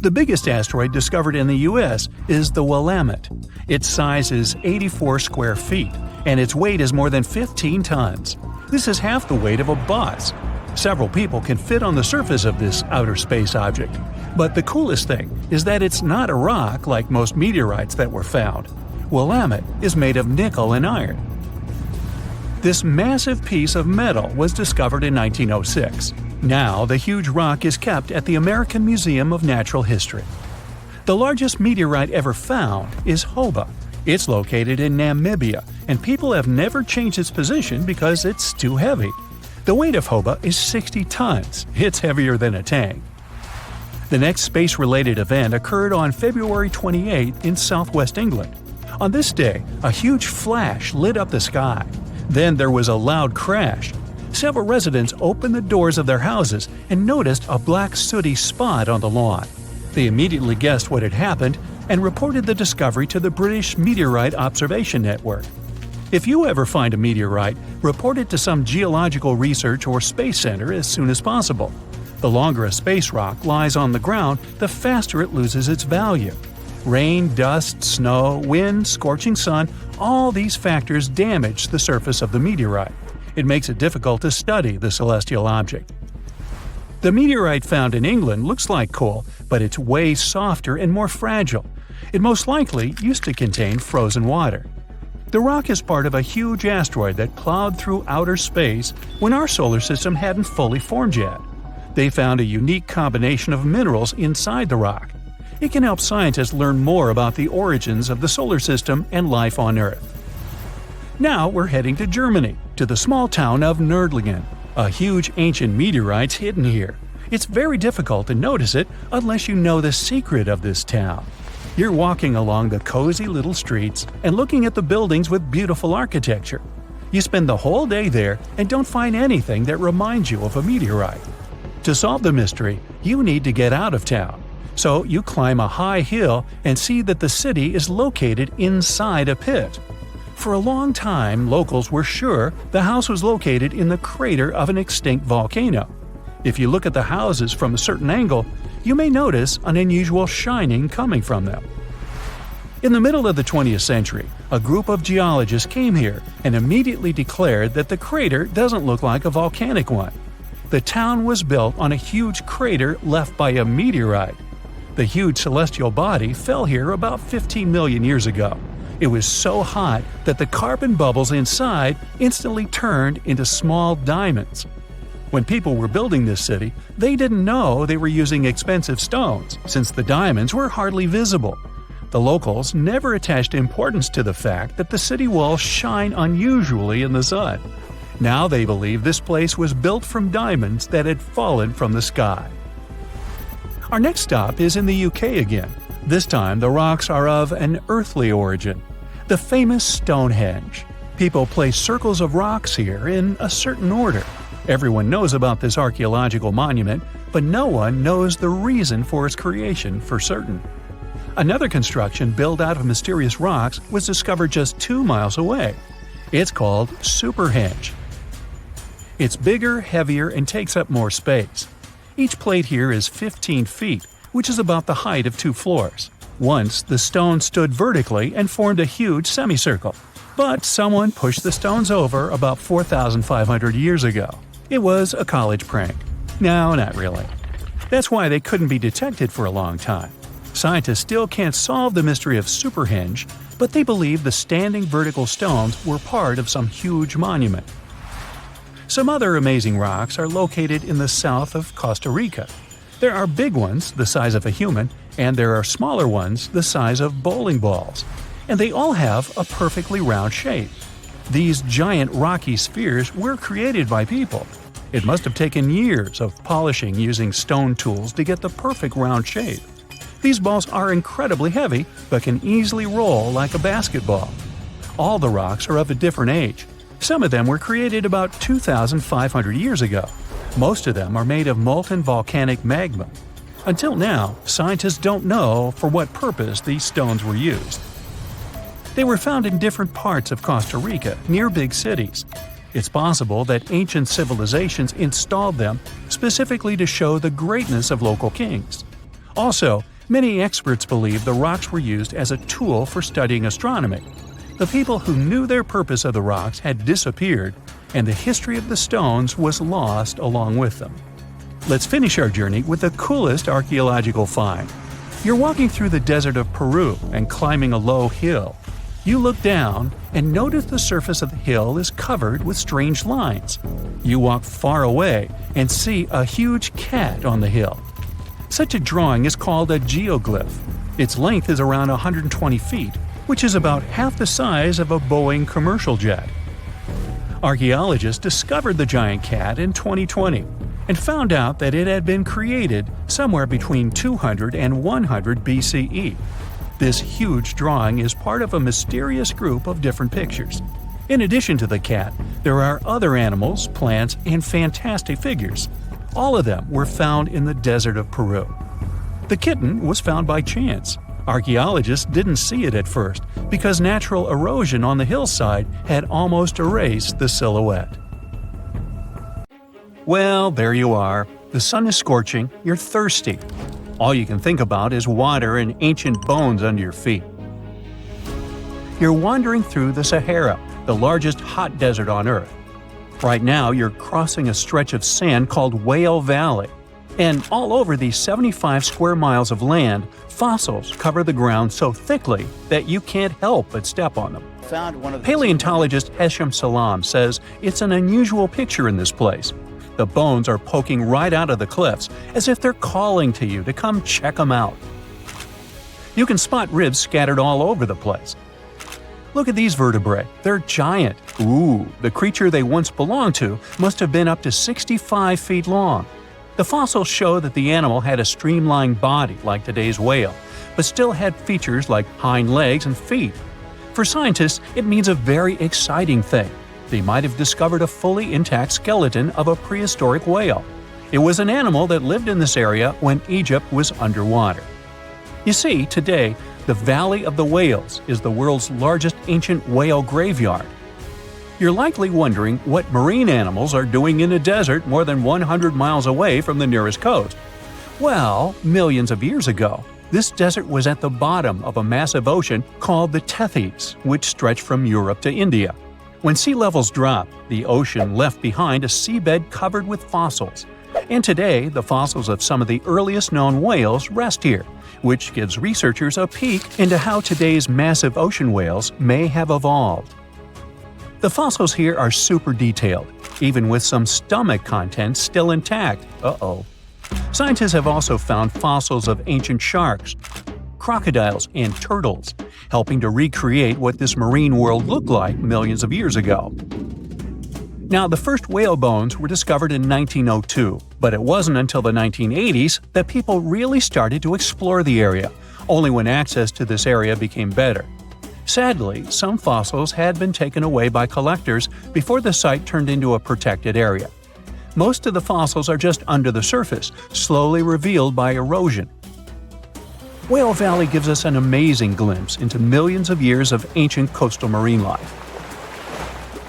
The biggest asteroid discovered in the U.S. is the Willamette. Its size is 84 square feet, and its weight is more than 15 tons. This is half the weight of a bus. Several people can fit on the surface of this outer space object. But the coolest thing is that it's not a rock like most meteorites that were found. Willamette is made of nickel and iron. This massive piece of metal was discovered in 1906. Now, the huge rock is kept at the American Museum of Natural History. The largest meteorite ever found is Hoba. It's located in Namibia, and people have never changed its position because it's too heavy. The weight of Hoba is 60 tons. It's heavier than a tank. The next space-related event occurred on February 28 in southwest England. On this day, a huge flash lit up the sky. Then there was a loud crash. Several residents opened the doors of their houses and noticed a black sooty spot on the lawn. They immediately guessed what had happened and reported the discovery to the British Meteorite Observation Network. If you ever find a meteorite, report it to some geological research or space center as soon as possible. The longer a space rock lies on the ground, the faster it loses its value. Rain, dust, snow, wind, scorching sun, all these factors damage the surface of the meteorite. It makes it difficult to study the celestial object. The meteorite found in England looks like coal, but it's way softer and more fragile. It most likely used to contain frozen water. The rock is part of a huge asteroid that plowed through outer space when our solar system hadn't fully formed yet. They found a unique combination of minerals inside the rock. It can help scientists learn more about the origins of the solar system and life on Earth. Now we're heading to Germany, to the small town of Nördlingen. A huge ancient meteorite's hidden here. It's very difficult to notice it unless you know the secret of this town. You're walking along the cozy little streets and looking at the buildings with beautiful architecture. You spend the whole day there and don't find anything that reminds you of a meteorite. To solve the mystery, you need to get out of town. So you climb a high hill and see that the city is located inside a pit. For a long time, locals were sure the house was located in the crater of an extinct volcano. If you look at the houses from a certain angle, you may notice an unusual shining coming from them. In the middle of the 20th century, a group of geologists came here and immediately declared that the crater doesn't look like a volcanic one. The town was built on a huge crater left by a meteorite. The huge celestial body fell here about 15 million years ago. It was so hot that the carbon bubbles inside instantly turned into small diamonds. When people were building this city, they didn't know they were using expensive stones, since the diamonds were hardly visible. The locals never attached importance to the fact that the city walls shine unusually in the sun. Now they believe this place was built from diamonds that had fallen from the sky. Our next stop is in the UK again. This time the rocks are of an earthly origin. The famous Stonehenge. People place circles of rocks here in a certain order. Everyone knows about this archaeological monument, but no one knows the reason for its creation for certain. Another construction built out of mysterious rocks was discovered just 2 miles away. It's called Superhenge. It's bigger, heavier, and takes up more space. Each plate here is 15 feet, which is about the height of 2 floors. Once, the stone stood vertically and formed a huge semicircle. But someone pushed the stones over about 4,500 years ago. It was a college prank. No, not really. That's why they couldn't be detected for a long time. Scientists still can't solve the mystery of Superhenge, but they believe the standing vertical stones were part of some huge monument. Some other amazing rocks are located in the south of Costa Rica. There are big ones, the size of a human, and there are smaller ones, the size of bowling balls. And they all have a perfectly round shape. These giant rocky spheres were created by people. It must have taken years of polishing using stone tools to get the perfect round shape. These balls are incredibly heavy, but can easily roll like a basketball. All the rocks are of a different age. Some of them were created about 2,500 years ago. Most of them are made of molten volcanic magma. Until now, scientists don't know for what purpose these stones were used. They were found in different parts of Costa Rica, near big cities. It's possible that ancient civilizations installed them specifically to show the greatness of local kings. Also, many experts believe the rocks were used as a tool for studying astronomy. The people who knew their purpose of the rocks had disappeared, and the history of the stones was lost along with them. Let's finish our journey with the coolest archaeological find. You're walking through the desert of Peru and climbing a low hill. You look down and notice the surface of the hill is covered with strange lines. You walk far away and see a huge cat on the hill. Such a drawing is called a geoglyph. Its length is around 120 feet, which is about half the size of a Boeing commercial jet. Archaeologists discovered the giant cat in 2020 and found out that it had been created somewhere between 200 and 100 BCE. This huge drawing is part of a mysterious group of different pictures. In addition to the cat, there are other animals, plants, and fantastic figures. All of them were found in the desert of Peru. The kitten was found by chance. Archaeologists didn't see it at first because natural erosion on the hillside had almost erased the silhouette. Well, there you are. The sun is scorching, you're thirsty. All you can think about is water and ancient bones under your feet. You're wandering through the Sahara, the largest hot desert on Earth. Right now, you're crossing a stretch of sand called Whale Valley. And all over these 75 square miles of land, fossils cover the ground so thickly that you can't help but step on them. Paleontologist Hesham Salam says it's an unusual picture in this place. The bones are poking right out of the cliffs, as if they're calling to you to come check them out. You can spot ribs scattered all over the place. Look at these vertebrae. They're giant. Ooh, the creature they once belonged to must have been up to 65 feet long. The fossils show that the animal had a streamlined body like today's whale, but still had features like hind legs and feet. For scientists, it means a very exciting thing. They might have discovered a fully intact skeleton of a prehistoric whale. It was an animal that lived in this area when Egypt was underwater. You see, today, the Valley of the Whales is the world's largest ancient whale graveyard. You're likely wondering what marine animals are doing in a desert more than 100 miles away from the nearest coast. Well, millions of years ago, this desert was at the bottom of a massive ocean called the Tethys, which stretched from Europe to India. When sea levels dropped, the ocean left behind a seabed covered with fossils. And today, the fossils of some of the earliest known whales rest here, which gives researchers a peek into how today's massive ocean whales may have evolved. The fossils here are super detailed, even with some stomach contents still intact. Uh-oh. Scientists have also found fossils of ancient sharks, crocodiles, and turtles, helping to recreate what this marine world looked like millions of years ago. Now, the first whale bones were discovered in 1902, but it wasn't until the 1980s that people really started to explore the area, only when access to this area became better. Sadly, some fossils had been taken away by collectors before the site turned into a protected area. Most of the fossils are just under the surface, slowly revealed by erosion. Whale Valley gives us an amazing glimpse into millions of years of ancient coastal marine life.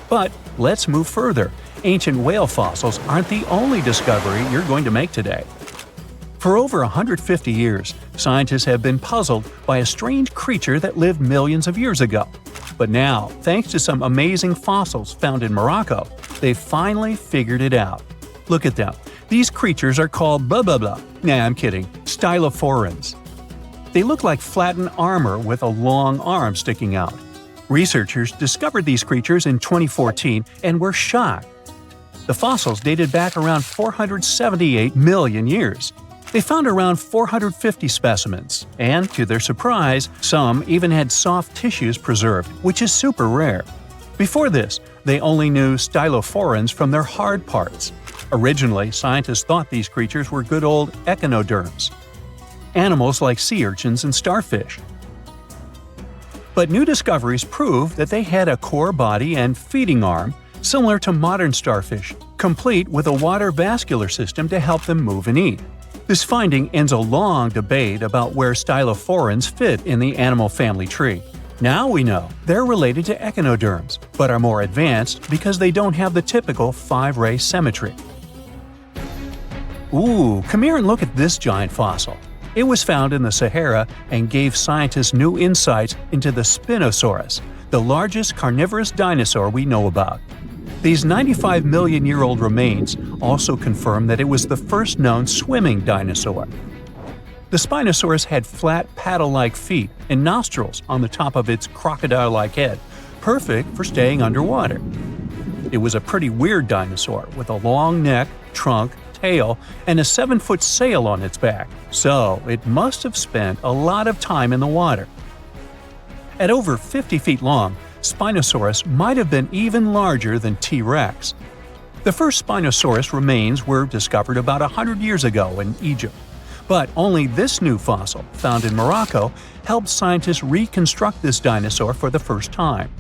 But let's move further. Ancient whale fossils aren't the only discovery you're going to make today. For over 150 years, scientists have been puzzled by a strange creature that lived millions of years ago. But now, thanks to some amazing fossils found in Morocco, they've finally figured it out. Look at them. These creatures are called blah blah blah. Nah, I'm kidding. Stylophorans. They look like flattened armor with a long arm sticking out. Researchers discovered these creatures in 2014 and were shocked. The fossils dated back around 478 million years. They found around 450 specimens, and to their surprise, some even had soft tissues preserved, which is super rare. Before this, they only knew stylophorans from their hard parts. Originally, scientists thought these creatures were good old echinoderms, animals like sea urchins and starfish. But new discoveries prove that they had a core body and feeding arm similar to modern starfish, complete with a water vascular system to help them move and eat. This finding ends a long debate about where stylophorans fit in the animal family tree. Now we know they're related to echinoderms, but are more advanced because they don't have the typical 5-ray symmetry. Ooh, come here and look at this giant fossil. It was found in the Sahara and gave scientists new insights into the Spinosaurus, the largest carnivorous dinosaur we know about. These 95 million-year-old remains also confirm that it was the first known swimming dinosaur. The Spinosaurus had flat paddle-like feet and nostrils on the top of its crocodile-like head, perfect for staying underwater. It was a pretty weird dinosaur with a long neck, trunk, tail, and a 7-foot sail on its back, so it must have spent a lot of time in the water. At over 50 feet long, Spinosaurus might have been even larger than T-Rex. The first Spinosaurus remains were discovered about 100 years ago in Egypt, but only this new fossil, found in Morocco, helped scientists reconstruct this dinosaur for the first time.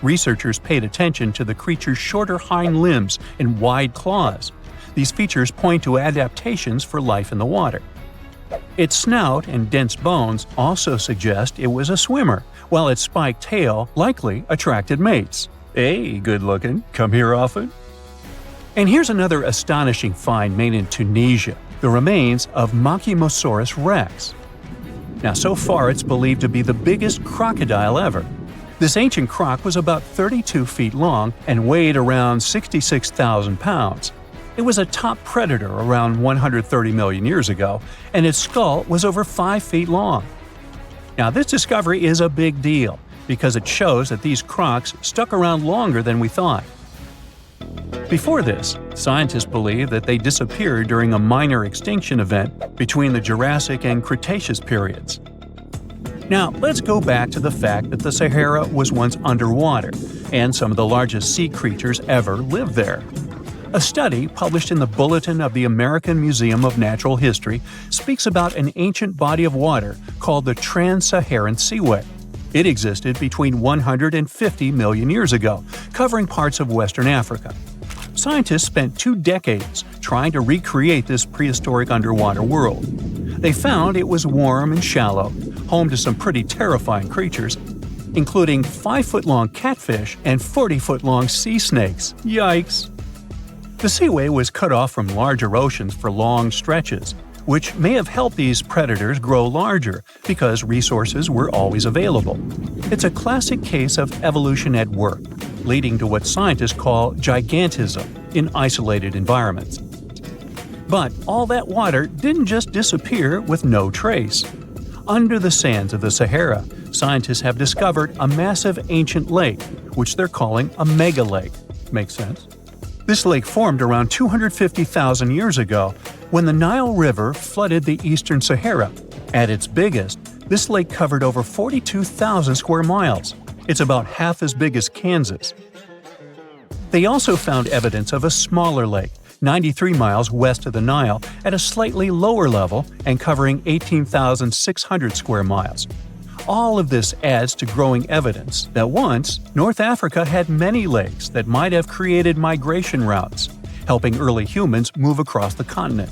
Researchers paid attention to the creature's shorter hind limbs and wide claws. These features point to adaptations for life in the water. Its snout and dense bones also suggest it was a swimmer, while its spiked tail likely attracted mates. Hey, good looking, come here often? And here's another astonishing find made in Tunisia, the remains of Machimosaurus rex. Now, so far it's believed to be the biggest crocodile ever. This ancient croc was about 32 feet long and weighed around 66,000 pounds. It was a top predator around 130 million years ago, and its skull was over 5 feet long. Now, this discovery is a big deal because it shows that these crocs stuck around longer than we thought. Before this, scientists believed that they disappeared during a minor extinction event between the Jurassic and Cretaceous periods. Now, let's go back to the fact that the Sahara was once underwater, and some of the largest sea creatures ever lived there. A study published in the Bulletin of the American Museum of Natural History speaks about an ancient body of water called the Trans-Saharan Seaway. It existed between 150 million years ago, covering parts of Western Africa. Scientists spent 2 decades trying to recreate this prehistoric underwater world. They found it was warm and shallow, home to some pretty terrifying creatures, including 5-foot-long catfish and 40-foot-long sea snakes. Yikes! The seaway was cut off from larger oceans for long stretches, which may have helped these predators grow larger because resources were always available. It's a classic case of evolution at work, leading to what scientists call gigantism in isolated environments. But all that water didn't just disappear with no trace. Under the sands of the Sahara, scientists have discovered a massive ancient lake, which they're calling a mega lake. Makes sense? This lake formed around 250,000 years ago when the Nile River flooded the eastern Sahara. At its biggest, this lake covered over 42,000 square miles. It's about half as big as Kansas. They also found evidence of a smaller lake, 93 miles west of the Nile, at a slightly lower level and covering 18,600 square miles. All of this adds to growing evidence that once, North Africa had many lakes that might have created migration routes, helping early humans move across the continent.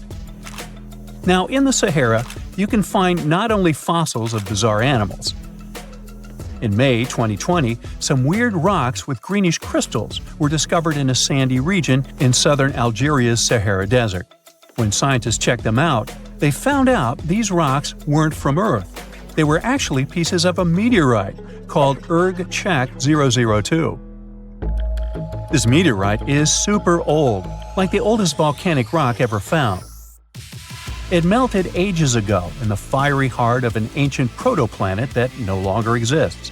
Now, in the Sahara, you can find not only fossils of bizarre animals. In May 2020, some weird rocks with greenish crystals were discovered in a sandy region in southern Algeria's Sahara Desert. When scientists checked them out, they found out these rocks weren't from Earth. They were actually pieces of a meteorite called Erg-Chek 002. This meteorite is super old, like the oldest volcanic rock ever found. It melted ages ago in the fiery heart of an ancient protoplanet that no longer exists.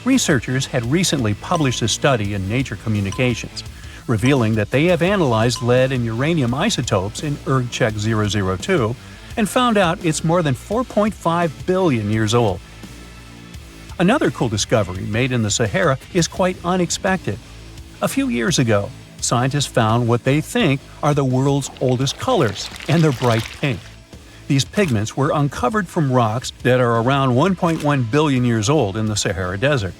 Researchers had recently published a study in Nature Communications, revealing that they have analyzed lead and uranium isotopes in Erg-Chek 002 and found out it's more than 4.5 billion years old. Another cool discovery made in the Sahara is quite unexpected. A few years ago, scientists found what they think are the world's oldest colors, and they're bright pink. These pigments were uncovered from rocks that are around 1.1 billion years old in the Sahara Desert.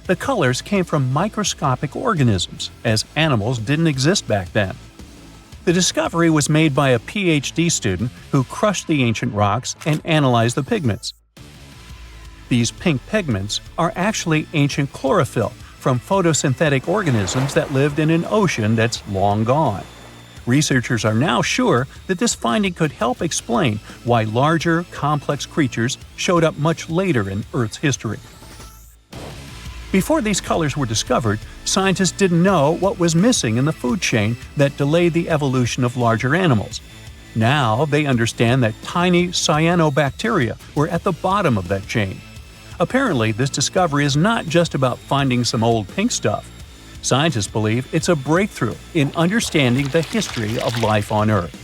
The colors came from microscopic organisms, as animals didn't exist back then. The discovery was made by a PhD student who crushed the ancient rocks and analyzed the pigments. These pink pigments are actually ancient chlorophyll from photosynthetic organisms that lived in an ocean that's long gone. Researchers are now sure that this finding could help explain why larger, complex creatures showed up much later in Earth's history. Before these colors were discovered, scientists didn't know what was missing in the food chain that delayed the evolution of larger animals. Now they understand that tiny cyanobacteria were at the bottom of that chain. Apparently, this discovery is not just about finding some old pink stuff. Scientists believe it's a breakthrough in understanding the history of life on Earth.